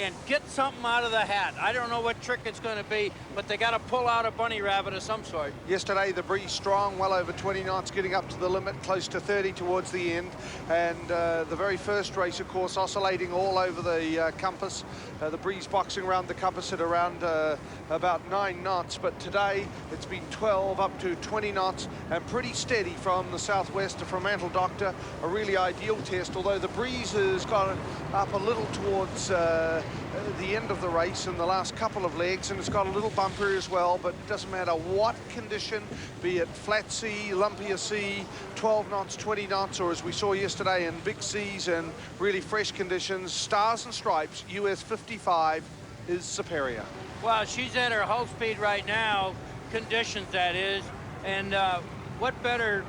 and get something out of the hat. I don't know what trick it's going to be, but they got to pull out a bunny rabbit of some sort. Yesterday, the breeze strong, well over 20 knots, getting up to the limit, close to 30 towards the end. And the very first race, of course, oscillating all over the compass. The breeze boxing around the compass at around about 9 knots. But today, it's been 12 up to 20 knots and pretty steady from the southwest to Fremantle Doctor. A really ideal test, although the breeze has gone up a little towards the end of the race in the last couple of legs, and it's got a little bumper as well, but it doesn't matter what condition, be it flat sea, lumpier sea, 12 knots, 20 knots, or as we saw yesterday in big seas and really fresh conditions, Stars and Stripes, US 55 is superior. Well, she's at her hull speed right now, conditions that is, and what better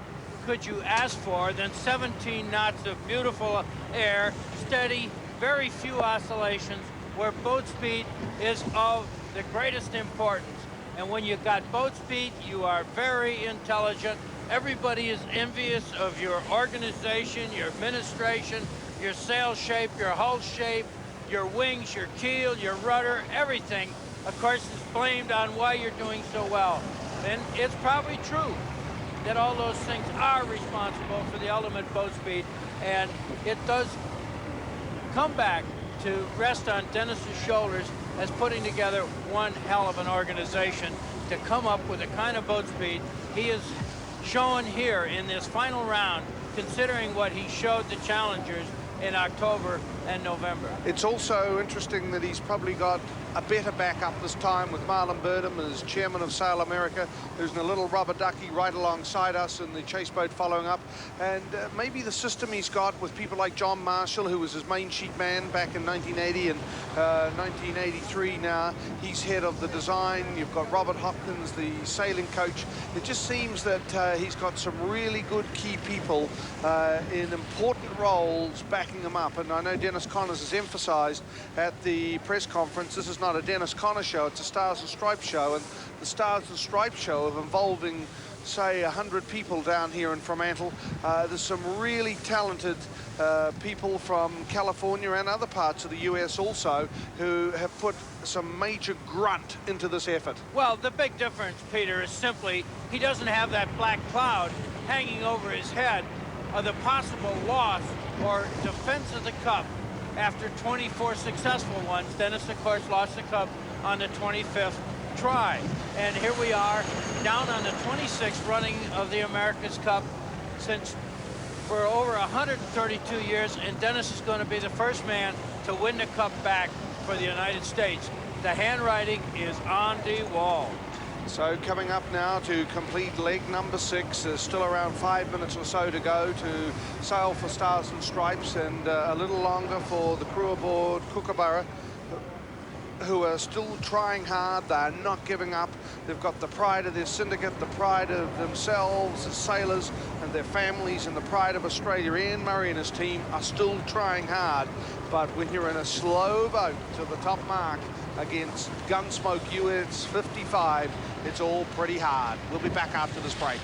could you ask for than 17 knots of beautiful air, steady, very few oscillations, where boat speed is of the greatest importance. And when you've got boat speed, you are very intelligent. Everybody is envious of your organization, your administration, your sail shape, your hull shape, your wings, your keel, your rudder, everything, of course, is blamed on why you're doing so well. And it's probably true that all those things are responsible for the ultimate boat speed, and it does come back to rest on Dennis's shoulders as putting together one hell of an organization to come up with the kind of boat speed he is showing here in this final round, considering what he showed the challengers in October and November. It's also interesting that he's probably got a better backup this time with Marlon Burnham as chairman of Sail America, who's in a little rubber ducky right alongside us in the chase boat following up. And maybe the system he's got with people like John Marshall, who was his main sheet man back in 1980 and 1983 now. He's head of the design. You've got Robert Hopkins, the sailing coach. It just seems that he's got some really good key people in important roles backing him up. And I know Dennis Connors has emphasized at the press conference, this is not a Dennis Connors show, it's a Stars and Stripes show, and the Stars and Stripes show of involving, say, 100 people down here in Fremantle. There's some really talented people from California and other parts of the US also who have put some major grunt into this effort. Well, the big difference, Peter, is simply he doesn't have that black cloud hanging over his head of the possible loss or defense of the cup after 24 successful ones. Dennis, of course, lost the cup on the 25th try. And here we are down on the 26th running of the America's Cup since for over 132 years, and Dennis is going to be the first man to win the cup back for the United States. The handwriting is on the wall. So coming up now to complete leg number 6, there's still around 5 minutes or so to go to sail for Stars and Stripes, and a little longer for the crew aboard Kookaburra, who are still trying hard. They're not giving up. They've got the pride of their syndicate, the pride of themselves as sailors and their families, and the pride of Australia. Ian Murray and his team are still trying hard, but when you're in a slow boat to the top mark against Gunsmoke US 55, it's all pretty hard. We'll be back after this break.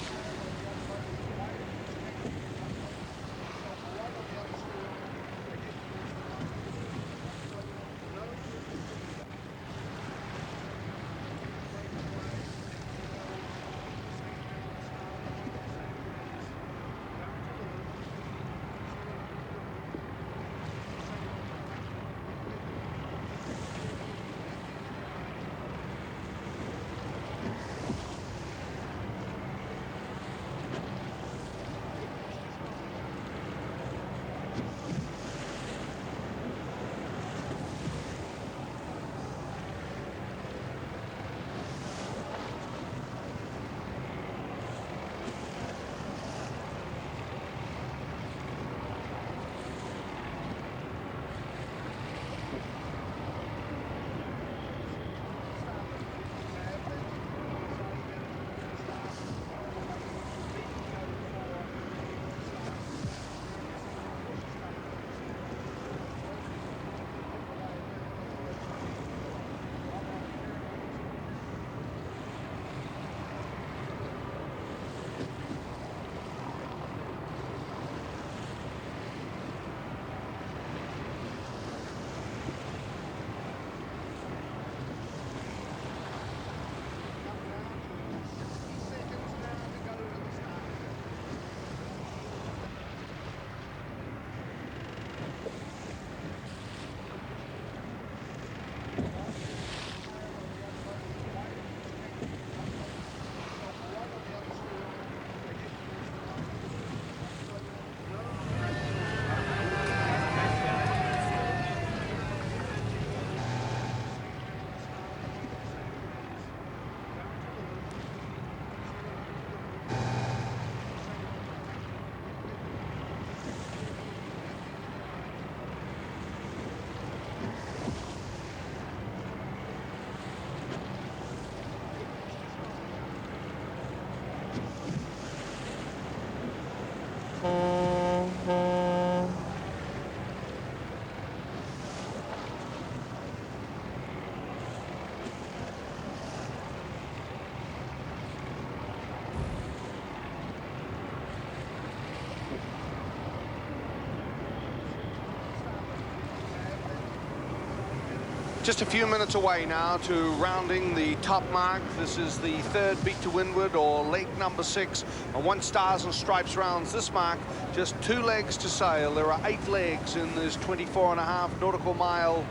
Just a few minutes away now to rounding the top mark. This is the third beat to windward, or leg number 6. And once Stars and Stripes rounds this mark, just 2 legs to sail. There are 8 legs in this 24.5 nautical mile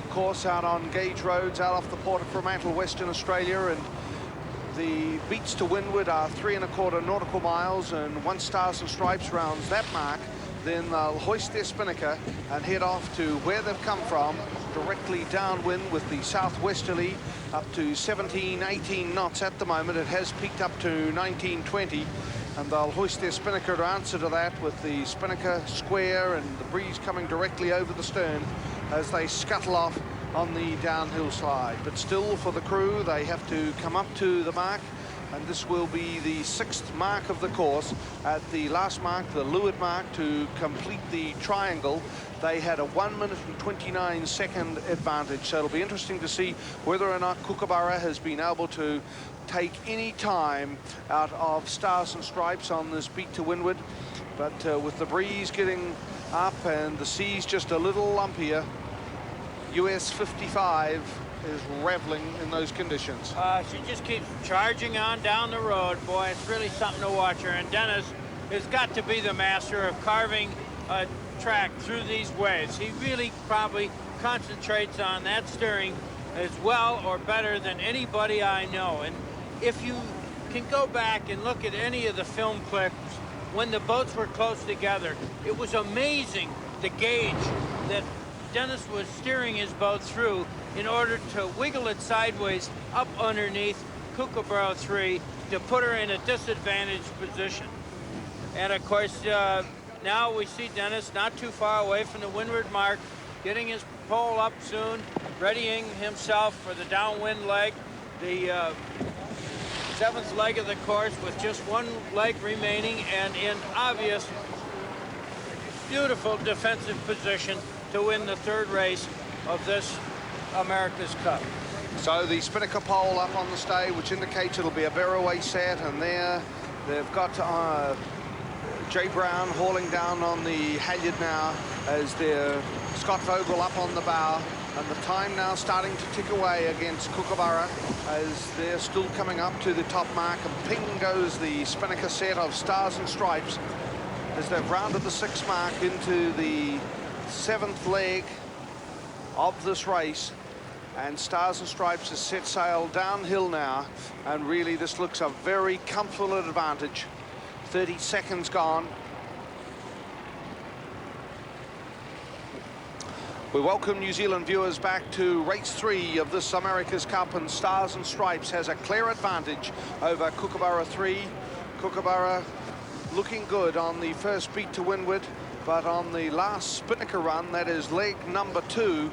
course out on gauge roads out off the port of Fremantle, Western Australia. And the beats to windward are 3.25 nautical miles. And once Stars and Stripes rounds that mark, then they'll hoist their spinnaker and head off to where they've come from, directly downwind with the southwesterly up to 17, 18 knots at the moment. It has peaked up to 19, 20, and they'll hoist their spinnaker to answer to that with the spinnaker square and the breeze coming directly over the stern as they scuttle off on the downhill slide. But still, for the crew, they have to come up to the mark, and this will be the 6th mark of the course. At the last mark, the leeward mark, to complete the triangle, they had a 1 minute and 29 second advantage. So it'll be interesting to see whether or not Kookaburra has been able to take any time out of Stars and Stripes on this beat to windward. But with the breeze getting up and the seas just a little lumpier, US 55 is reveling in those conditions. She just keeps charging on down the road. Boy, it's really something to watch her. And Dennis has got to be the master of carving a track through these waves. He really probably concentrates on that steering as well or better than anybody I know. And if you can go back and look at any of the film clips when the boats were close together, it was amazing the gauge that Dennis was steering his boat through in order to wiggle it sideways up underneath Kookaburra 3 to put her in a disadvantaged position. And of course, now we see Dennis not too far away from the windward mark, getting his pole up soon, readying himself for the downwind leg, the 7th leg of the course, with just 1 leg remaining and in obvious, beautiful defensive position to win the 3rd race of this America's Cup. So the spinnaker pole up on the stay, which indicates it'll be a Barraway set, and there they've got Jay Brown hauling down on the halyard now as they're Scott Vogel up on the bow, and the time now starting to tick away against Kookaburra as they're still coming up to the top mark, and ping goes the spinnaker set of Stars and Stripes as they've rounded the 6th mark into the 7th leg of this race. And Stars and Stripes has set sail downhill now, and really this looks a very comfortable advantage. 30 seconds gone. We welcome New Zealand viewers back to race 3 of this America's Cup, and Stars and Stripes has a clear advantage over Kookaburra 3. Kookaburra looking good on the first beat to windward, but on the last spinnaker run, that is leg number 2,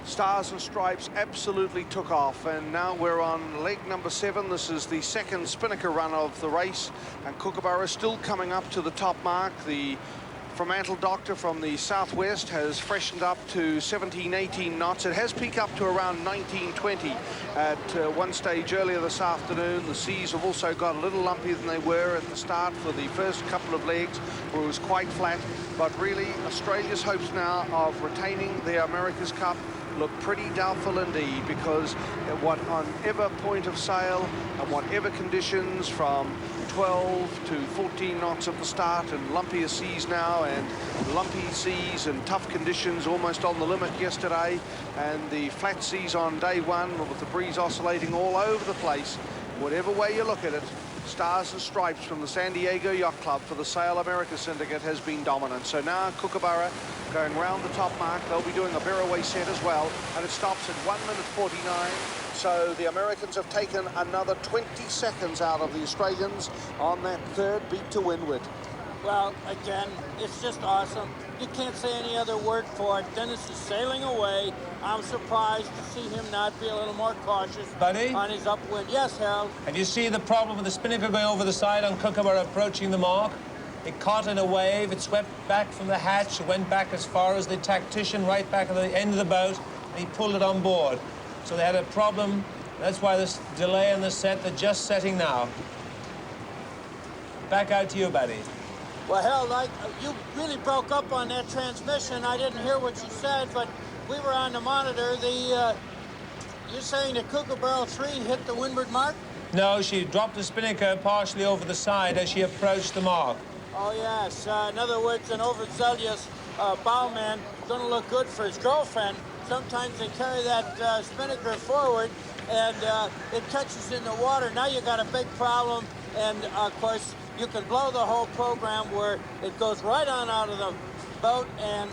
Stars and Stripes absolutely took off, and now we're on leg number 7. This is the 2nd spinnaker run of the race, and Kookaburra still coming up to the top mark. The Fremantle doctor from the southwest has freshened up to 17, 18 knots. It has peaked up to around 19, 20 at one stage earlier this afternoon. The seas have also got a little lumpier than they were at the start for the first couple of legs, where it was quite flat. But really, Australia's hopes now of retaining the America's Cup look pretty doubtful indeed, because on whatever point of sail and whatever conditions, from 12 to 14 knots at the start, and lumpier seas now, and lumpy seas and tough conditions almost on the limit yesterday, and the flat seas on day 1 with the breeze oscillating all over the place. Whatever way you look at it, Stars and Stripes from the San Diego Yacht Club for the Sail America Syndicate has been dominant. So now Kookaburra going round the top mark. They'll be doing a Barraway set as well, and it stops at 1 minute 49. So the Americans have taken another 20 seconds out of the Australians on that 3rd beat to windward. Well, again, it's just awesome. You can't say any other word for it. Dennis is sailing away. I'm surprised to see him not be a little more cautious Buddy? on his upwind. Yes, Harold? Have you seen the problem with the spinnaker going over the side on Kookaburra approaching the mark? It caught in a wave, it swept back from the hatch, it went back as far as the tactician, right back at the end of the boat, and he pulled it on board. So they had a problem. That's why this delay in the set. They're just setting now. Back out to you, buddy. Well, Harold, you really broke up on that transmission. I didn't hear what you said, but we were on the monitor. The you're saying that Kookaburra 3 hit the windward mark? No, she dropped the spinnaker partially over the side as she approached the mark. Oh, yes. In other words, an overzealous bowman is going to look good for his girlfriend. Sometimes they carry that spinnaker forward, and it catches in the water. Now you got a big problem, and, of course, you can blow the whole program where it goes right on out of the boat and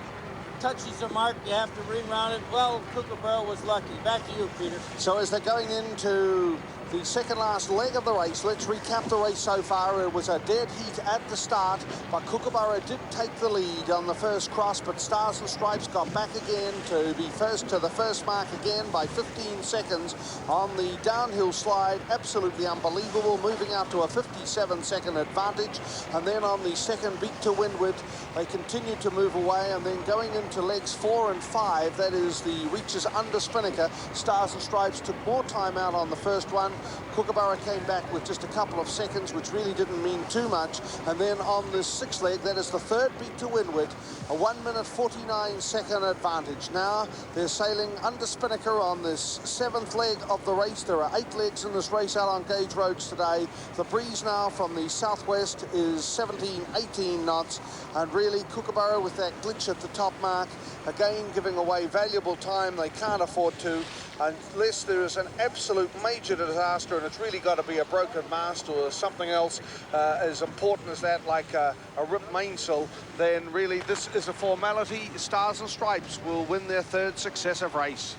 touches the mark. You have to reroute it. Well, Kookaburra was lucky. Back to you, Peter. So as they're going into the second last leg of the race, let's recap the race so far. It was a dead heat at the start, but Kookaburra did take the lead on the first cross, but Stars and Stripes got back again to be first to the first mark again by 15 seconds on the downhill slide. Absolutely unbelievable, moving out to a 57-second advantage. And then on the second beat to windward, they continued to move away, and then going into legs 4 and 5, that is the reaches under spinnaker, Stars and Stripes took more time out on the first one. Kookaburra came back with just a couple of seconds, which really didn't mean too much. And then on the sixth leg, that is the third beat to windward, a 1-minute 49-second advantage. Now they're sailing under spinnaker on this seventh leg of the race. There are 8 legs in this race out on gauge roads today. The breeze now from the southwest is 17, 18 knots. And really, Kookaburra with that glitch at the top mark, again giving away valuable time. They can't afford to, unless there is an absolute major disaster, and it's really got to be a broken mast or something else as important as that, like a ripped mainsail. Then really this is a formality. Stars and Stripes will win their third successive race.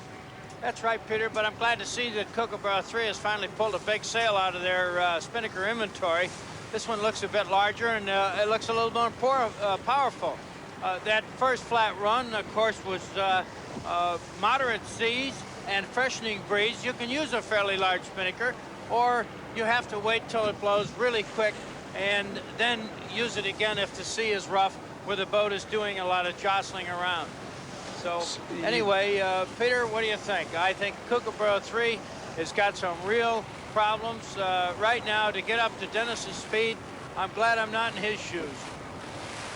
That's right, Peter, but I'm glad to see that Kookaburra 3 has finally pulled a big sail out of their spinnaker inventory. This one looks a bit larger, and it looks a little more powerful. That first flat run, of course, was moderate seas and freshening breeze. You can use a fairly large spinnaker, or you have to wait till it blows really quick and then use it again if the sea is rough, where the boat is doing a lot of jostling around. So anyway, Peter, what do you think? I think Kookaburra 3 has got some real problems right now to get up to Dennis's speed. I'm glad I'm not in his shoes.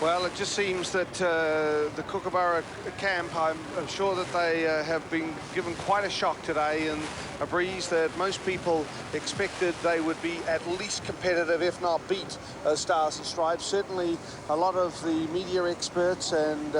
Well, it just seems that the Kookaburra camp, I'm sure that they have been given quite a shock today, in a breeze that most people expected they would be at least competitive, if not beat Stars and Stripes. Certainly a lot of the media experts and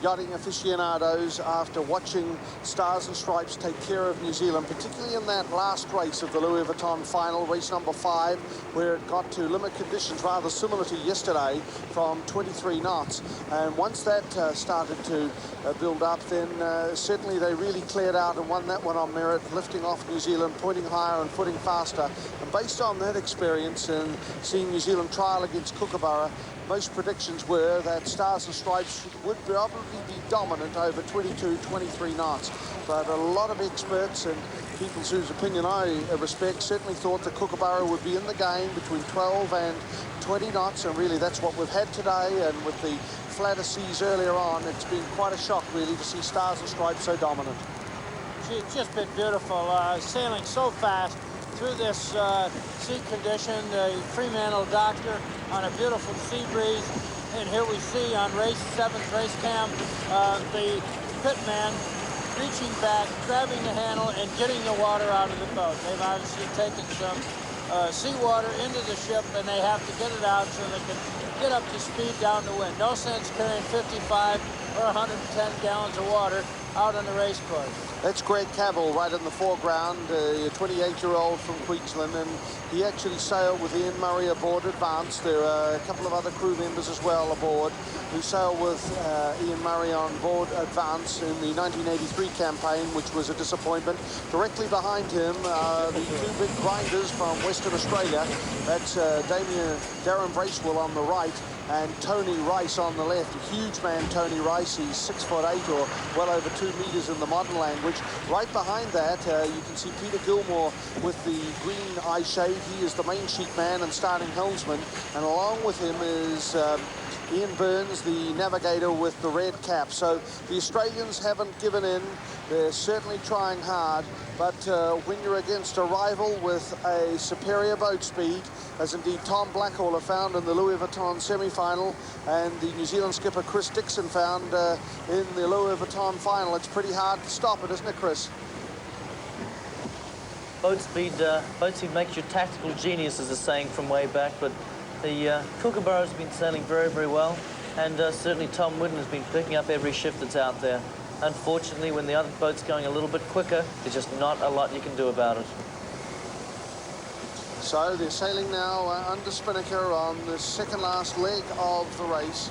yachting aficionados, after watching Stars and Stripes take care of New Zealand, particularly in that last race of the Louis Vuitton final, race number 5, where it got to limit conditions rather similar to yesterday from 23 knots. And once that started to build up, then certainly they really cleared out and won that one on merit, lifting off New Zealand, pointing higher and footing faster. And based on that experience and seeing New Zealand trial against Kookaburra, most predictions were that Stars and Stripes would probably be dominant over 22, 23 knots. But a lot of experts and people whose opinion I respect certainly thought that Kookaburra would be in the game between 12 and 20 knots, and really that's what we've had today. And with the flatter seas earlier on, it's been quite a shock really to see Stars and Stripes so dominant. It's just been beautiful, sailing so fast through this sea condition, the Fremantle Doctor on a beautiful sea breeze. And here we see on race 7th race cam, the pitman reaching back, grabbing the handle, and getting the water out of the boat. They've obviously taken some seawater into the ship, and they have to get it out so they can get up to speed down the wind. No sense carrying 55 or 110 gallons of water out on the race course. That's Greg Cavill right in the foreground, a 28-year-old from Queensland, and he actually sailed with Ian Murray aboard Advance. There are a couple of other crew members as well aboard who sailed with Ian Murray on board Advance in the 1983 campaign, which was a disappointment. Directly behind him, the 2 big grinders from Western Australia. That's Darren Bracewell on the right and Tony Rice on the left. A huge man, Tony Rice. He's 6'8" or well over 2 meters in the modern language. Right behind that, you can see Peter Gilmore with the green eye shade. He is the main sheet man and starting helmsman, and along with him is Ian Burns, the navigator, with the red cap. So the Australians haven't given in. They're certainly trying hard, but when you're against a rival with a superior boat speed, as indeed Tom Blackhall found in the Louis Vuitton semi-final, and the New Zealand skipper Chris Dixon found in the Louis Vuitton final, it's pretty hard to stop it, isn't it, Chris? boat speed makes you tactical genius, is a saying from way back, but the Kookaburra's been sailing very, very well, and certainly Tom Whidden has been picking up every shift that's out there. Unfortunately, when the other boat's going a little bit quicker, there's just not a lot you can do about it. So they're sailing now under Spinnaker on the second last leg of the race.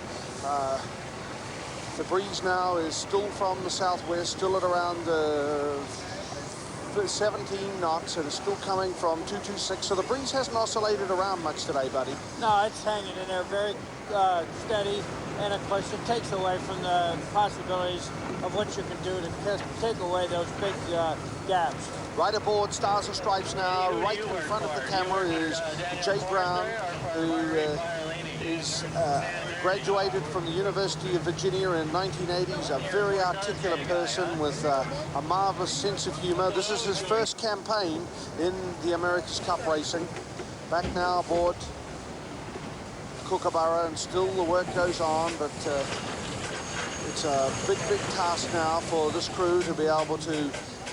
The breeze now is still from the southwest, still at around 17 knots, and it's still coming from 226. So the breeze hasn't oscillated around much today, buddy. No, it's hanging in there very steady, and of course it takes away from the possibilities of what you can do to take away those big gaps. Right aboard Stars and Stripes now, right in front of the camera is Jay Brown, who is graduated from the University of Virginia in 1980. He's a very articulate person with a marvelous sense of humor. This is his first campaign in the America's Cup racing. Back now aboard Kookaburra, and still the work goes on, but it's a big task now for this crew to be able to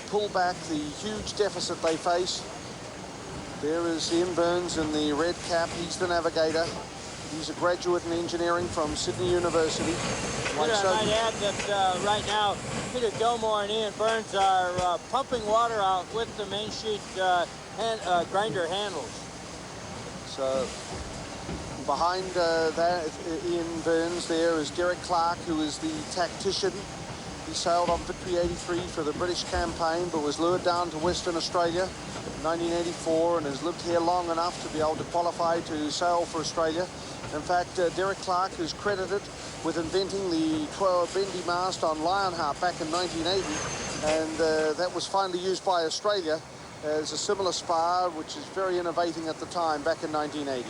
pull back the huge deficit they face. There is Ian Burns in the red cap. He's the navigator. He's a graduate in engineering from Sydney University. I might add that right now Peter Gilmore and Ian Burns are pumping water out with the main sheet grinder handles. So behind that, Ian Burns, there is Derek Clark, who is the tactician. He sailed on Victory 83 for the British campaign, but was lured down to Western Australia in 1984 and has lived here long enough to be able to qualify to sail for Australia. In fact, Derek Clark is credited with inventing the 12-bendy mast on Lionheart back in 1980, and that was finally used by Australia as a similar spar, which is very innovating at the time, back in 1980.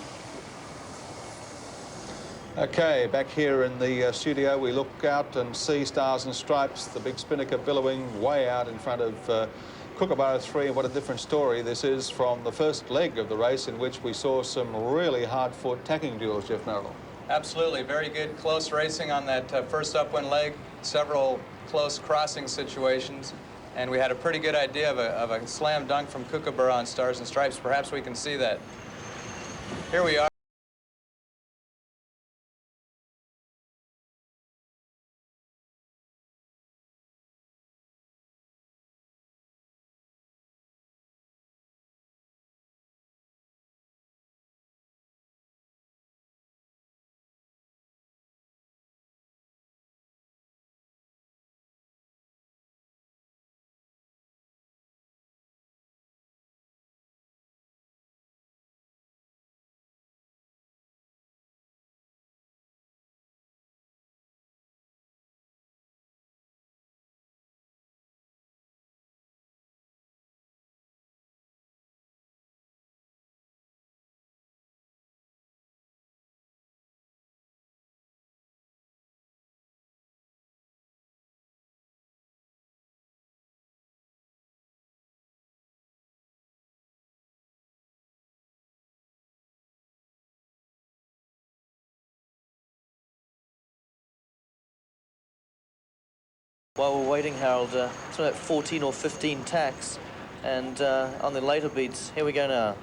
Okay, back here in the studio, we look out and see Stars and Stripes, the big Spinnaker billowing way out in front of Kookaburra 3, and what a different story this is from the first leg of the race, in which we saw some really hard-fought tacking duels, Jeff Merrill. Absolutely, very good close racing on that first upwind leg, several close crossing situations, and we had a pretty good idea of a slam dunk from Kookaburra on Stars and Stripes. Perhaps we can see that. Here we are. While we're waiting, Harold, it's about 14 or 15 tacks, and on the later beats, here we go now.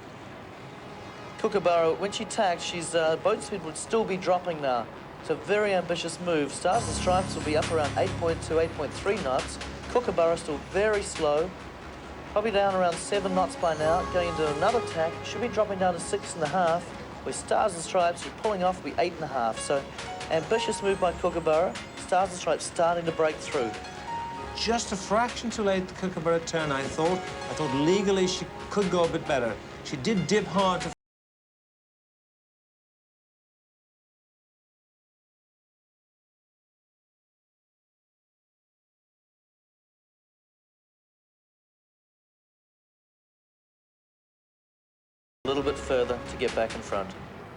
Kookaburra, when she tacks, she's boat speed would still be dropping now. It's a very ambitious move. Stars and Stripes will be up around 8.2, 8.3 knots. Kookaburra still very slow, probably down around 7 knots by now. Going into another tack, should be dropping down to 6.5. Where Stars and Stripes are pulling off will be 8.5. So ambitious move by Kookaburra. Stars and Stripes starting to break through. Just a fraction too late the Kookaburra turn, I thought. I thought legally she could go a bit better. She did dip hard to A little bit further to get back in front.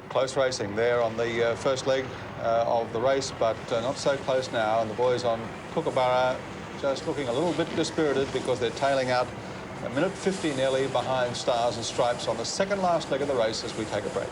Close racing there on the first leg of the race, but not so close now. And the boys on Kookaburra just looking a little bit dispirited because they're tailing out a minute 50 nearly behind Stars and Stripes on the second last leg of the race as we take a break.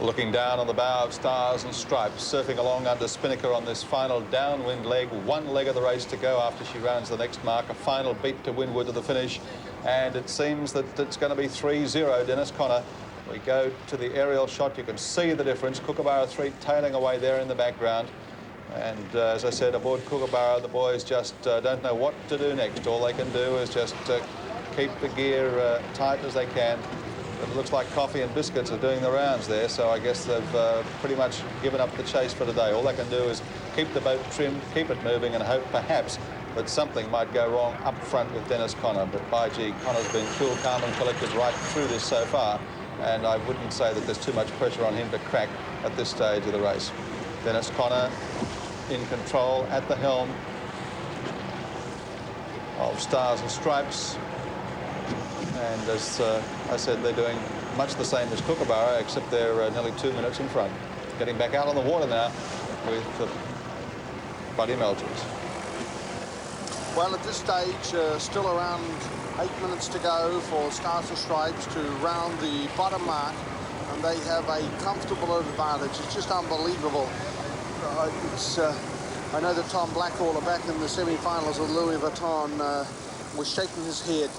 Looking down on the bow of Stars and Stripes, surfing along under Spinnaker on this final downwind leg. One leg of the race to go after she rounds the next mark. A final beat to windward to the finish. And it seems that it's going to be 3-0, Dennis Conner. We go to the aerial shot. You can see the difference. Kookaburra 3 tailing away there in the background. And as I said, aboard Kookaburra, the boys just don't know what to do next. All they can do is just keep the gear tight as they can. But it looks like coffee and biscuits are doing the rounds there, so I guess they've pretty much given up the chase for today. All they can do is keep the boat trimmed, keep it moving, and hope perhaps that something might go wrong up front with Dennis Conner. But by gee, Conner's been cool, calm and collected right through this so far, and I wouldn't say that there's too much pressure on him to crack at this stage of the race. Dennis Conner in control at the helm of Stars and Stripes. And as I said, they're doing much the same as Kookaburra, except they're nearly 2 minutes in front. Getting back out on the water now with Buddy Melchers. Well, at this stage, still around 8 minutes to go for Stars and Stripes to round the bottom mark, and they have a comfortable advantage. It's just unbelievable. I know that Tom Blackwaller back in the semi-finals of Louis Vuitton was shaking his head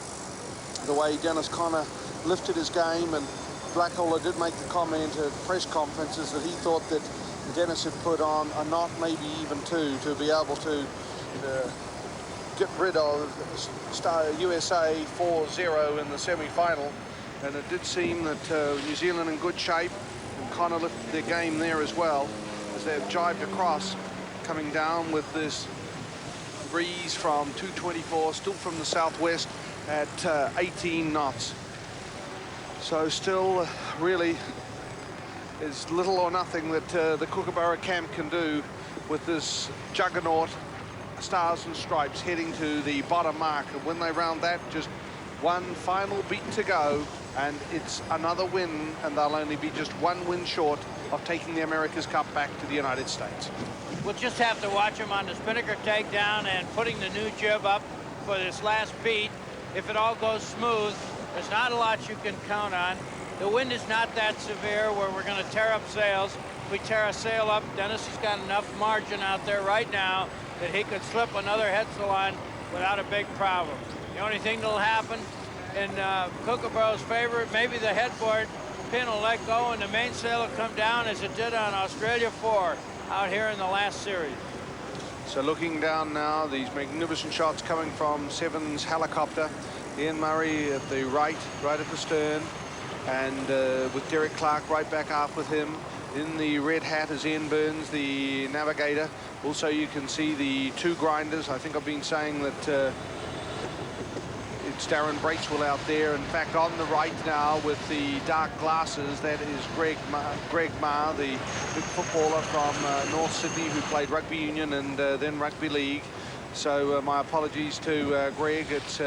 the way Dennis Conner lifted his game, and Blackwaller did make the comment at press conferences that he thought that Dennis had put on a knot, maybe even two, to be able to get rid of USA 4-0 in the semi-final. And it did seem that New Zealand in good shape, and Conner lifted their game there as well as they've jibed across, coming down with this breeze from 224, still from the southwest, at 18 knots. So still really is little or nothing that the Kookaburra camp can do with this juggernaut Stars and Stripes heading to the bottom mark. And when they round that, just one final beat to go, and it's another win, and they'll only be just one win short of taking the America's Cup back to the United States. We'll just have to watch them on the Spinnaker takedown and putting the new jib up for this last beat. If it all goes smooth, there's not a lot you can count on. The wind is not that severe where we're going to tear up sails. If we tear a sail up, Dennis has got enough margin out there right now that he could slip another headsail on without a big problem. The only thing that'll happen in Kookaburra's favor, maybe the headboard pin will let go and the mainsail will come down as it did on Australia 4 out here in the last series. So looking down now, these magnificent shots coming from Seven's helicopter. Ian Murray at the right at the stern, and with Derek Clark right back aft with him. In the red hat is Ian Burns, the navigator. Also, you can see the two grinders. I think I've been saying that it's Darren Bracewell out there. In fact, on the right now with the dark glasses, that is Greg Maher, the big footballer from North Sydney who played rugby union and then rugby league. So my apologies to Greg. It's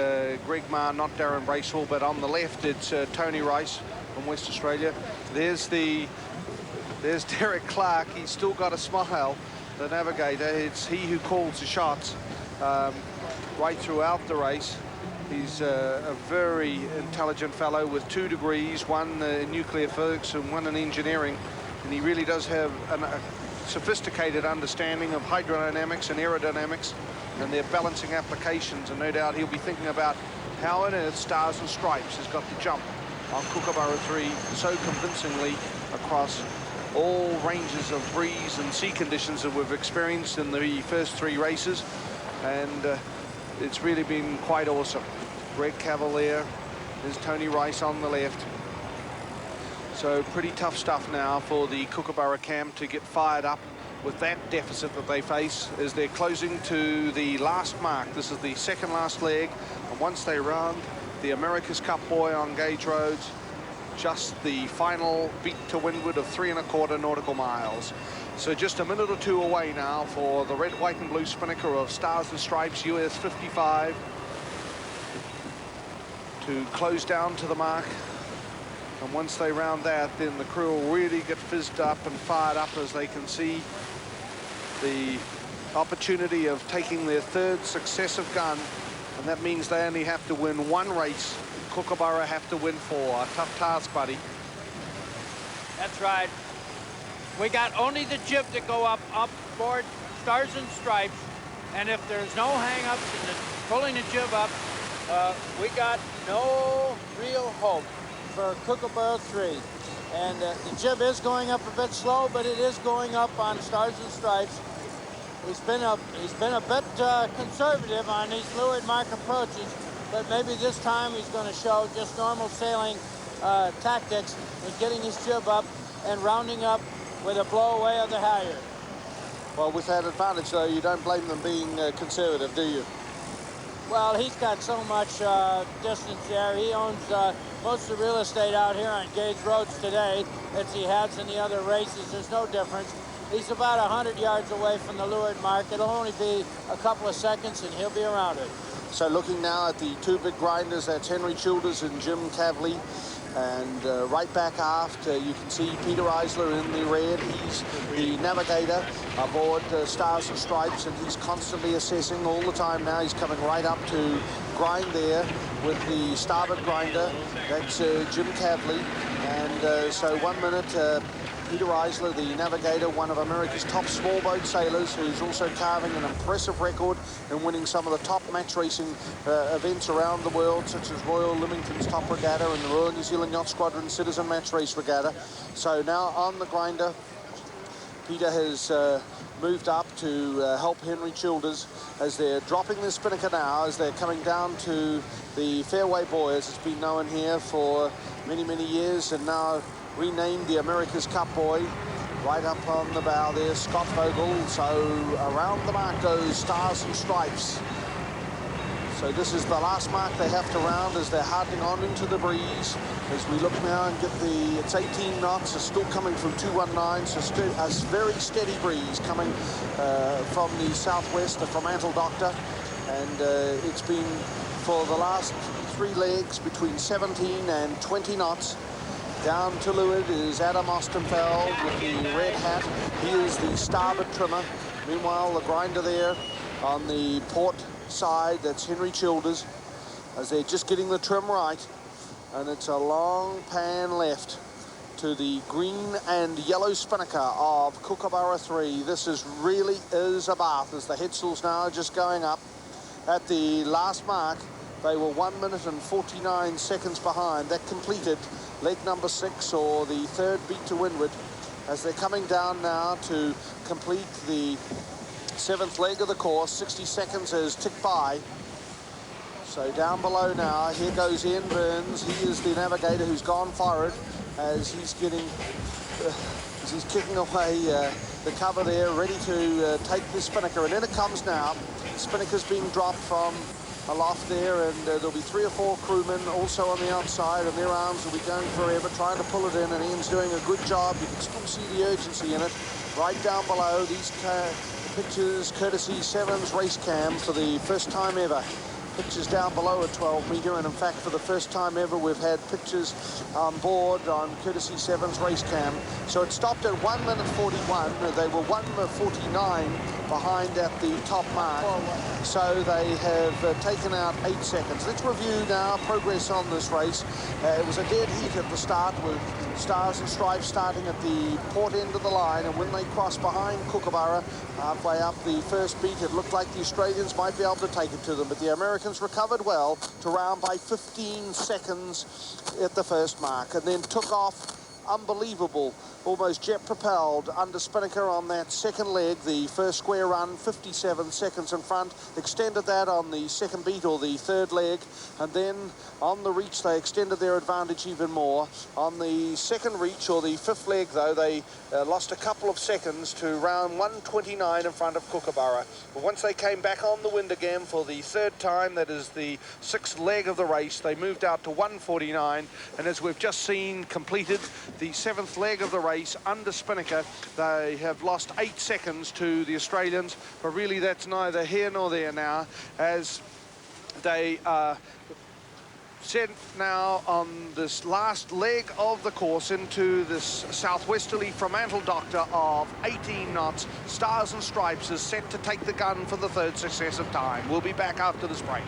Greg Maher, not Darren Bracewell, but on the left it's Tony Rice from West Australia. There's Derek Clark. He's still got a smile, the navigator. It's he who calls the shots right throughout the race. He's a very intelligent fellow with 2 degrees, one in nuclear physics and one in engineering, and he really does have a sophisticated understanding of hydrodynamics and aerodynamics and their balancing applications, and no doubt he'll be thinking about how on earth Stars and Stripes has got the jump on Kookaburra 3 so convincingly across all ranges of breeze and sea conditions that we've experienced in the first 3 races, and it's really been quite awesome. Greg Cavalier, there's Tony Rice on the left. So pretty tough stuff now for the Kookaburra camp to get fired up with that deficit that they face as they're closing to the last mark. This is the second last leg, and once they round the America's Cup buoy on gauge roads, just the final beat to windward of 3 1/4 nautical miles. So just a minute or 2 away now for the red, white and blue Spinnaker of Stars and Stripes US 55 to close down to the mark. And once they round that, then the crew will really get fizzed up and fired up as they can see the opportunity of taking their 3rd successive gun, and that means they only have to win 1 race. Kookaburra have to win 4. A tough task, buddy. That's right. We got only the jib to go up board Stars and Stripes, and if there's no hang-ups in pulling the jib up, we got no real hope for Kookaburra 3. And the jib is going up a bit slow, but it is going up on Stars and Stripes. He's been a bit conservative on these leeward mark approaches, but maybe this time he's going to show just normal sailing tactics and getting his jib up and rounding up with a blow away of the halyard. Well, with that advantage, though, you don't blame them being conservative, do you? Well, he's got so much distance there. He owns most of the real estate out here on Gage Roads today as he has in the other races. There's no difference. He's about 100 yards away from the leeward mark. It'll only be a couple of seconds and he'll be around it. So looking now at the two big grinders, that's Henry Childers and Jim Cavley. And right back aft, you can see Peter Eisler in the red. He's the navigator aboard Stars and Stripes, and he's constantly assessing all the time now. He's coming right up to grind there with the starboard grinder. That's Jim Cavley. And so 1 minute, Peter Eisler, the navigator, one of America's top small boat sailors, who's also carving an impressive record and winning some of the top match racing events around the world, such as Royal Leamington's Top Regatta and the Royal New Zealand Yacht Squadron Citizen Match Race Regatta. So now on the grinder, Peter has moved up to help Henry Childers as they're dropping the spinnaker now, as they're coming down to the fairway buoy, as it's been known here for many, many years, and now renamed the America's Cup buoy. Right up on the bow there, Scott Vogel. So around the mark goes Stars and Stripes. So this is the last mark they have to round as they're hardening on into the breeze. As we look now and get it's 18 knots, it's still coming from 219, so a very steady breeze coming from the southwest, from Mantle Doctor. And it's been for the last 3 legs between 17 and 20 knots. Down to leeward is Adam Ostenfeld with the red hat. He is the starboard trimmer. Meanwhile, the grinder there on the port side, that's Henry Childers, as they're just getting the trim right. And it's a long pan left to the green and yellow spinnaker of Kookaburra 3. This really is a bath as the headsails now are just going up. At the last mark, they were 1 minute and 49 seconds behind. That completed leg number 6, or the third beat to windward, as they're coming down now to complete the 7th leg of the course. 60 seconds has ticked by. So down below now, here goes Ian Burns. He is the navigator who's gone forward as he's getting, as he's kicking away the cover there, ready to take the spinnaker. And in it comes now. The spinnaker's being dropped from aloft there, and there'll be 3 or 4 crewmen also on the outside, and their arms will be going forever trying to pull it in, and Ian's doing a good job. You can still see the urgency in it. Right down below, these pictures courtesy Sevens Race Cam for the first time ever. Pictures down below a 12 metre, and in fact for the first time ever we've had pictures on board on courtesy Sevens Race Cam. So it stopped at 1 minute 41. They were 1 minute 49 behind at the top mark. So they have taken out 8 seconds. Let's review now progress on this race. It was a dead heat at the start with Stars and Stripes starting at the port end of the line, and when they crossed behind Kookaburra halfway up the first beat, it looked like the Australians might be able to take it to them, but the Americans recovered well to round by 15 seconds at the first mark, and then took off unbelievable, almost jet propelled under spinnaker on that second leg. The first square run, 57 seconds in front, extended that on the second beat or the third leg, and then on the reach they extended their advantage even more. On the second reach or the fifth leg though, they lost a couple of seconds to round 129 in front of Kookaburra. But once they came back on the wind again for the third time, that is the sixth leg of the race, they moved out to 149, and as we've just seen completed the seventh leg of the race under spinnaker, they have lost 8 seconds to the Australians, but really that's neither here nor there now, as they are set now on this last leg of the course into this southwesterly Fremantle Doctor of 18 knots. Stars and Stripes is set to take the gun for the third successive time. We'll be back after this break.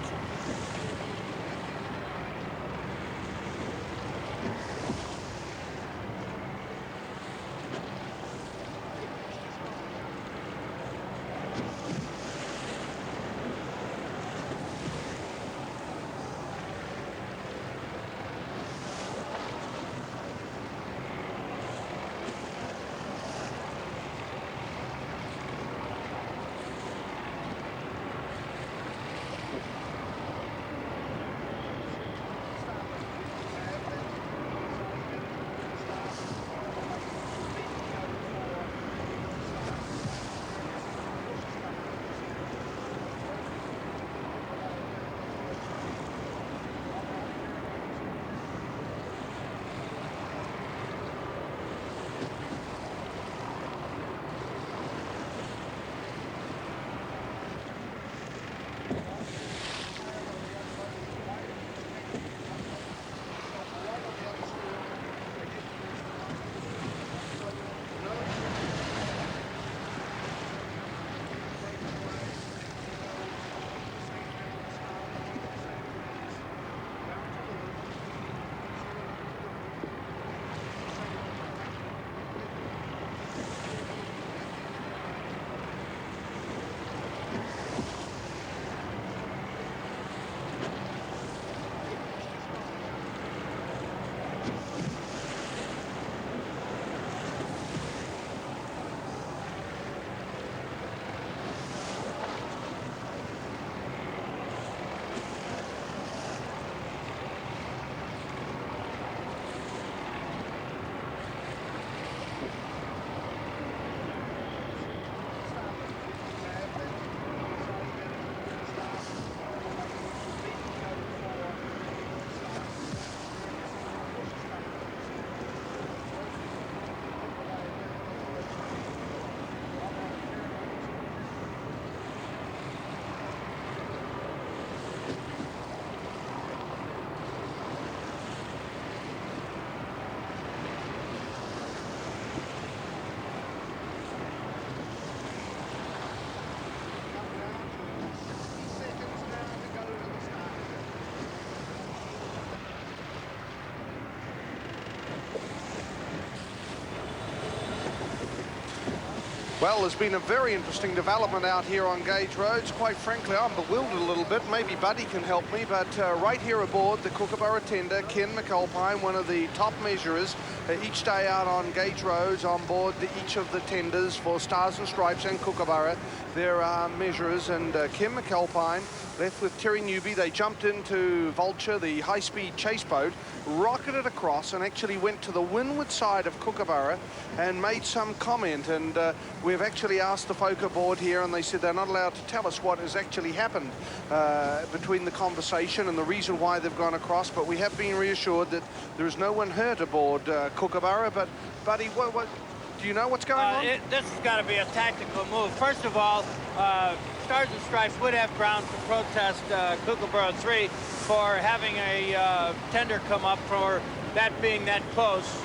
Well, there's been a very interesting development out here on Gage Roads. Quite frankly, I'm bewildered a little bit. Maybe Buddy can help me, but right here aboard the Kookaburra tender, Ken McAlpine, one of the top measurers, each day out on Gage Roads on board each of the tenders for Stars and Stripes and Kookaburra. There are measurers, and Ken McAlpine left with Terry Newby. They jumped into Vulture, the high-speed chase boat, rocketed across and actually went to the windward side of Kookaburra and made some comment. And we've actually asked the folk aboard here, and they said they're not allowed to tell us what has actually happened between the conversation and the reason why they've gone across. But we have been reassured that there is no one hurt aboard Kookaburra. But, Buddy, what do you know what's going on? This has got to be a tactical move. First of all, Stars and Stripes would have grounds to protest Kookaburra 3 for having a tender come up for that being that close.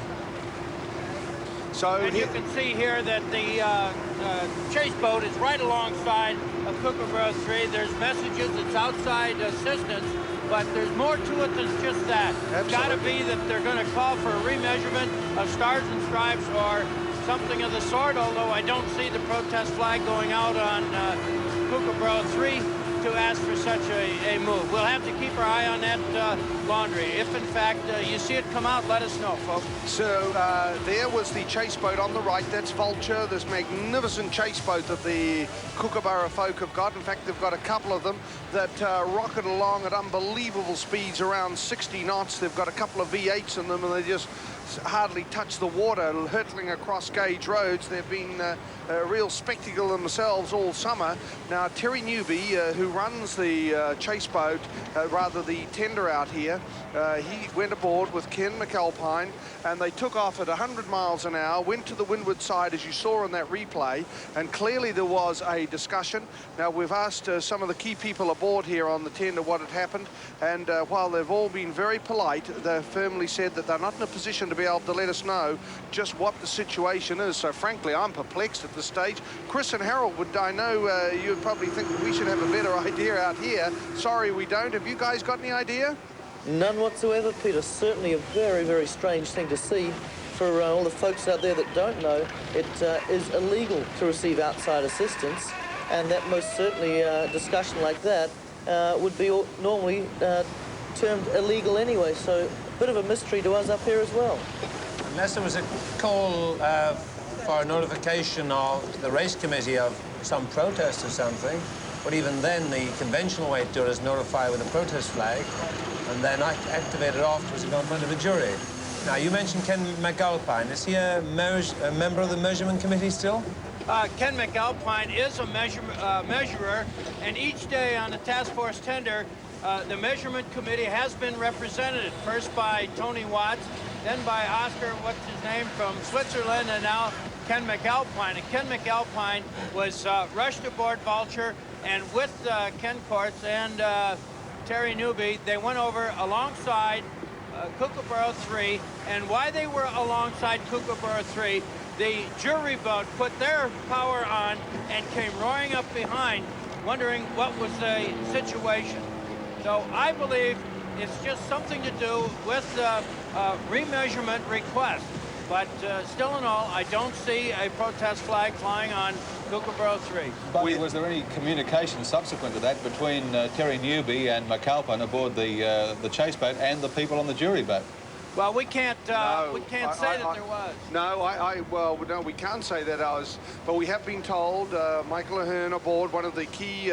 So and you can see here that the chase boat is right alongside of Kookaburra 3. There's messages, it's outside assistance, but there's more to it than just that. Absolutely. It's got to be that they're going to call for a remeasurement of Stars and Stripes or something of the sort, although I don't see the protest flag going out on Kookaburra 3 to ask for such a move. We'll have to keep our eye on that laundry. If, in fact, you see it come out, let us know, folks. So there was the chase boat on the right. That's Vulture, this magnificent chase boat that the Kookaburra folk have got. In fact, they've got a couple of them that rocket along at unbelievable speeds, around 60 knots. They've got a couple of V8s in them, and they just hardly touch the water, hurtling across Gage Roads. They've been a real spectacle themselves all summer. Now, Terry Newby, who runs the chase boat, rather the tender out here, he went aboard with Ken McAlpine, and they took off at 100 miles an hour, went to the windward side, as you saw in that replay, and clearly there was a discussion. Now, we've asked some of the key people aboard here on the tender what had happened, and while they've all been very polite, they've firmly said that they're not in a position to be able to let us know just what the situation is. So frankly, I'm perplexed at this stage. Chris and Harold, I know you'd probably think that we should have a better idea out here. Sorry, we don't. Have you guys got any idea? None whatsoever, Peter. Certainly a very, very strange thing to see. For all the folks out there that don't know, it is illegal to receive outside assistance, and that most certainly discussion like that would be normally termed illegal anyway. So a bit of a mystery to us up here as well. Unless there was a call for a notification of the race committee of some protest or something, but even then the conventional way to do it is notify with a protest flag and then activate it afterwards and go in front of a jury. Now, you mentioned Ken McAlpine. Is he a member of the measurement committee still? Ken McAlpine is a measurer, and each day on the task force tender, the measurement committee has been represented, first by Tony Watts, then by Oscar, what's his name, from Switzerland, and now Ken McAlpine. And Ken McAlpine was rushed aboard Vulture, and with Ken Courts and Terry Newby, they went over alongside Kookaburra 3, and while they were alongside Kookaburra 3, the jury boat put their power on and came roaring up behind, wondering what was the situation. So I believe it's just something to do with the remeasurement request. But still in all, I don't see a protest flag flying on Kookaburra 3. But was there any communication subsequent to that between Terry Newby and McAlpine aboard the chase boat and the people on the jury boat? Well, we can't say that there was. Well, no, we can't say that but we have been told, Michael Ahern aboard, one of the key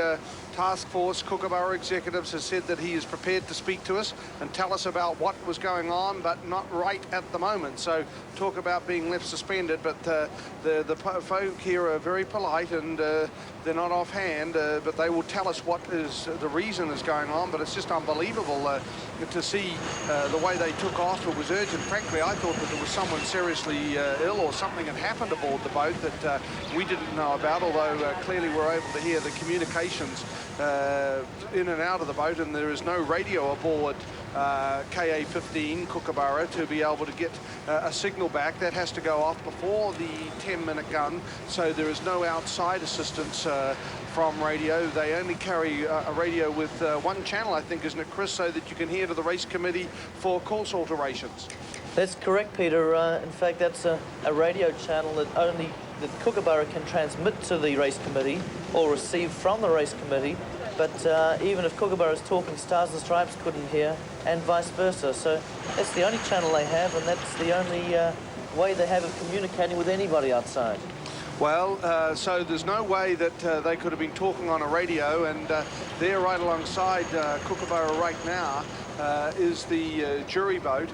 task force Kookaburra executives, has said that he is prepared to speak to us and tell us about what was going on, but not right at the moment. So talk about being left suspended, but the folk here are very polite, and they're not offhand, but they will tell us what is the reason is going on. But it's just unbelievable to see the way they took off. It was urgent. Frankly, I thought that there was someone seriously ill or something had happened aboard the boat that we didn't know about, although clearly we're able to hear the communications in and out of the boat, and there is no radio aboard KA-15 Kookaburra to be able to get a signal back. That has to go off before the 10-minute gun, so there is no outside assistance from radio. They only carry a radio with one channel, I think, isn't it, Chris, so that you can hear to the race committee for course alterations. That's correct, Peter. In fact, that's a radio channel that only the Kookaburra can transmit to the race committee or receive from the race committee. But even if Kookaburra is talking, Stars and Stripes couldn't hear, and vice versa. So that's the only channel they have, and that's the only way they have of communicating with anybody outside. Well, so there's no way that they could have been talking on a radio, and there right alongside Kookaburra right now is the jury boat.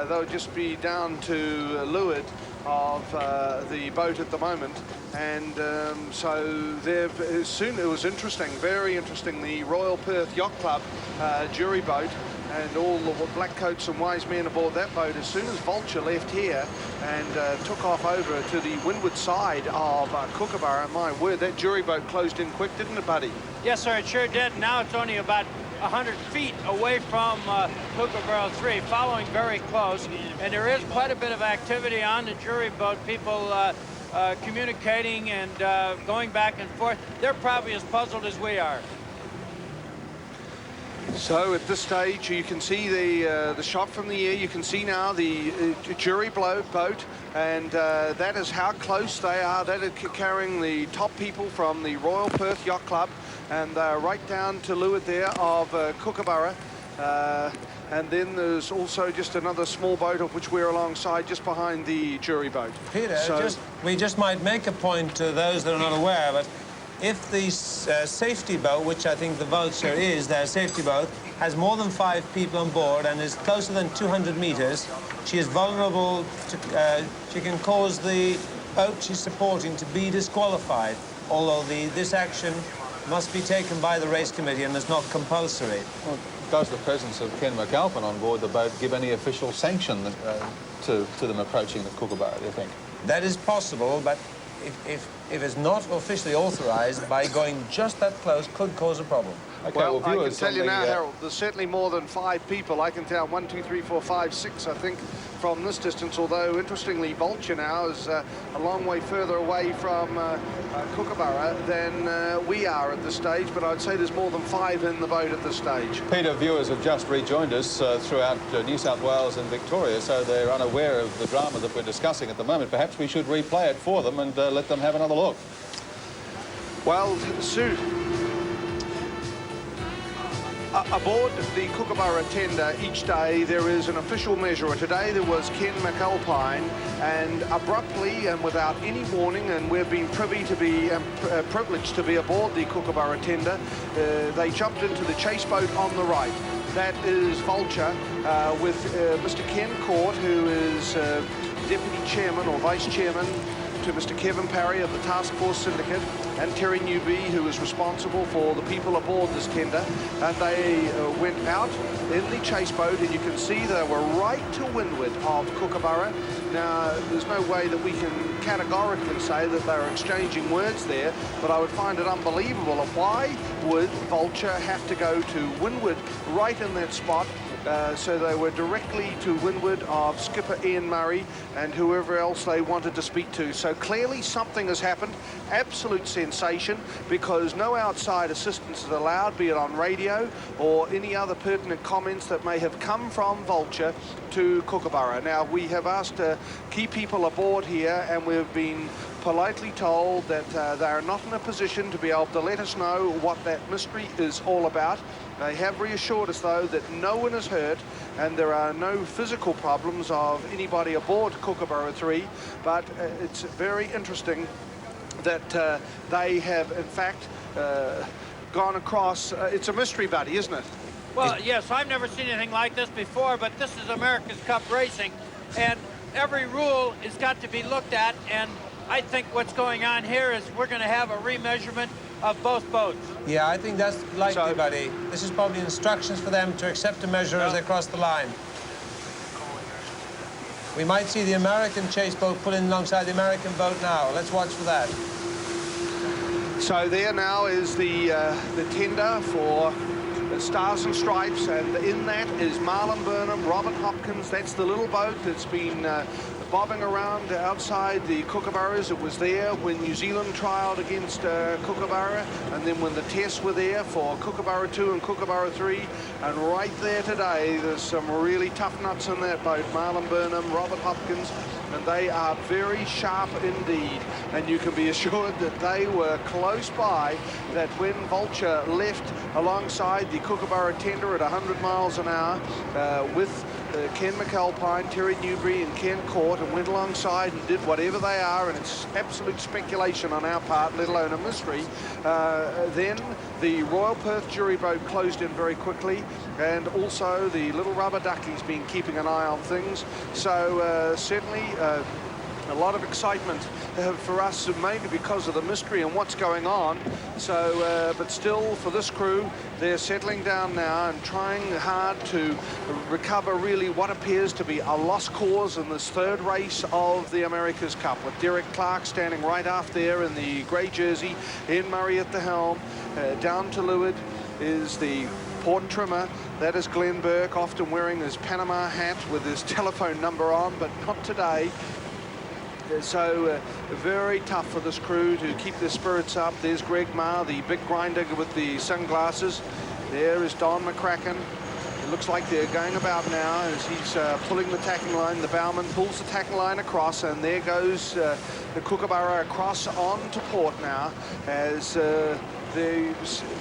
They'll just be down to leeward of the boat at the moment, and so soon it was interesting, very interesting, the Royal Perth Yacht Club jury boat and all the black coats and wise men aboard that boat, as soon as Vulture left here and took off over to the windward side of Kookaburra, my word, that jury boat closed in quick, didn't it, buddy? Yes, sir, it sure did. Now it's only about 100 feet away from Kookaburra 3, following very close. And there is quite a bit of activity on the jury boat, people communicating and going back and forth. They're probably as puzzled as we are. So at this stage, you can see the shot from the air. You can see now the jury boat, and that is how close they are. That is carrying the top people from the Royal Perth Yacht Club, and they're right down to leeward there of Kookaburra. And then there's also just another small boat of which we're alongside, just behind the jury boat. Peter, so, we just might make a point to those that are not aware, but if the safety boat, which I think the Vulture is, their safety boat, has more than 5 people on board and is closer than 200 meters, she is vulnerable to, she can cause the boat she's supporting to be disqualified, although this action must be taken by the race committee and is not compulsory. Well, does the presence of Ken McAlpin on board the boat give any official sanction to them approaching the Kookaburra, do you think? That is possible, but if it's not officially authorized, by going just that close could cause a problem. Okay, well, I can viewers, tell you now, Harold, there's certainly more than 5 people. I can tell 1, 2, 3, 4, 5, 6, I think, from this distance, although, interestingly, Vulture now is a long way further away from Kookaburra than we are at this stage, but I'd say there's more than 5 in the boat at this stage. Peter, viewers have just rejoined us throughout New South Wales and Victoria, so they're unaware of the drama that we're discussing at the moment. Perhaps we should replay it for them and let them have another look. Well, Sue, aboard the Kookaburra tender each day there is an official measurer. Today there was Ken McAlpine, and abruptly and without any warning, and we've been privy to be privileged to be aboard the Kookaburra tender, they jumped into the chase boat on the right. That is Vulture with Mr. Ken Court, who is Deputy Chairman or Vice Chairman to Mr. Kevin Parry of the Task Force Syndicate, and Terry Newby, who is responsible for the people aboard this tender. And they went out in the chase boat, and you can see they were right to windward of Kookaburra. Now, there's no way that we can categorically say that they're exchanging words there, but I would find it unbelievable. Why would Vulture have to go to windward right in that spot? So they were directly to windward of skipper Ian Murray and whoever else they wanted to speak to. So clearly something has happened, absolute sensation, because no outside assistance is allowed, be it on radio or any other pertinent comments that may have come from Vulture to Kookaburra. Now, we have asked key people aboard here, and we've been politely told that they are not in a position to be able to let us know what that mystery is all about. They have reassured us, though, that no one is hurt and there are no physical problems of anybody aboard Kookaburra 3, but it's very interesting that they have, in fact, gone across. It's a mystery, buddy, isn't it? Well, yes, I've never seen anything like this before, but this is America's Cup racing, and every rule has got to be looked at, and I think what's going on here is we're going to have a remeasurement of both boats. Yeah, I think that's likely, buddy. This is probably instructions for them to accept a measure as they cross the line. We might see the American chase boat pull in alongside the American boat now. Let's watch for that. So there now is the tender for Stars and Stripes, and in that is Marlon Burnham, Robert Hopkins. That's the little boat that's been bobbing around outside the Kookaburras. It was there when New Zealand trialled against Kookaburra, and then when the tests were there for Kookaburra 2 and Kookaburra 3. And right there today, there's some really tough nuts in that boat. Marlon Burnham, Robert Hopkins, and they are very sharp indeed. And you can be assured that they were close by, that when Vulture left alongside the Kookaburra tender at 100 miles an hour with Ken McAlpine, Terry Newbury and Ken Court, and went alongside and did whatever they are, and it's absolute speculation on our part, let alone a mystery. Then the Royal Perth jury boat closed in very quickly, and also the Little Rubber Ducky's been keeping an eye on things. So certainly a lot of excitement for us, mainly because of the mystery and what's going on. So, but still, for this crew, they're settling down now and trying hard to recover really what appears to be a lost cause in this third race of the America's Cup, with Derek Clark standing right aft there in the grey jersey, Ian Murray at the helm. Down to leeward is the port trimmer. That is Glenn Burke, often wearing his Panama hat with his telephone number on, but not today. So very tough for this crew to keep their spirits up. There's Greg Marr, the big grinder with the sunglasses. There is Don McCracken. It looks like they're going about now as he's pulling the tacking line. The bowman pulls the tacking line across, and there goes the Kookaburra across onto port now, as they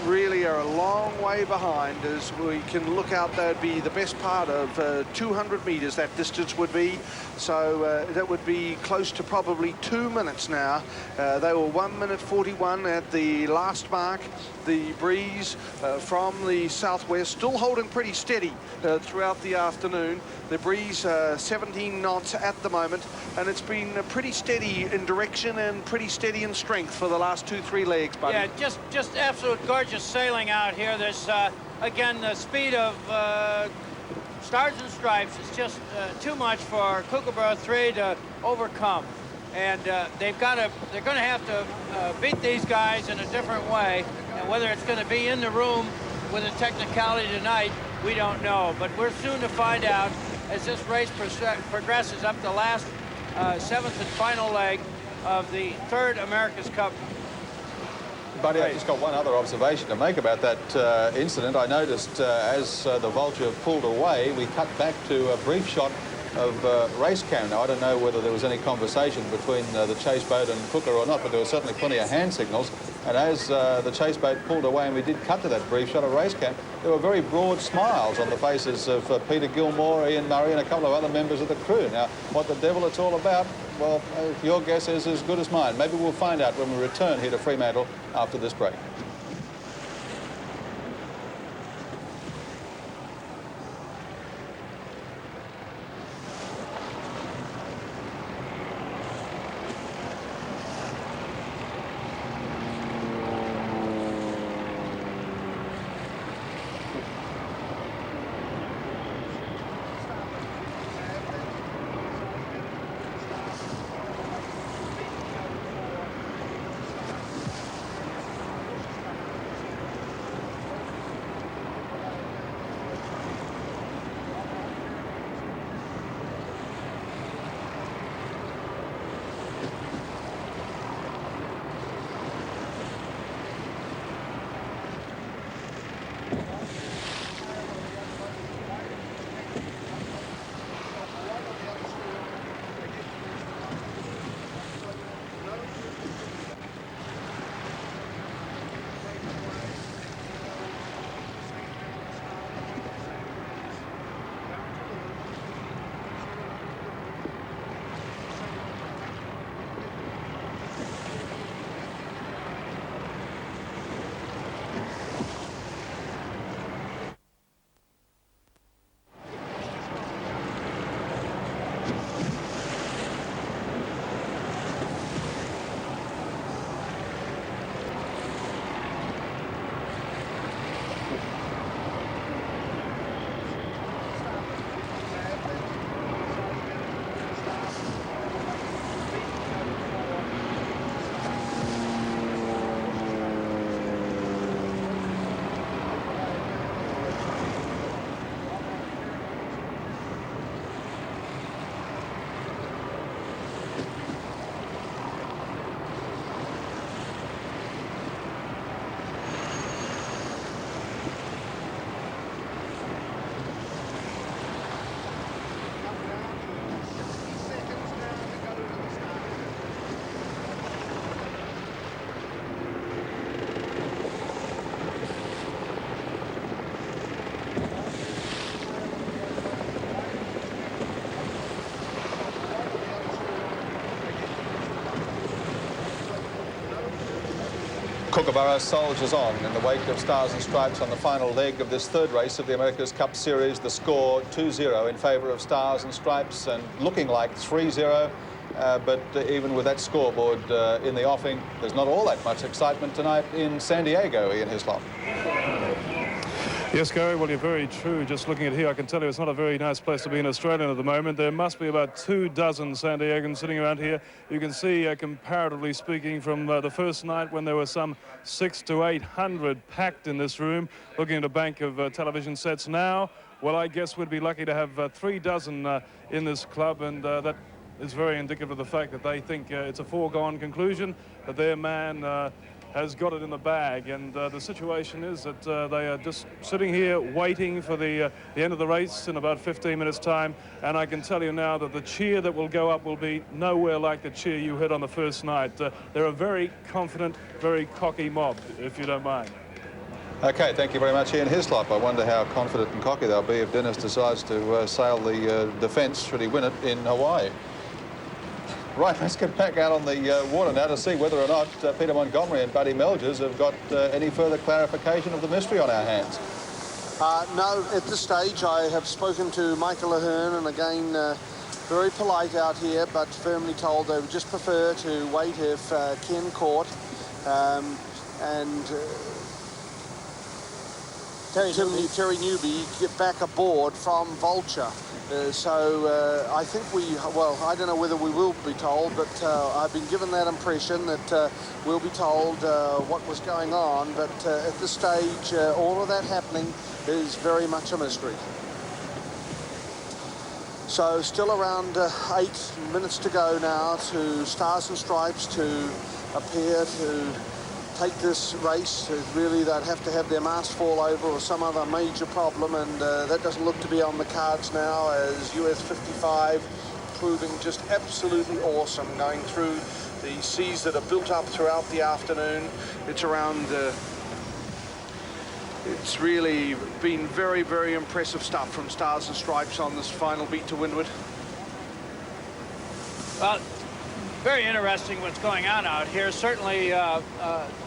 really are a long way behind. As we can look out, that'd be the best part of 200 meters, that distance would be. So that would be close to probably 2 minutes now. They were 1 minute 41 at the last mark. The breeze from the southwest still holding pretty steady throughout the afternoon. The breeze 17 knots at the moment, and it's been pretty steady in direction and pretty steady in strength for the last 2-3 legs, buddy. Yeah, just absolute gorgeous sailing out here. There's again, the speed of Stars and Stripes is just too much for Kookaburra 3 to overcome, and they're going to have to beat these guys in a different way. And whether it's going to be in the room with a technicality tonight, we don't know. But we're soon to find out as this race progresses up the last seventh and final leg of the third America's Cup. Buddy, I've just got one other observation to make about that incident. I noticed as the Vulture pulled away, we cut back to a brief shot of race cam. Now, I don't know whether there was any conversation between the chase boat and Cooker or not, but there were certainly plenty of hand signals. And as the chase boat pulled away and we did cut to that brief shot of race cam, there were very broad smiles on the faces of Peter Gilmore, Ian Murray and a couple of other members of the crew. Now, what the devil it's all about, well, your guess is as good as mine. Maybe we'll find out when we return here to Fremantle after this break. Kookaburra soldiers on in the wake of Stars and Stripes on the final leg of this third race of the America's Cup Series. The score 2-0 in favour of Stars and Stripes and looking like 3-0. But even with that scoreboard in the offing, there's not all that much excitement tonight in San Diego, Ian Hislop. Yes, Gary, well, you're very true. Just looking at here, I can tell you it's not a very nice place to be in Australia at the moment. There must be about 24 San Diegans sitting around here. You can see, comparatively speaking, from the first night when there were some 600 to 800 packed in this room, looking at a bank of television sets now. Well, I guess we'd be lucky to have 36 in this club, and that is very indicative of the fact that they think it's a foregone conclusion, that their man has got it in the bag, and the situation is that they are just sitting here waiting for the end of the race in about 15 minutes time, and I can tell you now that the cheer that will go up will be nowhere like the cheer you heard on the first night. They're a very confident, very cocky mob, if you don't mind. Okay, thank you very much, Ian Hislop. I wonder how confident and cocky they'll be if Dennis decides to sail the defence, should he win it, in Hawaii. Right, let's get back out on the water now to see whether or not Peter Montgomery and Buddy Melgers have got any further clarification of the mystery on our hands. No, at this stage I have spoken to Michael Ahern, and again, very polite out here, but firmly told they would just prefer to wait if Ken Court and Terry Newby get back aboard from Vulture. So I think well, I don't know whether we will be told, but I've been given that impression that we'll be told what was going on. But at this stage, all of that happening is very much a mystery. So still around 8 minutes to go now to Stars and Stripes to appear to take this race. Really, they'd have to have their mast fall over or some other major problem, and that doesn't look to be on the cards now, as US 55 proving just absolutely awesome, going through the seas that are built up throughout the afternoon. It's around it's really been very, very impressive stuff from Stars and Stripes on this final beat to windward. Well, very interesting what's going on out here. Certainly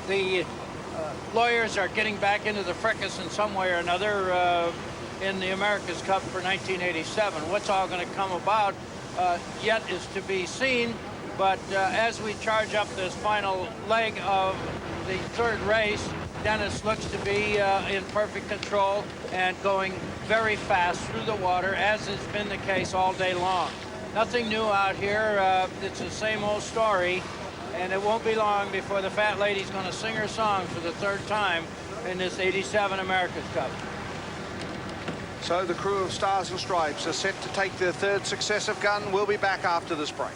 the lawyers are getting back into the fracas in some way or another in the America's Cup for 1987. What's all going to come about yet is to be seen. But as we charge up this final leg of the third race, Dennis looks to be in perfect control and going very fast through the water, as has been the case all day long. Nothing new out here. It's the same old story, and it won't be long before the fat lady's going to sing her song for the third time in this 87 America's Cup. So the crew of Stars and Stripes are set to take their third successive gun. We'll be back after this break.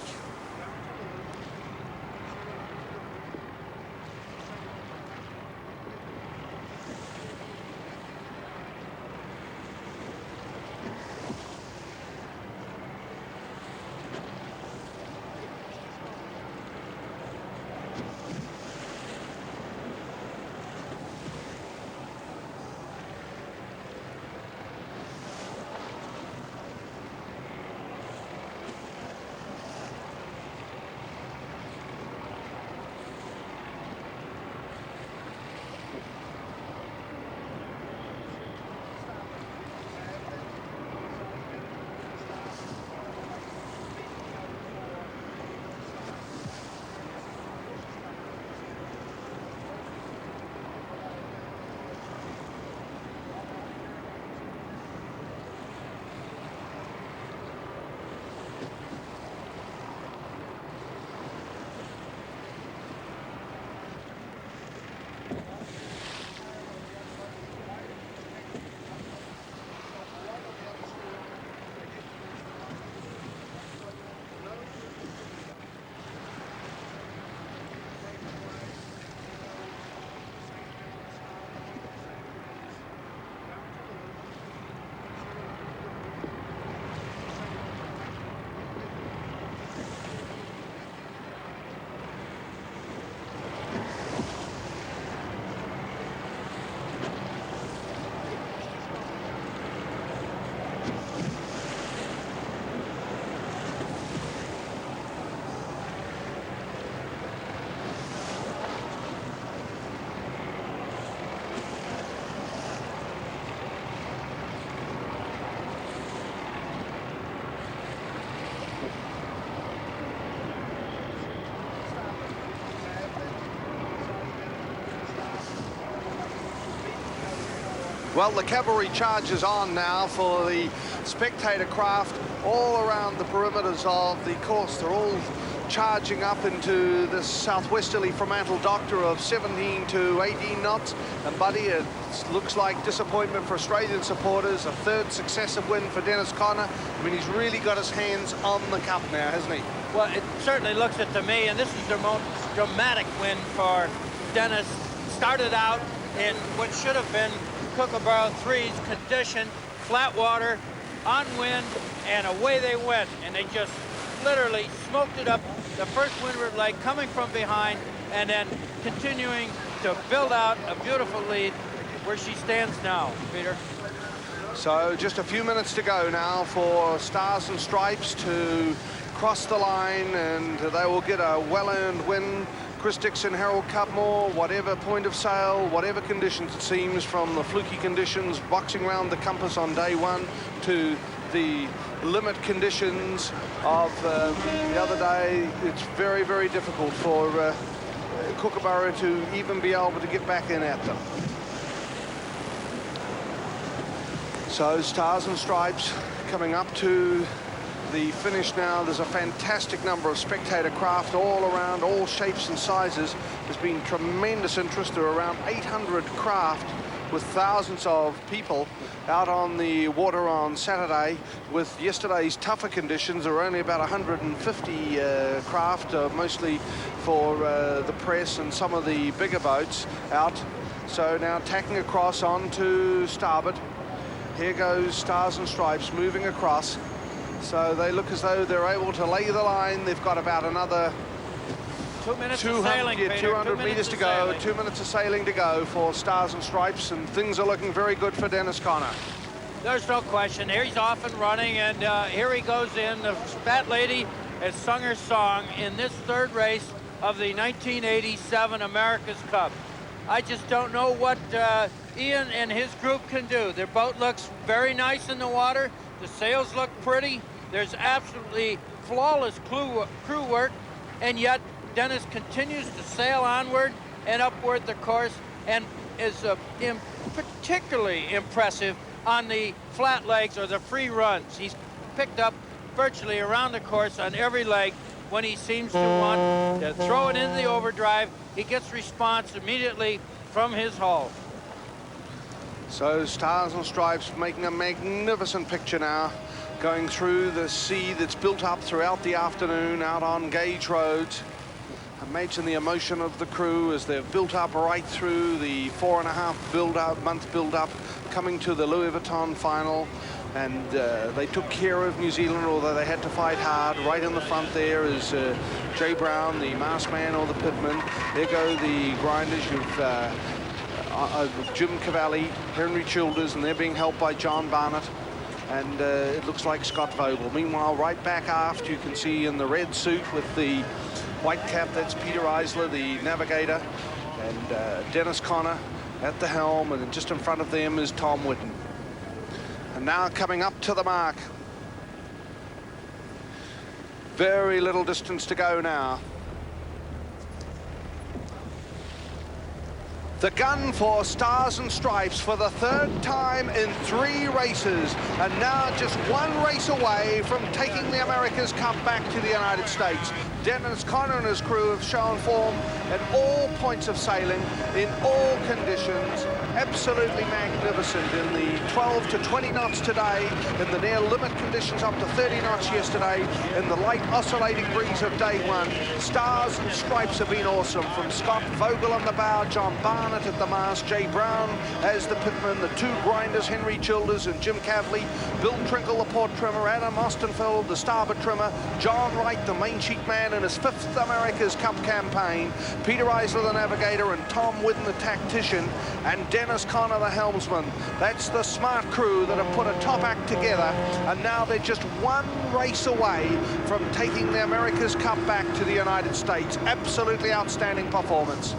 Well, the cavalry charge is on now for the spectator craft all around the perimeters of the course. They're all charging up into this southwesterly Fremantle doctor of 17 to 18 knots. And, Buddy, it looks like disappointment for Australian supporters. A third successive win for Dennis Conner. I mean, he's really got his hands on the cup now, hasn't he? Well, it certainly looks it to me, and this is the most dramatic win for Dennis. Started out in what should have been Kookaburra 3's condition, flat water, on wind, and away they went. And they just literally smoked it up the first windward leg, coming from behind, and then continuing to build out a beautiful lead where she stands now, Peter. So just a few minutes to go now for Stars and Stripes to cross the line, and they will get a well-earned win. Chris Dixon, Harold Cutmore, whatever point of sale, whatever conditions it seems, from the fluky conditions boxing round the compass on day one to the limit conditions of the other day, it's very, very difficult for Kookaburra to even be able to get back in at them. So Stars and Stripes coming up to the finish now. There's a fantastic number of spectator craft all around, all shapes and sizes. There's been tremendous interest. There are around 800 craft with thousands of people out on the water on Saturday. With yesterday's tougher conditions, there were only about 150 craft, mostly for the press and some of the bigger boats out. So now tacking across onto starboard. Here goes Stars and Stripes moving across. So they look as though they're able to lay the line. They've got about another 2 minutes of sailing, Peter. 200 meters to go. 2 minutes of sailing to go for Stars and Stripes, and things are looking very good for Dennis Conner. There's no question. Here he's off and running, and here he goes in. The fat lady has sung her song in this third race of the 1987 America's Cup. I just don't know what Ian and his group can do. Their boat looks very nice in the water. The sails look pretty. There's absolutely flawless crew work, and yet Dennis continues to sail onward and upward the course, and is particularly impressive on the flat legs or the free runs. He's picked up virtually around the course on every leg. When he seems to want to throw it into the overdrive, he gets response immediately from his hull. So Stars and Stripes making a magnificent picture now, going through the sea that's built up throughout the afternoon out on Gauge Roads. Imagine the emotion of the crew as they've built up right through the 4.5 month build-up, coming to the Louis Vuitton final. And they took care of New Zealand, although they had to fight hard. Right in the front there is Jay Brown, the mast man or the pitman. There go the grinders. You've Jim Cavalli, Henry Childers, and they're being helped by John Barnett. And it looks like Scott Vogel. Meanwhile, right back aft, you can see in the red suit with the white cap, that's Peter Eisler, the navigator, and Dennis Conner at the helm, and just in front of them is Tom Whitten. And now coming up to the mark. Very little distance to go now. The gun for Stars and Stripes for the third time in 3 races, and now just 1 race away from taking the America's Cup back to the United States. Dennis Conner and his crew have shown form at all points of sailing, in all conditions. Absolutely magnificent in the 12 to 20 knots today, in the near limit conditions up to 30 knots yesterday, in the light oscillating breeze of day 1. Stars and Stripes have been awesome, from Scott Vogel on the bow, John Barnett at the mast, Jay Brown as the pitman, the 2 grinders, Henry Childers and Jim Cavley, Bill Trinkle, the port trimmer, Adam Ostenfeld, the starboard trimmer, John Wright, the main sheet man in his 5th America's Cup campaign, Peter Eisler, the navigator, and Tom Whitten, the tactician, and Dennis Conner, the helmsman. That's the smart crew that have put a top act together, and now they're just 1 race away from taking the America's Cup back to the United States. Absolutely outstanding performance.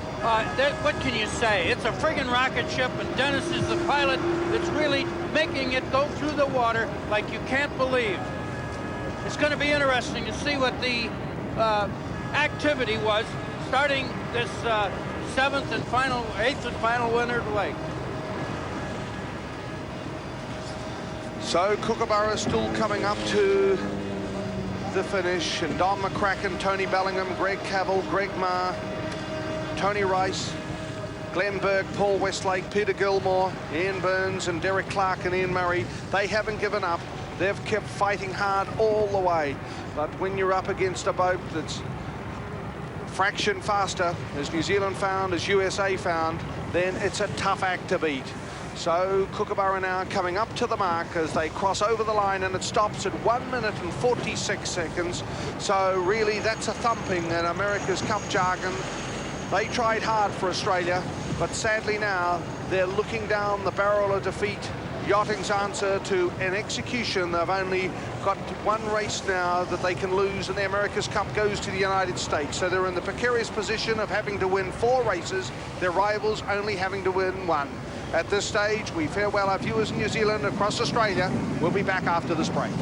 What can you say? It's a friggin' rocket ship, and Dennis is the pilot that's really making it go through the water like you can't believe. It's going to be interesting to see what the activity was starting this 8th and final winter leg. So Kookaburra still coming up to the finish, and Don McCracken, Tony Bellingham, Greg Cavill, Greg Marr, Tony Rice, Glenn Burke, Paul Westlake, Peter Gilmore, Ian Burns and Derek Clark and Ian Murray. They haven't given up. They've kept fighting hard all the way. But when you're up against a boat that's fraction faster, as New Zealand found, as USA found, then it's a tough act to beat. So Kookaburra now coming up to the mark as they cross over the line, and it stops at 1 minute and 46 seconds. So really that's a thumping in America's Cup jargon. They tried hard for Australia, but sadly now they're looking down the barrel of defeat. Yachting's answer to an execution. They've only got one race now that they can lose, and the America's Cup goes to the United States. So they're in the precarious position of having to win 4 races, their rivals only having to win 1. At this stage, we farewell our viewers in New Zealand across Australia. We'll be back after this break.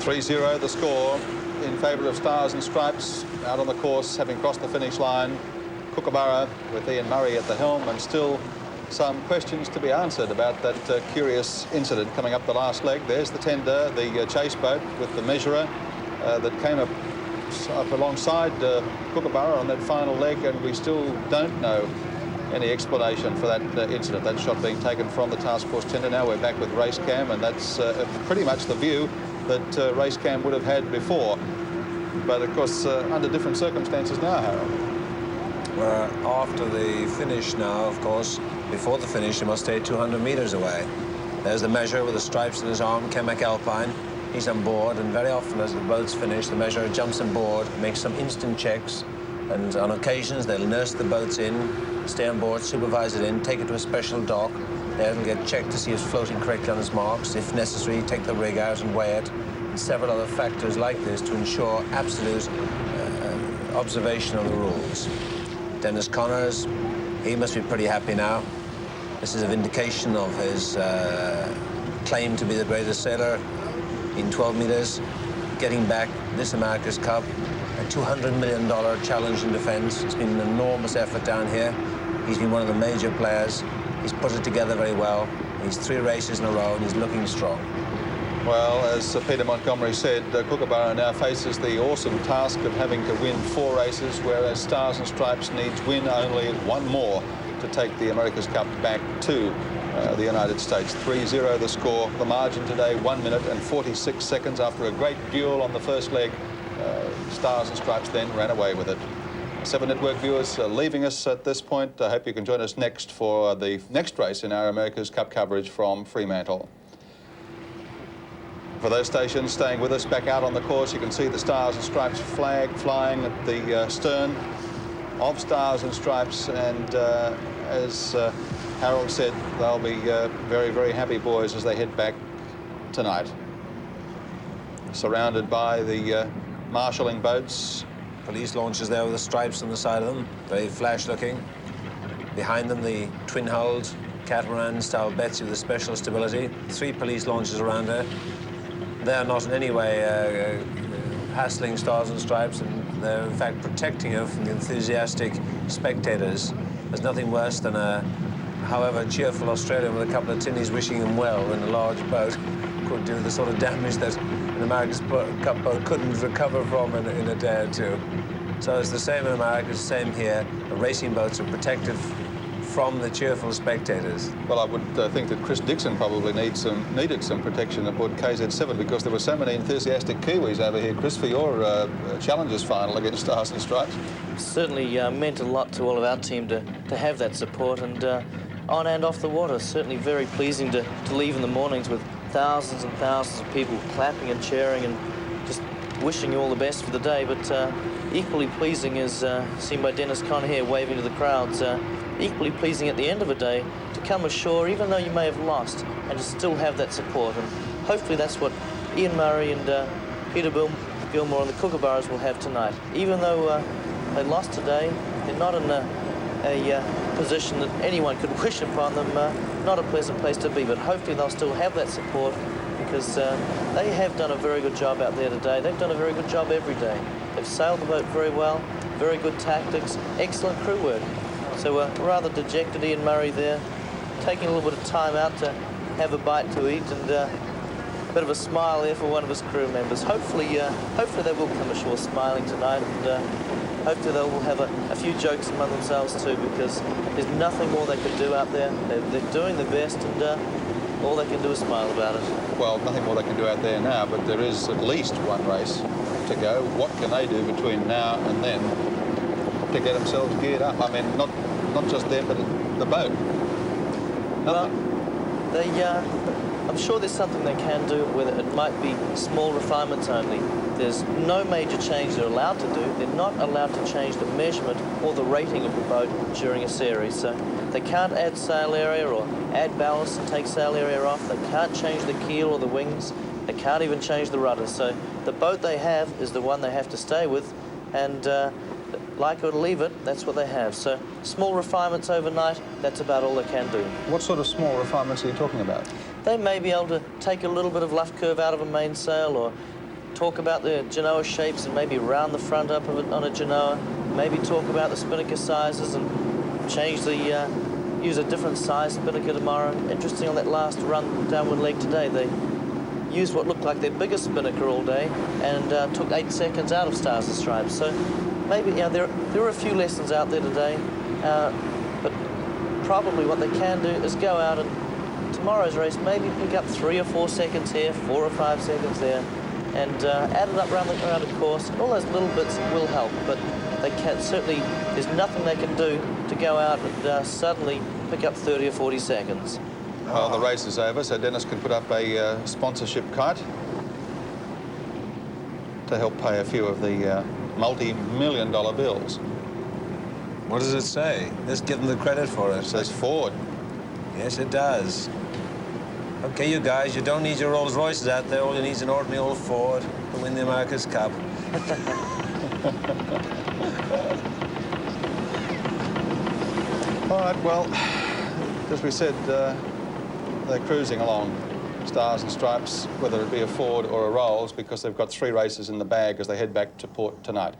.30 the score in favour of Stars and Stripes out on the course, having crossed the finish line. Kookaburra with Ian Murray at the helm, and still some questions to be answered about that curious incident coming up the last leg. There's the tender, the chase boat with the measurer that came up alongside Kookaburra on that final leg, and we still don't know any explanation for that incident. That shot being taken from the task force tender. Now we're back with race cam, and that's pretty much the view that race cam would have had before. But of course, under different circumstances now, Harold. We're after the finish now, of course. Before the finish, he must stay 200 metres away. There's the measure with the stripes in his arm, Ken McAlpine. He's on board, and very often as the boat's finished, the measurer jumps on board, makes some instant checks, and on occasions they'll nurse the boats in, stay on board, supervise it in, take it to a special dock. There it'll get checked to see it's floating correctly on its marks. If necessary, take the rig out and weigh it, and several other factors like this to ensure absolute observation of the rules. Dennis Connors, he must be pretty happy now. This is a vindication of his claim to be the greatest sailor in 12 metres, getting back this America's Cup, a $200 million challenge in defence. It's been an enormous effort down here. He's been one of the major players. He's put it together very well. He's 3 races in a row, and he's looking strong. Well, as Peter Montgomery said, Kookaburra now faces the awesome task of having to win 4 races, whereas Stars and Stripes needs win only 1 more to take the America's Cup back to the United States. 3-0 the score. The margin today, 1 minute and 46 seconds. After a great duel on the first leg, Stars and Stripes then ran away with it. 7 Network viewers leaving us at this point. I hope you can join us next for the next race in our America's Cup coverage from Fremantle. For those stations staying with us back out on the course, you can see the Stars and Stripes flag flying at the stern of Stars and Stripes, and as Harold said, they'll be very, very happy boys as they head back tonight. Surrounded by the marshalling boats. Police launches there with the stripes on the side of them, very flash-looking. Behind them, the twin-hulled catamaran-style Betsy with a special stability. 3 police launches around her. They're not in any way hassling Stars and Stripes, and they're in fact protecting her from the enthusiastic spectators. There's nothing worse than a, however, cheerful Australian with a couple of tinnies wishing him well in a large boat could do the sort of damage that an America's Cup boat couldn't recover from in a day or two. So it's the same in America, it's the same here. The racing boats are protected from the cheerful spectators. Well, I would think that Chris Dixon probably needed some protection aboard KZ7 because there were so many enthusiastic Kiwis over here. Chris, for your Challengers final against Stars and Stripes. Certainly meant a lot to all of our team to have that support, and on and off the water, certainly very pleasing to leave in the mornings with thousands and thousands of people clapping and cheering and just wishing you all the best for the day. But equally pleasing is seen by Dennis Conner here waving to the crowds. Equally pleasing at the end of a day to come ashore, even though you may have lost, and to still have that support. And hopefully that's what Ian Murray and Peter Gilmore and the Kookaburras will have tonight. Even though they lost today, they're not in a position that anyone could wish upon them. Not a pleasant place to be, but hopefully they'll still have that support, because they have done a very good job out there today. They've done a very good job every day. They've sailed the boat very well, very good tactics, excellent crew work. So rather dejected Ian Murray there, taking a little bit of time out to have a bite to eat, and a bit of a smile there for one of his crew members. Hopefully they will come ashore smiling tonight, and hopefully they will have a few jokes among themselves too, because there's nothing more they could do out there. They're doing their best, and all they can do is smile about it. Well, nothing more they can do out there now, but there is at least one race to go. What can they do between now and then to get themselves geared up? I mean, not just them, but the boat. Well, I'm sure there's something they can do, whether it might be small refinements only. There's no major change they're allowed to do. They're not allowed to change the measurement or the rating of the boat during a series. So they can't add sail area or add ballast and take sail area off. They can't change the keel or the wings. They can't even change the rudder. So the boat they have is the one they have to stay with, and like it or leave it, that's what they have. So small refinements overnight, that's about all they can do. What sort of small refinements are you talking about? They may be able to take a little bit of luff curve out of a mainsail, or talk about the genoa shapes and maybe round the front up of it on a genoa. Maybe talk about the spinnaker sizes and change the, use a different size spinnaker tomorrow. Interesting, on that last run downward leg today, they used what looked like their biggest spinnaker all day and took 8 seconds out of Stars and Stripes. So maybe, you know, there are a few lessons out there today, but probably what they can do is go out and tomorrow's race maybe pick up 3 or 4 seconds here, 4 or 5 seconds there, and add it up around the course. All those little bits will help, but they can certainly, there's nothing they can do to go out and suddenly pick up 30 or 40 seconds. Well, the race is over, so Dennis can put up a sponsorship kite to help pay a few of the multi-million-dollar bills. What does it say? Let's give them the credit for it. It says Ford. Yes, it does. Okay, you guys, you don't need your Rolls Royces out there. All you need is an ordinary old Ford to win the America's Cup. All right, well, as we said, they're cruising along, Stars and Stripes, whether it be a Ford or a Rolls, because they've got 3 races in the bag as they head back to port tonight.